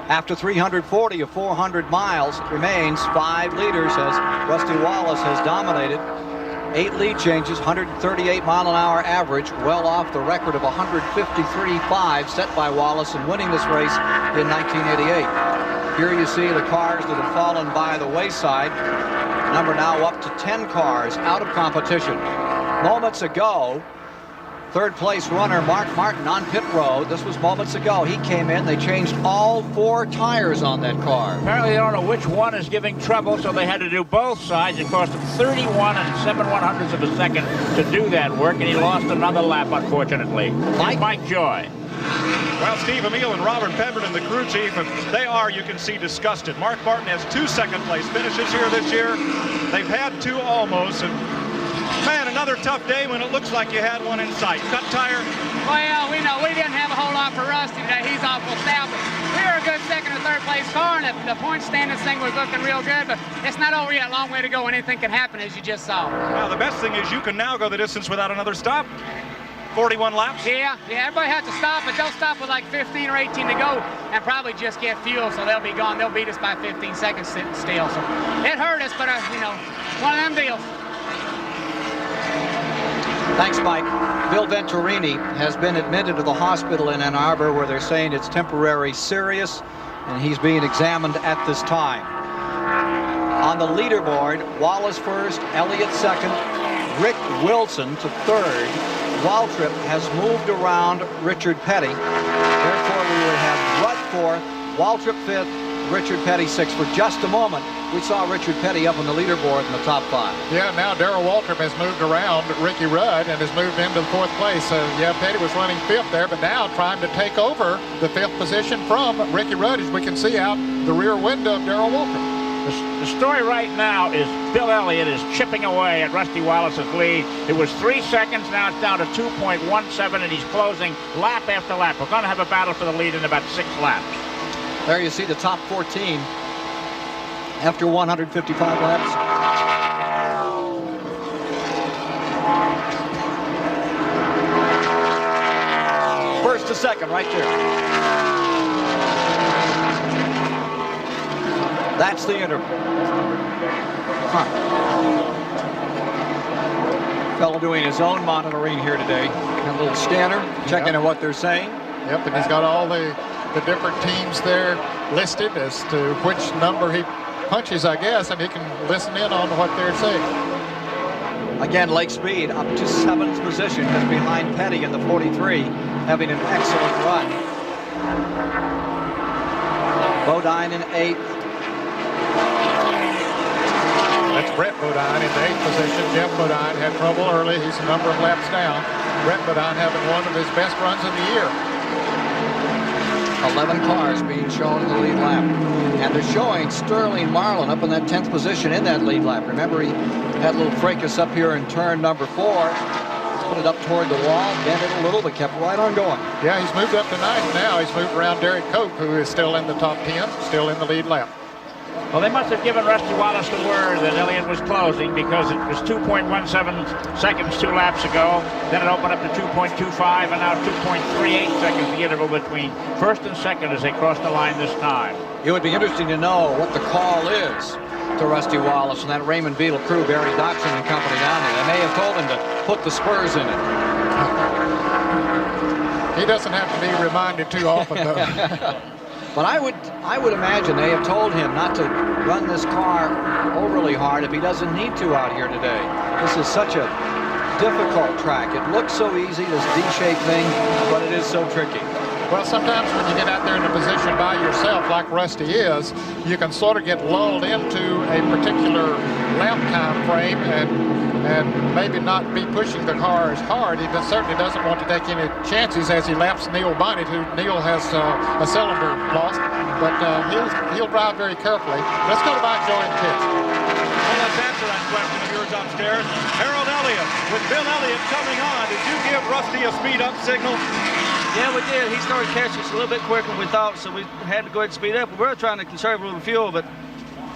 After 340 of 400 miles, it remains 5 leaders as Rusty Wallace has dominated. 8 lead changes, 138 mile an hour average, well off the record of 153.5 set by Wallace in winning this race in 1988. Here you see the cars that have fallen by the wayside. Number now up to 10 cars out of competition. Moments ago, third place runner Mark Martin on pit road. This was moments ago. He came in. They changed all 4 tires on that car. Apparently they don't know which one is giving trouble, so they had to do both sides. It cost him 31 7/100ths of a second to do that work, and he lost another lap, unfortunately. Mike Joy. Well, Steve Emile and Robert Pemberton, the crew chief, they are, you can see, disgusted. Mark Martin has 2 second-place finishes here this year. They've had 2 almost, and man, another tough day when it looks like you had one in sight. Cut tire? Well, we know we didn't have a whole lot for Rusty today. He's awful stout, but we were a good second or third place car, and the point standings thing was looking real good, but it's not over yet. A long way to go, and anything can happen, as you just saw. Well, the best thing is you can now go the distance without another stop. 41 laps? Yeah, everybody has to stop, but they'll stop with like 15 or 18 to go and probably just get fuel, so they'll be gone. They'll beat us by 15 seconds still. So it hurt us, but, you know, one of them deals. Thanks, Mike. Bill Venturini has been admitted to the hospital in Ann Arbor where they're saying it's temporary serious, and he's being examined at this time. On the leaderboard, Wallace first, Elliott second, Rick Wilson to third. Waltrip has moved around Richard Petty. Therefore, we would have Rudd fourth, Waltrip fifth, Richard Petty sixth. For just a moment, we saw Richard Petty up on the leaderboard in the top 5. Yeah, now Darrell Waltrip has moved around Ricky Rudd and has moved into the 4th place. Yeah, Petty was running 5th there, but now trying to take over the 5th position from Ricky Rudd, as we can see out the rear window of Darrell Waltrip. The story right now is Bill Elliott is chipping away at Rusty Wallace's lead. It was 3 seconds, now it's down to 2.17, and he's closing lap after lap. We're going to have a battle for the lead in about 6 laps. There you see the top 14 after 155 laps. First to second right there. That's the interval. Fellow doing his own monitoring here today. A little scanner, checking on what they're saying. Yep, and he's got all the different teams there listed as to which number he punches, I guess, and he can listen in on what they're saying. Again, Lake Speed up to 7th position, just behind Petty in the 43, having an excellent run. Bodine in 8th. That's Brett Bodine in the 8th position. Jeff Bodine had trouble early. He's a number of laps down. Brett Bodine having one of his best runs of the year. 11 cars being shown in the lead lap. And they're showing Sterling Marlin up in that 10th position in that lead lap. Remember, he had a little fracas up here in turn number 4. Put it up toward the wall, bent it a little, but kept right on going. Yeah, he's moved up to 9th now. He's moved around Derek Koch, who is still in the top 10, still in the lead lap. Well, they must have given Rusty Wallace the word that Elliott was closing, because it was 2.17 seconds 2 laps ago. Then it opened up to 2.25, and now 2.38 seconds, the interval between first and second as they cross the line this time. It would be interesting to know what the call is to Rusty Wallace and that Raymond Beetle crew, Barry Dobson and company down there. They may have told him to put the spurs in it. He doesn't have to be reminded too often, though. But I would imagine they have told him not to run this car overly hard if he doesn't need to out here today. This is such a difficult track. It looks so easy, this D-shaped thing, but it is so tricky. Well, sometimes when you get out there in a position by yourself, like Rusty is, you can sort of get lulled into a particular lap time frame and maybe not be pushing the car as hard. He certainly doesn't want to take any chances as he laps Neil Bonnet, who Neil has a cylinder lost, but he'll drive very carefully. Let's go to Mike Joy in the pits. Well, let's answer that question of yours upstairs. Harold Elliott, with Bill Elliott coming on, did you give Rusty a speed-up signal? Yeah, we did. He started catching us a little bit quicker than we thought, so we had to go ahead and speed up. We were trying to conserve a little fuel, but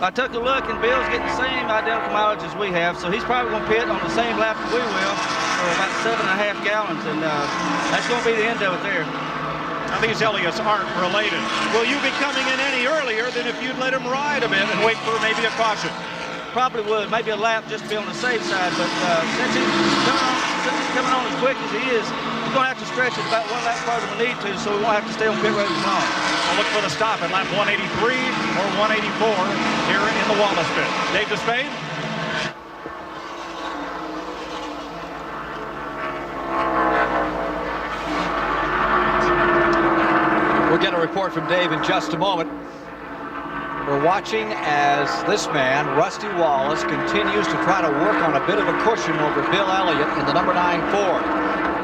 I took a look, and Bill's getting the same identical mileage as we have, so he's probably going to pit on the same lap that we will for about 7.5 gallons, and that's going to be the end of it there. Now, these Elliots aren't related. Will you be coming in any earlier than if you'd let him ride a bit and wait for maybe a caution? Probably would. Maybe a lap just to be on the safe side, but since he's coming on as quick as he is, he's going to have to stretch it about 1 lap farther than we need to, so we won't have to stay on pit road as long. I'll look for the stop at lap 183 or 184 here in the Wallace pit. Dave Despain. We'll get a report from Dave in just a moment. We're watching as this man, Rusty Wallace, continues to try to work on a bit of a cushion over Bill Elliott in the number 9 Ford.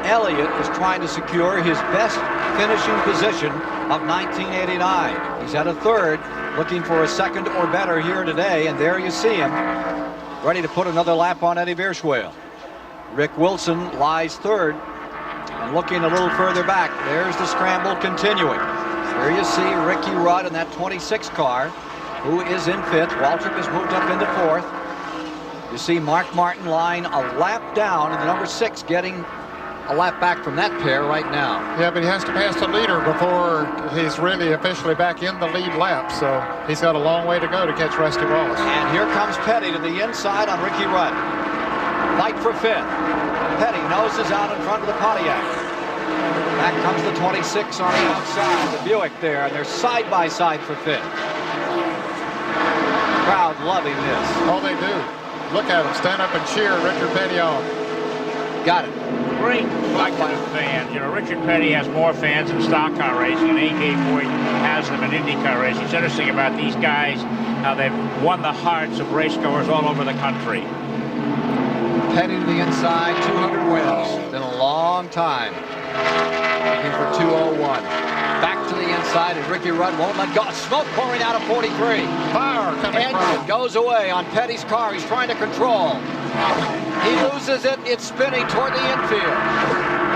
Elliott is trying to secure his best finishing position of 1989. He's at a third, looking for a second or better here today, and there you see him, ready to put another lap on Eddie Bierschwale. Rick Wilson lies third, and looking a little further back, there's the scramble continuing. There you see Ricky Rudd in that 26 car, who is in fifth. Waltrip has moved up into fourth. You see Mark Martin lying a lap down, and the number 6 getting a lap back from that pair right now. Yeah, but he has to pass the leader before he's really officially back in the lead lap, so he's got a long way to go to catch Rusty Wallace. And here comes Petty to the inside on Ricky Rudd. Fight for fifth. Petty noses out in front of the Pontiac. Back comes the 26 on the outside, the Buick there, and they're side by side for fifth. Crowd loving this. Oh, they do. Look at them stand up and cheer Richard Petty on. Got it. Great collection of fans. You know, Richard Petty has more fans in stock car racing, and A.K. Foyt has them in IndyCar racing. It's interesting about these guys, how they've won the hearts of racegoers all over the country. Petty to the inside, 200 wins. Been a long time. Looking for 201. Back to the inside, and Ricky Rudd won't let go. Smoke pouring out of 43. Fire coming Engine goes away on Petty's car. He's trying to control. He loses it. It's spinning toward the infield.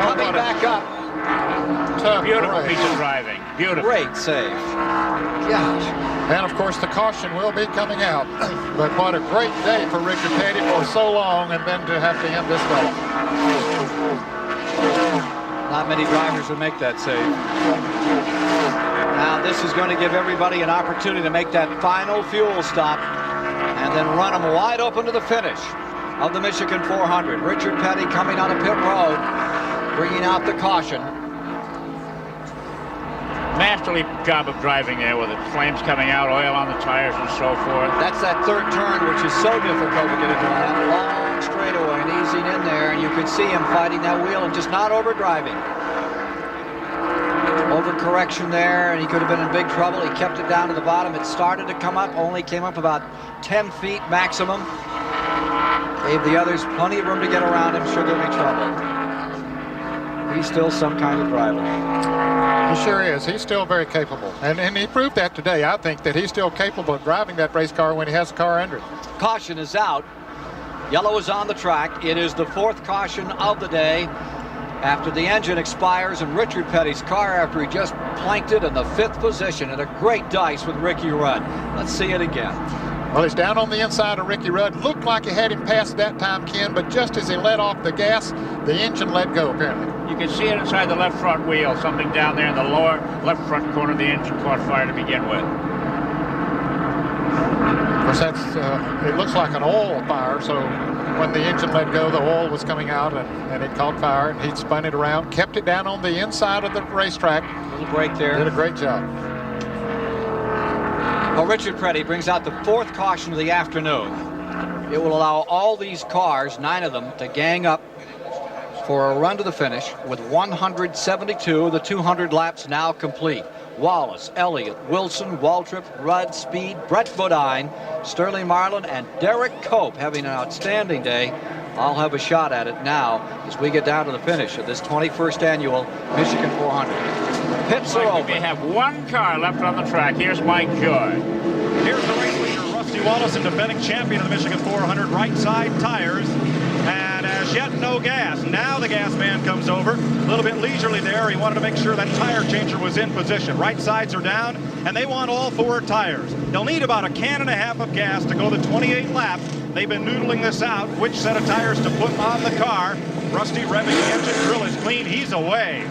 Coming back up. Beautiful piece of driving. Beautiful. Great save. Gosh. And of course the caution will be coming out. But what a great day for Richard Petty for so long, and then to have to end this way. Not many drivers would make that save. Now this is going to give everybody an opportunity to make that final fuel stop and then run them wide open to the finish of the Michigan 400. Richard Petty coming on a pit road, bringing out the caution. Masterly job of driving there with it. Flames coming out, oil on the tires and so forth. That's that third turn, which is so difficult to get into that long straightaway and easing in there, and you could see him fighting that wheel and just not overdriving. Overcorrection there, and he could have been in big trouble. He kept it down to the bottom. It started to come up, only came up about 10 feet maximum. Gave the others plenty of room to get around him should there be trouble. He's still some kind of driver. He sure is. He's still very capable. And he proved that today. I think that he's still capable of driving that race car when he has the car under him. Caution is out. Yellow is on the track. It is the 4th caution of the day after the engine expires in Richard Petty's car after he just planked it in the 5th position, and a great dice with Ricky Rudd. Let's see it again. Well, he's down on the inside of Ricky Rudd. Looked like he had him passed that time, Ken, but just as he let off the gas, the engine let go, apparently. You can see it inside the left front wheel. Something down there in the lower left front corner of the engine caught fire to begin with. Of course, that's, it looks like an oil fire, so when the engine let go, the oil was coming out, and it caught fire, and he spun it around, kept it down on the inside of the racetrack. Little break there. Did a great job. Well, Richard Petty brings out the 4th caution of the afternoon. It will allow all these cars, 9 of them, to gang up for a run to the finish with 172 of the 200 laps now complete. Wallace, Elliott, Wilson, Waltrip, Rudd, Speed, Brett Bodine, Sterling Marlin, and Derek Cope having an outstanding day. I'll have a shot at it now as we get down to the finish of this 21st annual Michigan 400. Pits are open. We have 1 car left on the track. Here's Mike Joy. Here's the race leader, Rusty Wallace, and defending champion of the Michigan 400, right side tires. And as yet, no gas. Now the gas man comes over. A little bit leisurely there. He wanted to make sure that tire changer was in position. Right sides are down, and they want all 4 tires. They'll need about a can and a half of gas to go the 28 lap. They've been noodling this out, which set of tires to put on the car. Rusty revving the engine. Drill is clean. He's away.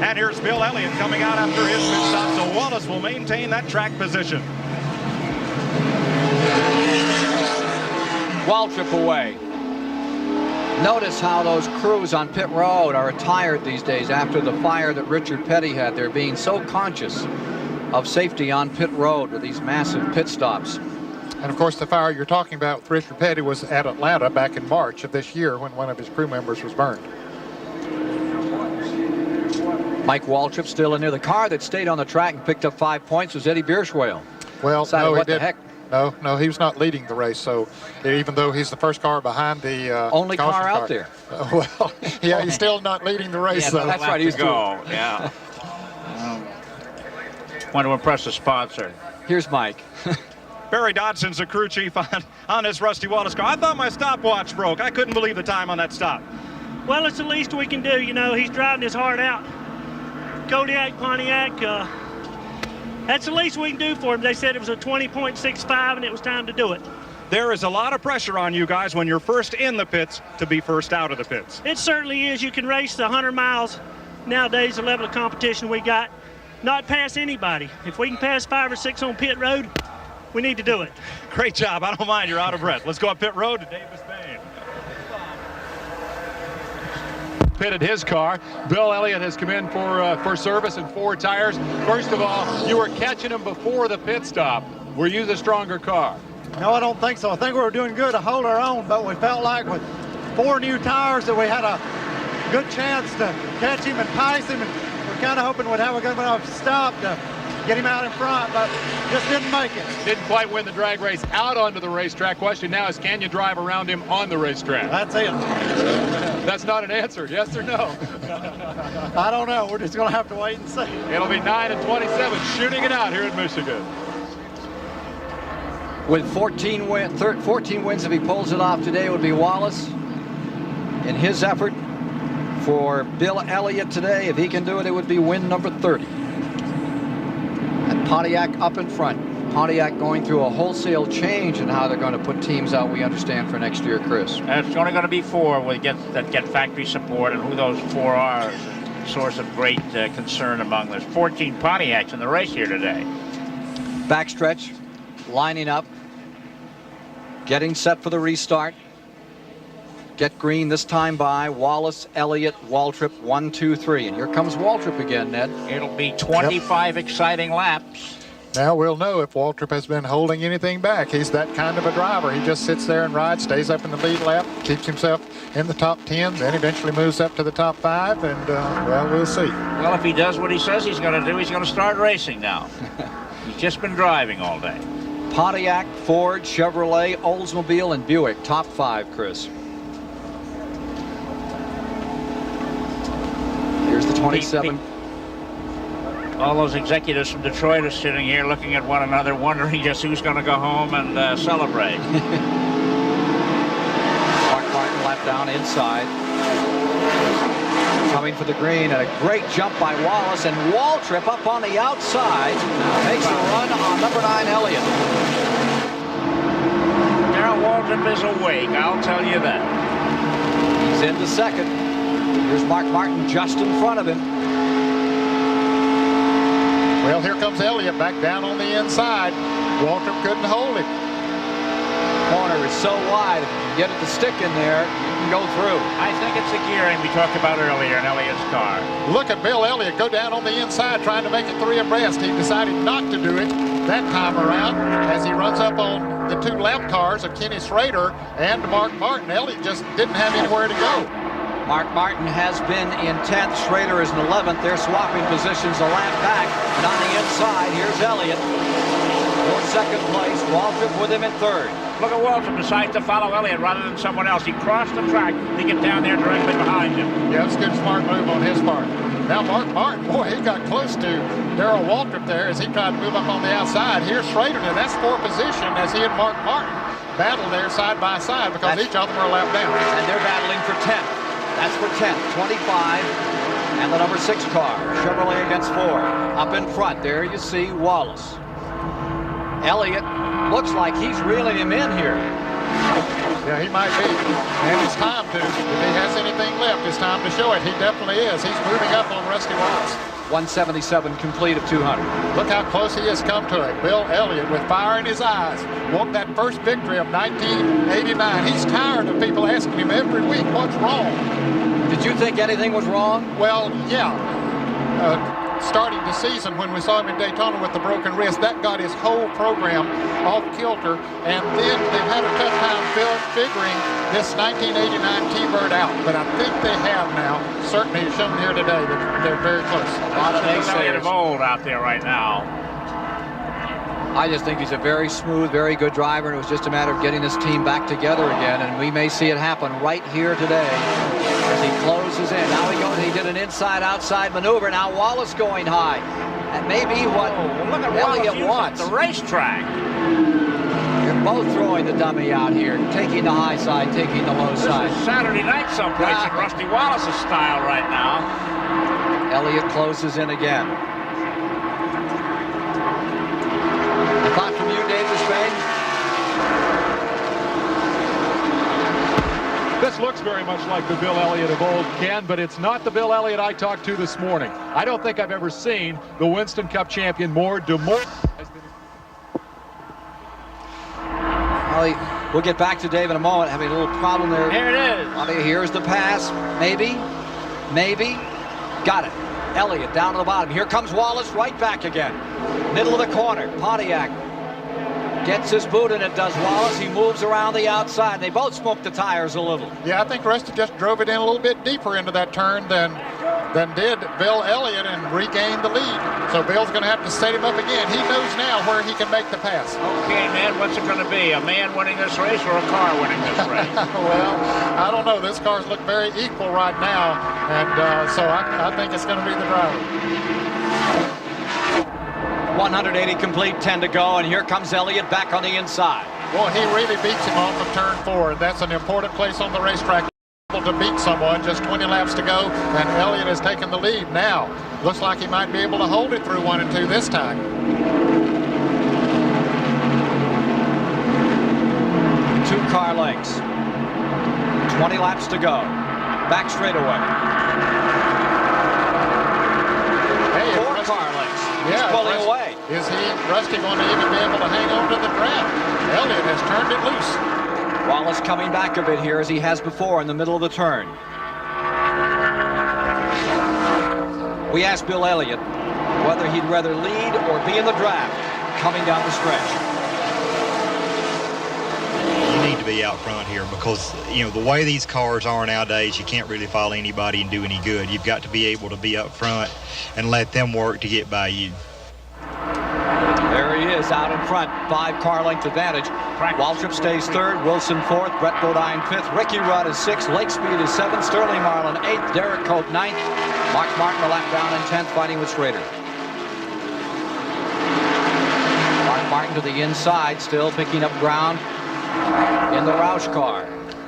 And here's Bill Elliott coming out after his pit stop, so Wallace will maintain that track position. Waltrip away. Notice how those crews on pit road are tired these days after the fire that Richard Petty had. They're being so conscious of safety on pit road with these massive pit stops. And of course, the fire you're talking about with Richard Petty was at Atlanta back in March of this year when one of his crew members was burned. Mike Waltrip still in there. The car that stayed on the track and picked up 5 points was Eddie Bierschwale. Well, no, he what did. the heck? No, he was not leading the race. So even though he's the first car behind the only caution car out there. Well, yeah, he's still not leading the race. Yeah, though. That's right. He's go. Yeah. Want to impress the sponsor. Here's Mike. Barry Dodson's the crew chief on this Rusty Wallace car. I thought my stopwatch broke. I couldn't believe the time on that stop. Well, it's the least we can do. You know, he's driving his heart out. Kodiak, Pontiac, that's the least we can do for him. They said it was a 20.65 and it was time to do it. There is a lot of pressure on you guys when you're first in the pits to be first out of the pits. It certainly is. You can race the 100 miles nowadays, the level of competition we got, not pass anybody. If we can pass 5 or 6 on pit road, we need to do it. Great job. I don't mind. You're out of breath. Let's go up pit road to Davis Bain. Pitted his car. Bill Elliott has come in for service and 4 tires. First of all, you were catching him before the pit stop. Were you the stronger car? No, I don't think so. I think we were doing good to hold our own, but we felt like with 4 new tires that we had a good chance to catch him and pace him, and we're kind of hoping we'd have a good enough stop to get him out in front, but just didn't make it. Didn't quite win the drag race out onto the racetrack. Question now is, can you drive around him on the racetrack? That's it. That's not an answer, yes or no? I don't know. We're just going to have to wait and see. It'll be 9 and 27, shooting it out here in Michigan. With 14 wins, if he pulls it off today, it would be Wallace. In his effort for Bill Elliott today, if he can do it, it would be win number 30. And Pontiac up in front. Pontiac going through a wholesale change in how they're going to put teams out, we understand, for next year, Chris. And it's only going to be 4 that get factory support, and who those 4 are is a source of great concern among us. 14 Pontiacs in the race here today. Backstretch, lining up, getting set for the restart. Get green this time by Wallace, Elliott, Waltrip, 1, 2, 3. And here comes Waltrip again, Ned. It'll be 25 exciting laps. Now we'll know if Waltrip has been holding anything back. He's that kind of a driver. He just sits there and rides, stays up in the lead lap, keeps himself in the top 10, then eventually moves up to the top 5, and, well, we'll see. Well, if he does what he says he's going to do, he's going to start racing now. He's just been driving all day. Pontiac, Ford, Chevrolet, Oldsmobile, and Buick, top 5, Chris. Here's the 27. All those executives from Detroit are sitting here looking at one another, wondering just who's going to go home and celebrate. Mark Martin lap down inside. Coming for the green, and a great jump by Wallace, and Waltrip up on the outside makes a run on number 9 Elliott. Darrell Waltrip is awake, I'll tell you that. He's into second. Here's Mark Martin just in front of him. Well, here comes Elliott back down on the inside. Waltrip couldn't hold him. Corner is so wide, if you can get it to stick in there, you can go through. I think it's the gearing we talked about earlier in Elliott's car. Look at Bill Elliott go down on the inside trying to make it 3 abreast. He decided not to do it that time around as he runs up on the 2 lap cars of Kenny Schrader and Mark Martin. Elliott just didn't have anywhere to go. Mark Martin has been in 10th. Schrader is in 11th. They're swapping positions a lap back. And on the inside, here's Elliott for second place. Waltrip with him in 3rd. Look at Waltrip decides to follow Elliott rather than someone else. He crossed the track to get down there directly behind him. Yeah, it's a good smart move on his part. Now Mark Martin, boy, he got close to Darrell Waltrip there as he tried to move up on the outside. Here's Schrader, and that's 4th position as he and Mark Martin battle there side by side because each of them are a lap down. And they're battling for 10th. That's for 10th, 25, and the number 6 car, Chevrolet against Ford. Up in front, there you see Wallace. Elliott looks like he's reeling him in here. Yeah, he might be. And it's time to. If he has anything left, it's time to show it. He definitely is. He's moving up on Rusty Wallace. 177 complete of 200. Look how close he has come to it. Bill Elliott with fire in his eyes won that first victory of 1989. He's tired of people asking him every week, what's wrong? Did you think anything was wrong? Well, yeah. Starting the season when we saw him in Daytona with the broken wrist, that got his whole program off kilter, and then they've had a tough time figuring this 1989 T-Bird out, but I think they have now. Certainly it's shown here today that they're very close. A lot of naysayers of old out there right now. I just think he's a very smooth, very good driver, and it was just a matter of getting this team back together again, and we may see it happen right here today as he closes in. Now he goes, he did an inside-outside maneuver. Now Wallace going high. That may be what look at Elliott wants. The racetrack. They're both throwing the dummy out here, taking the high side, taking the low side. This is Saturday night someplace in Rusty Wallace's style right now. Elliott closes in again. A thought from you, Dave Despain? This looks very much like the Bill Elliott of old, Ken, but it's not the Bill Elliott I talked to this morning. I don't think I've ever seen the Winston Cup champion more demoralized. We'll get back to Dave in a moment. Having a little problem there. Here it is. Here's the pass. Maybe. Got it. Elliott down to the bottom. Here comes Wallace right back again. Middle of the corner. Pontiac gets his boot in it, does Wallace. He moves around the outside. They both smoked the tires a little. Yeah, I think Rusty just drove it in a little bit deeper into that turn than did Bill Elliott and regained the lead. So Bill's going to have to set him up again. He knows now where he can make the pass. Okay, man, what's it going to be? A man winning this race or a car winning this race? Well, I don't know. This car's look very equal right now, and so I think it's going to be the driver. 180 complete, 10 to go, and here comes Elliott back on the inside. Well, he really beats him off of turn 4, and that's an important place on the racetrack. To beat someone, just 20 laps to go, and Elliott has taken the lead now. Looks like he might be able to hold it through 1 and 2 this time. 2 car lengths. 20 laps to go. Back straightaway. Hey, 4 car lengths. Yeah, he's pulling away. Is Rusty going to even be able to hang on to the draft? Elliott has turned it loose. Wallace coming back a bit here as he has before in the middle of the turn. We asked Bill Elliott whether he'd rather lead or be in the draft coming down the stretch. You need to be out front here because, you know, the way these cars are nowadays, you can't really follow anybody and do any good. You've got to be able to be up front and let them work to get by you. There he is out in front, 5 car length advantage. Waltrip stays 3rd, Wilson 4th, Brett Bodine 5th, Ricky Rudd is 6th, Lake Speed is 7th, Sterling Marlin 8th, Derek Cope 9th, Mark Martin a lap down in 10th, fighting with Schrader. Mark Martin to the inside, still picking up ground in the Roush car.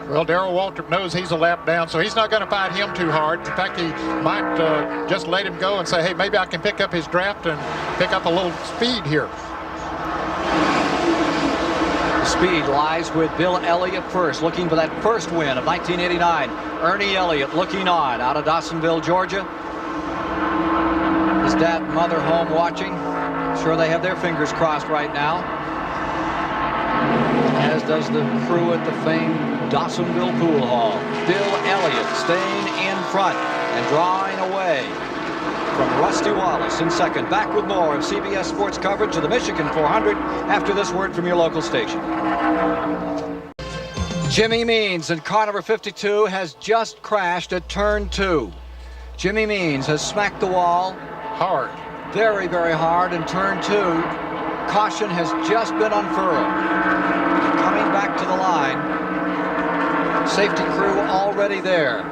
Well, Darrell Waltrip knows he's a lap down, so he's not going to fight him too hard. In fact, he might just let him go and say, hey, maybe I can pick up his draft and pick up a little speed here. The speed lies with Bill Elliott first, looking for that first win of 1989. Ernie Elliott looking on out of Dawsonville, Georgia. His dad and mother home watching. I'm sure they have their fingers crossed right now. As does the crew at the famed Dawsonville Pool Hall. Bill Elliott staying in front and drawing away from Rusty Wallace in second. Back with more of CBS Sports coverage of the Michigan 400 after this word from your local station. Jimmy Means in car number 52 has just crashed at turn 2. Jimmy Means has smacked the wall hard. Very, very hard in turn 2. Caution has just been unfurled. Coming back to the line. Safety crew already there.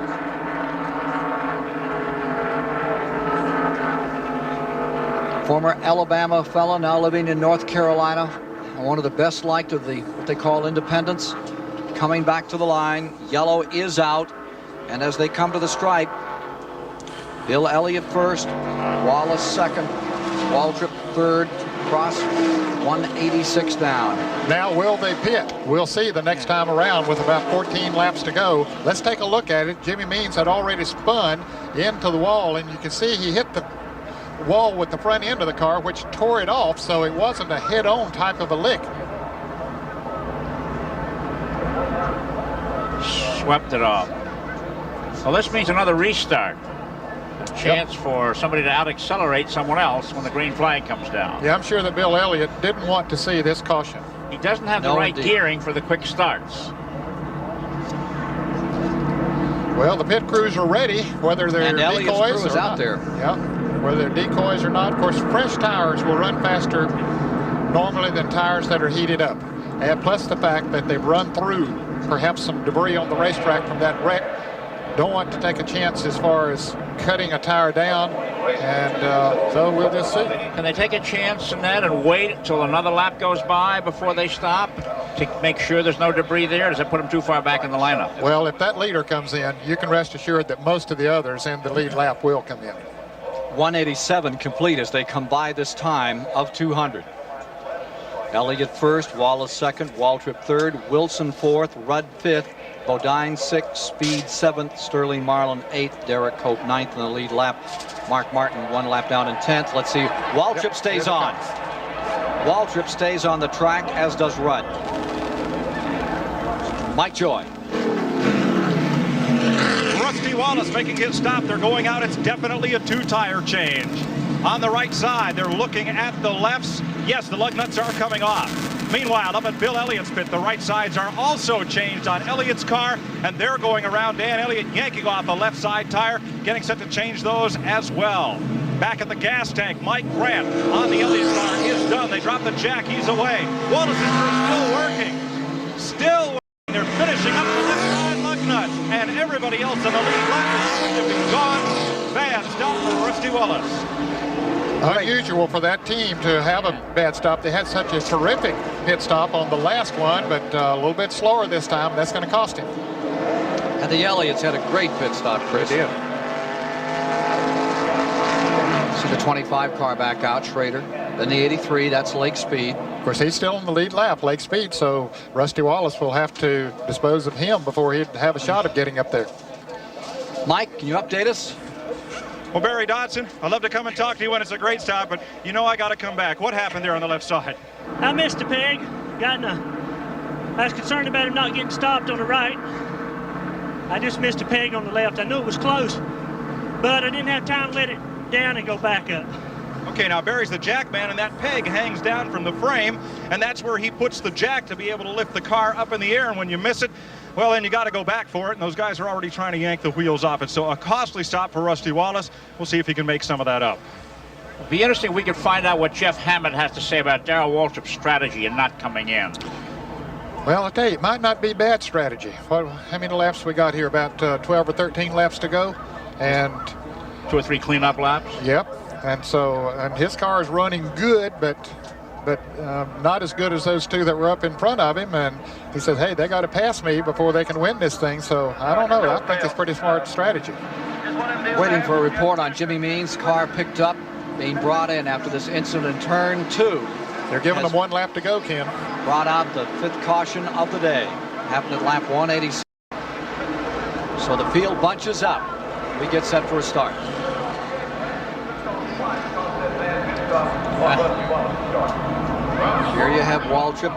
Former Alabama fellow, now living in North Carolina. One of the best liked of the what they call independents. Coming back to the line. Yellow is out. And as they come to the stripe, Bill Elliott first, Wallace second, Waltrip third, Cross 186 down. Now will they pit? We'll see the next time around with about 14 laps to go. Let's take a look at it. Jimmy Means had already spun into the wall, and you can see he hit the wall with the front end of the car, which tore it off, so it wasn't a head-on type of a lick. Swept it off. Well, this means another restart. Chance for somebody to out-accelerate someone else when the green flag comes down. Yeah, I'm sure that Bill Elliott didn't want to see this caution. He doesn't have the right gearing for the quick starts. Well, the pit crews are ready, whether they're decoys or out there. Yeah, whether they're decoys or not. Of course, fresh tires will run faster normally than tires that are heated up. And plus the fact that they've run through perhaps some debris on the racetrack from that wreck. Don't want to take a chance as far as cutting a tire down, and so we'll just see. Can they take a chance in that and wait until another lap goes by before they stop to make sure there's no debris there? Or does that put them too far back in the lineup? Well, if that leader comes in, you can rest assured that most of the others in the lead lap will come in. 187 complete as they come by this time of 200. Elliott first, Wallace second, Waltrip third, Wilson fourth, Rudd fifth, Bodine sixth, Speed seventh, Sterling Marlin eighth, Derek Cope ninth in the lead lap. Mark Martin 1 lap down in 10th. Let's see. Waltrip stays on. Waltrip stays on the track, as does Rudd. Mike Joy. Rusty Wallace making his stop. They're going out. It's definitely a 2-tire change. On the right side, they're looking at the lefts. Yes, the lug nuts are coming off. Meanwhile, up at Bill Elliott's pit, the right sides are also changed on Elliott's car, and they're going around. Dan Elliott yanking off a left side tire, getting set to change those as well. Back at the gas tank, Mike Grant on the Elliott car is done. They drop the jack, he's away. Wallace's still working. Still working. They're finishing up the left side lug nut, and everybody else in the lead lap is gone. Bad stop for Rusty Wallace. Unusual for that team to have a bad stop. They had such a terrific pit stop on the last one, but a little bit slower this time. That's going to cost him. And the Elliots had a great pit stop, Chris. They did. See the 25 car back out, Schrader. Then the 83, that's Lake Speed. Of course, he's still in the lead lap, Lake Speed, so Rusty Wallace will have to dispose of him before he'd have a shot of getting up there. Mike, can you update us? Well, Barry Dodson, I'd love to come and talk to you when it's a great stop, but you know I got to come back. What happened there on the left side? I missed a peg. I was concerned about him not getting stopped on the right. I just missed a peg on the left. I knew it was close, but I didn't have time to let it down and go back up. Okay, now Barry's the jack man, and that peg hangs down from the frame, and that's where he puts the jack to be able to lift the car up in the air, and when you miss it, well, then you got to go back for it, and those guys are already trying to yank the wheels off it. So a costly stop for Rusty Wallace. We'll see if he can make some of that up. It'd be interesting if we could find out what Jeff Hammond has to say about Darrell Waltrip's strategy and not coming in. Well, I'll tell you, it might not be bad strategy. How many laps we got here? About 12 or 13 laps to go, and 2 or 3 cleanup laps. Yep. And so, and his car is running good, but not as good as those two that were up in front of him. And he said, hey, they got to pass me before they can win this thing. So I don't know. I think it's pretty smart strategy. Waiting for a report on Jimmy Means' car picked up, being brought in after this incident in turn 2. They're giving them 1 lap to go, Ken. Brought out the 5th caution of the day. Happened at lap 186. So the field bunches up. We get set for a start. Here you have Waltrip,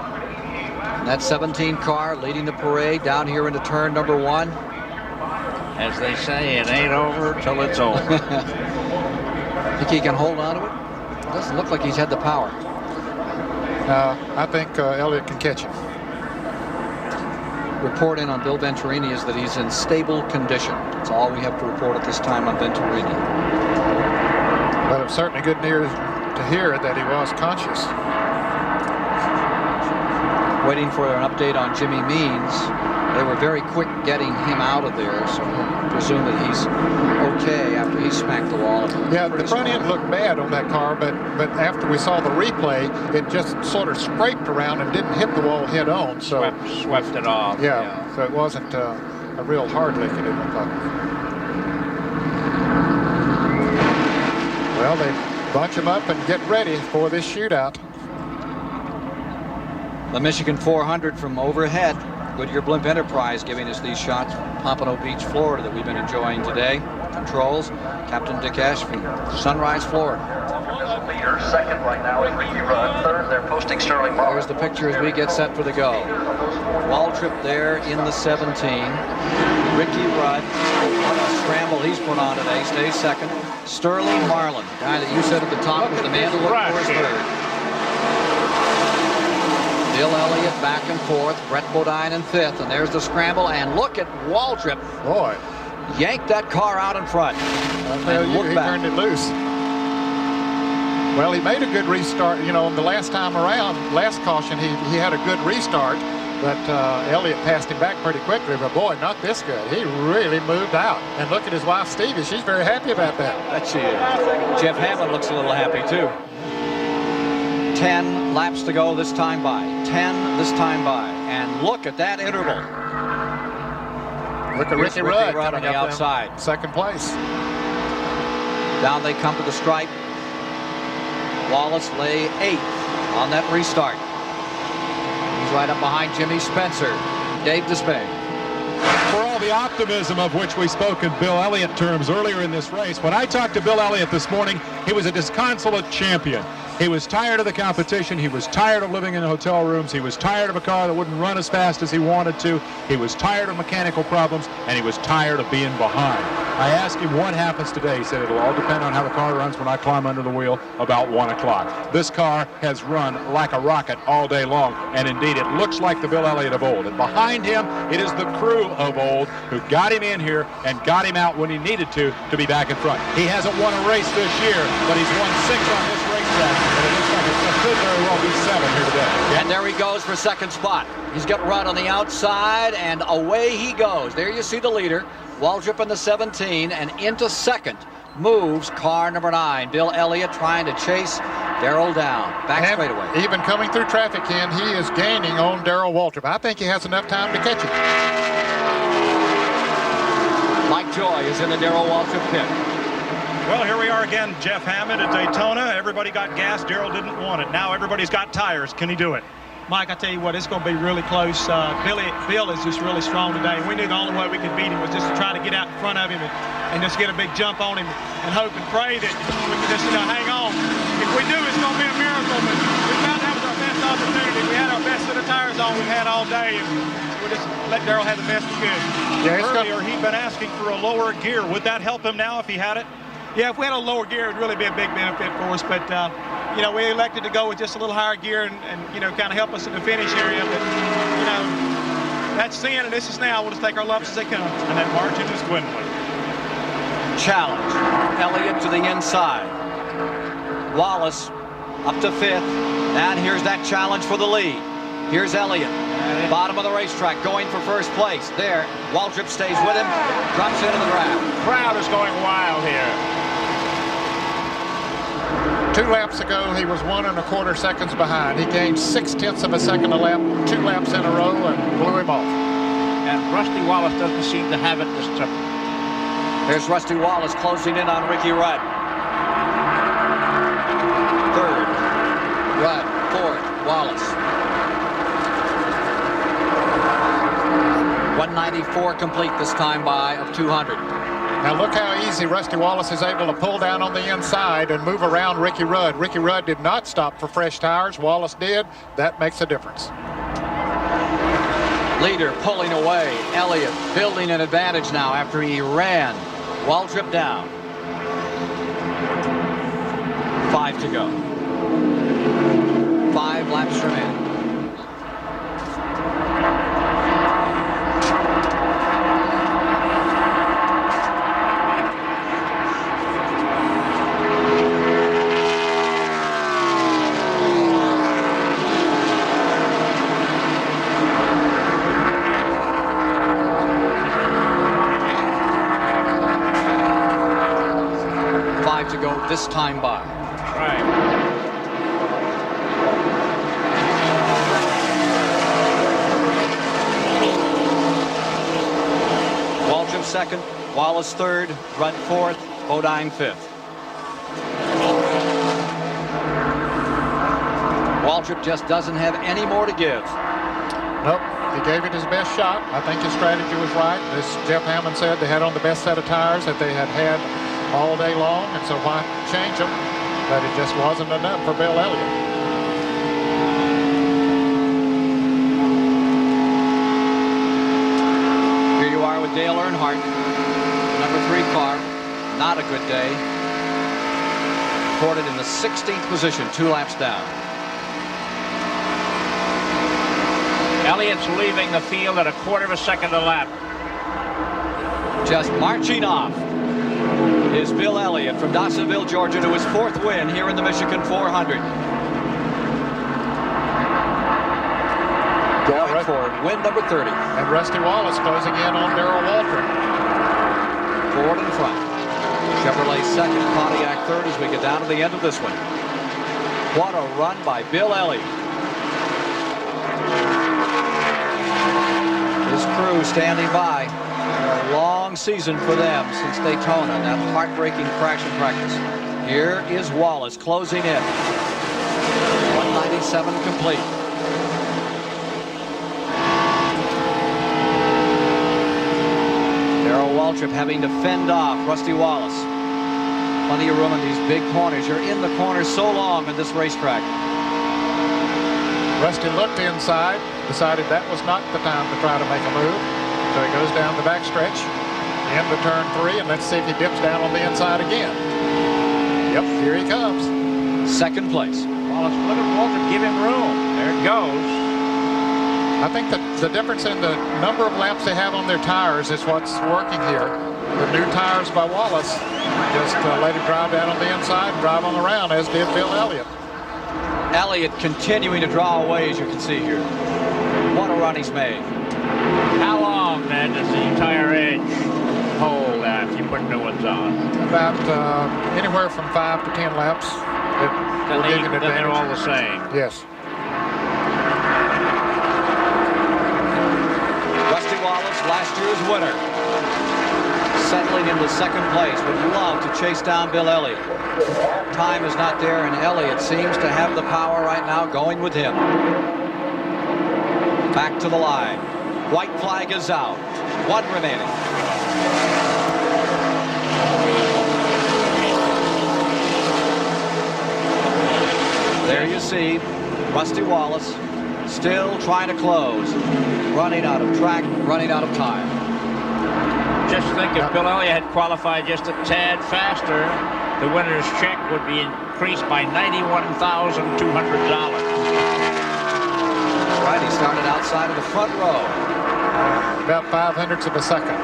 that 17 car leading the parade down here into turn number 1. As they say, it ain't over till it's over. Think he can hold on to it? It doesn't look like he's had the power. I think Elliott can catch him. Report in on Bill Venturini is that he's in stable condition. That's all we have to report at this time on Venturini. Well, it's certainly good news to hear that he was conscious. Waiting for an update on Jimmy Means. They were very quick getting him out of there, so I presume that he's okay after he smacked the wall. Yeah, the front end looked bad on that car, but after we saw the replay, it just sort of scraped around and didn't hit the wall head on. So swept it off. Yeah, so it wasn't a real hard lick. It didn't look like. Well, they bunch them up and get ready for this shootout. The Michigan 400 from overhead. Goodyear Blimp Enterprise giving us these shots from Pompano Beach, Florida, that we've been enjoying today. Controls, Captain Dick Ash from Sunrise, Florida. Leader, second right now is Ricky Rudd. Third, they're posting Sterling Marlin. There's the picture as we get set for the go. Waltrip there in the 17. Ricky Rudd, what a scramble he's put on today, stays second. Sterling Marlin, the guy that you said at the top was the man to look for his third. Bill Elliott back and forth, Brett Bodine in 5th, and there's the scramble, and look at Waltrip. Boy. Yanked that car out in front. He turned it loose. Well, he made a good restart. You know, the last time around, last caution, he had a good restart, but Elliott passed him back pretty quickly. But boy, not this good. He really moved out. And look at his wife, Stevie. She's very happy about that. That she is. Jeff Hammond looks a little happy, too. 10 laps to go this time by. 10 this time by. And look at that interval. Look at Here's Ricky Rudd on the outside. Second place. Down they come to the stripe. Wallace lay 8th on that restart. He's right up behind Jimmy Spencer. Dave Despain. For all the optimism of which we spoke in Bill Elliott terms earlier in this race, when I talked to Bill Elliott this morning, he was a disconsolate champion. He was tired of the competition. He was tired of living in hotel rooms. He was tired of a car that wouldn't run as fast as he wanted to. He was tired of mechanical problems, and he was tired of being behind. I asked him what happens today. He said it'll all depend on how the car runs when I climb under the wheel about 1 o'clock. This car has run like a rocket all day long, and indeed it looks like the Bill Elliott of old. And behind him, it is the crew of old who got him in here and got him out when he needed to be back in front. He hasn't won a race this year, but he's won 6 on this racetrack. And it looks like it could very well be 7 here today. And there he goes for second spot. He's got Rudd on the outside, and away he goes. There you see the leader, Waldrop in the 17, and into second moves car number 9. Bill Elliott trying to chase Darrell down. Back and straightaway. Even coming through traffic, Ken, he is gaining on Darrell Waltrip. I think he has enough time to catch him. Mike Joy is in the Darrell Waltrip pit. Well, here we are again, Jeff Hammond at Daytona. Everybody got gas. Darrell didn't want it. Now everybody's got tires. Can he do it? Mike, I tell you what, it's going to be really close. Bill is just really strong today. We knew the only way we could beat him was just to try to get out in front of him and just get a big jump on him and hope and pray that we can just hang on. If we do, it's going to be a miracle, but we found that was our best opportunity. We had our best set of tires on we've had all day, and we'll just let Darrell have the best we could. Yeah, earlier, he'd been asking for a lower gear. Would that help him now if he had it? Yeah, if we had a lower gear, it would really be a big benefit for us. But, you know, we elected to go with just a little higher gear and you know, kind of help us in the finish area. But, you know, that's then and this is now. We'll just take our lumps as they come. And that margin is dwindling. Challenge. Elliott to the inside. Wallace up to 5th. And here's that challenge for the lead. Here's Elliott. Bottom of the racetrack, going for first place. There, Waldrop stays with him, drops into the draft. Crowd is going wild here. 2 laps ago, he was 1 1/4 seconds behind. He gained 0.6 of a second a lap, 2 laps in a row, and blew him off. And Rusty Wallace doesn't seem to have it this time. There's Rusty Wallace closing in on Ricky Rudd. 3rd, Rudd. 4th, Wallace. 194 complete this time by of 200. Now look how easy Rusty Wallace is able to pull down on the inside and move around Ricky Rudd. Ricky Rudd did not stop for fresh tires. Wallace did. That makes a difference. Leader pulling away. Elliott building an advantage now after he ran Waldrop down. 5 to go. 5 laps remain. To go this time by. Right. Waldrop 2nd, Wallace 3rd, Rudd 4th, Bodine 5th. Waldrop just doesn't have any more to give. Nope. He gave it his best shot. I think his strategy was right. As Jeff Hammond said, they had on the best set of tires that they had all day long, and so why change them? But it just wasn't enough for Bill Elliott. Here you are with Dale Earnhardt, number 3 car. Not a good day. Recorded in the 16th position, 2 laps down. Elliott's leaving the field at 1/4 of a second a lap. Just marching off. is Bill Elliott from Dawsonville, Georgia, to his 4th win here in the Michigan 400. Going for win number 30. And Rusty Wallace closing in on Darrell Waltrip. Ford in front. Chevrolet second, Pontiac third as we get down to the end of this one. What a run by Bill Elliott. His crew standing by. A long season for them since Daytona, that heartbreaking crash in practice. Here is Wallace closing in. 197 complete. Darrell Waltrip having to fend off Rusty Wallace. Plenty of room in these big corners. You're in the corners so long in this racetrack. Rusty looked inside, decided that was not the time to try to make a move. So he goes down the backstretch, into turn 3, and let's see if he dips down on the inside again. Yep, here he comes. Second place. Wallace, look at Waltrip, give him room. There it goes. I think that the difference in the number of laps they have on their tires is what's working here. The new tires by Wallace just let him drive down on the inside and drive on around, as did Bill Elliott. Elliott continuing to draw away, as you can see here. What a run he's made. How long, then, does the entire edge hold if you put new ones on? About anywhere from 5 to 10 laps. Then they're all the same. Yes. Rusty Wallace, last year's winner, settling into second place. Would love to chase down Bill Elliott. Time is not there, and Elliott seems to have the power right now going with him. Back to the line. White flag is out. One remaining. There you see Rusty Wallace still trying to close. Running out of track, running out of time. Just think if Bill Elliott had qualified just a tad faster, the winner's check would be increased by $91,200. Right, he started outside of the front row. About 0.05 of a second.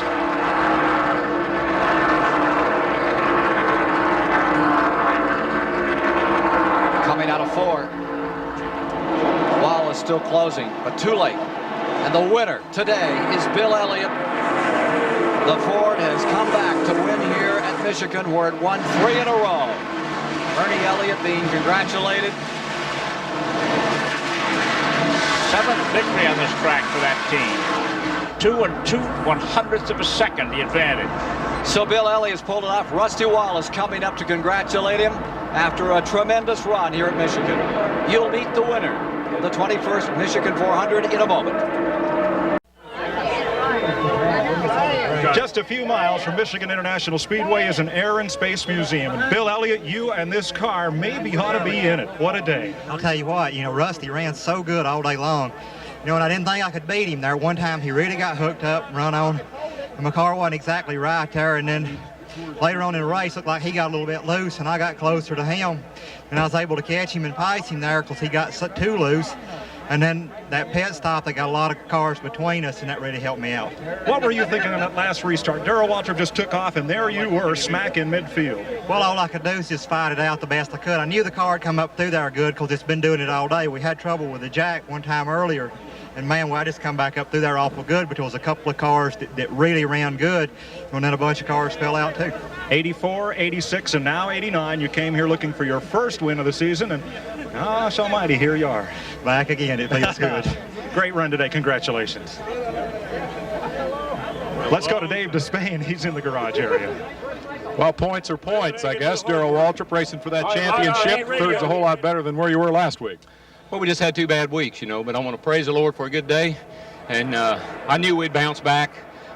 Coming out of 4. Wallace still closing, but too late. And the winner today is Bill Elliott. The Ford has come back to win here at Michigan, where it won 3 in a row. Ernie Elliott being congratulated. 7th victory on this track for that team. 2 2/100ths of a second the advantage. So Bill Elliott's pulled it off. Rusty Wallace coming up to congratulate him after a tremendous run here at Michigan. You'll meet the winner of the 21st Michigan 400 in a moment. Just a few miles from Michigan International Speedway is an Air and Space Museum. And Bill Elliott, you and this car maybe ought to be in it. What a day. I'll tell you what, Rusty ran so good all day long. And I didn't think I could beat him there. One time he really got hooked up, run on, and my car wasn't exactly right there. And then later on in the race, looked like he got a little bit loose, and I got closer to him. And I was able to catch him and pace him there because he got too loose. And then that pit stop, they got a lot of cars between us, and that really helped me out. What were you thinking on that last restart? Darrell Waltrip just took off, and there you were, smack in midfield. Well, all I could do is just fight it out the best I could. I knew the car would come up through there good because it's been doing it all day. We had trouble with the jack one time earlier, and man, I just come back up through there awful good because a couple of cars that really ran good, and then a bunch of cars fell out too. 84, 86, and now 89. You came here looking for your first win of the season, and gosh almighty, here you are. Back again, it feels good. Great run today, congratulations. Let's go to Dave Despain, he's in the garage area. Well, points are points, I guess. Darrell Waltrip racing for that championship. Third's a whole lot better than where you were last week. Well, we just had 2 bad weeks, but I want to praise the Lord for a good day, and I knew we'd bounce back.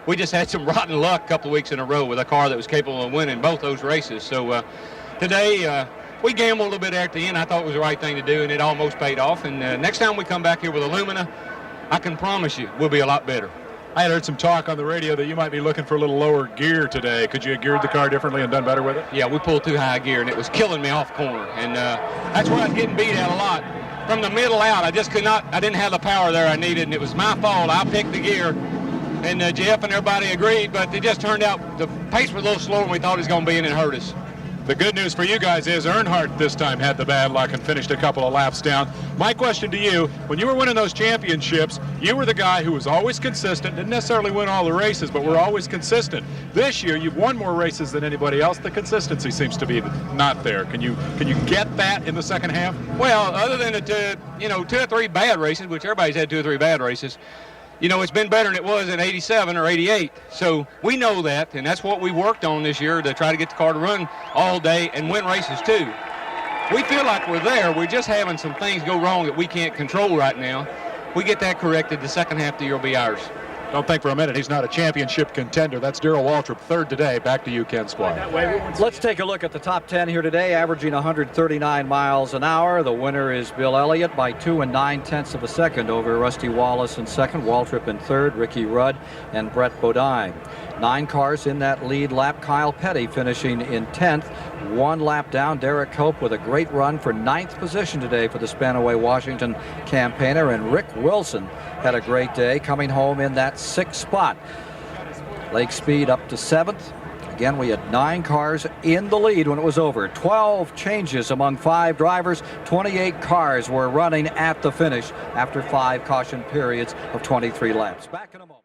We just had some rotten luck a couple of weeks in a row with a car that was capable of winning both those races. So today, we gambled a little bit at the end. I thought it was the right thing to do, and it almost paid off. And next time we come back here with Illumina, I can promise you we'll be a lot better. I had heard some talk on the radio that you might be looking for a little lower gear today. Could you have geared the car differently and done better with it? Yeah, we pulled too high gear, and it was killing me off corner. And that's where I was getting beat at a lot. From the middle out, I just could not, I didn't have the power there I needed, and it was my fault. I picked the gear and Jeff and everybody agreed, but it just turned out the pace was a little slower than we thought it was going to be, and it hurt us. The good news for you guys is Earnhardt this time had the bad luck and finished a couple of laps down. My question to you, when you were winning those championships, you were the guy who was always consistent, didn't necessarily win all the races, but were always consistent. This year, you've won more races than anybody else. The consistency seems to be not there. Can you get that in the second half? Well, other than the 2 or 3 bad races, which everybody's had 2 or 3 bad races, it's been better than it was in 87 or 88. So we know that, and that's what we worked on this year to try to get the car to run all day and win races too. We feel like we're there. We're just having some things go wrong that we can't control right now. We get that corrected, the second half of the year will be ours. Don't think for a minute he's not a championship contender. That's Darrell Waltrip, third today. Back to you, Ken Squire. Let's take a look at the top 10 here today, averaging 139 miles an hour. The winner is Bill Elliott by 2 9/10 of a second over Rusty Wallace in second, Waltrip in third, Ricky Rudd, and Brett Bodine. 9 cars in that lead lap. Kyle Petty finishing in 10th. 1 lap down, Derek Cope with a great run for 9th position today for the Spanaway Washington campaigner, and Rick Wilson had a great day coming home in that 6th spot. Lake Speed up to 7th. Again, we had 9 cars in the lead when it was over. 12 changes among 5 drivers. 28 cars were running at the finish after 5 caution periods of 23 laps. Back in a moment.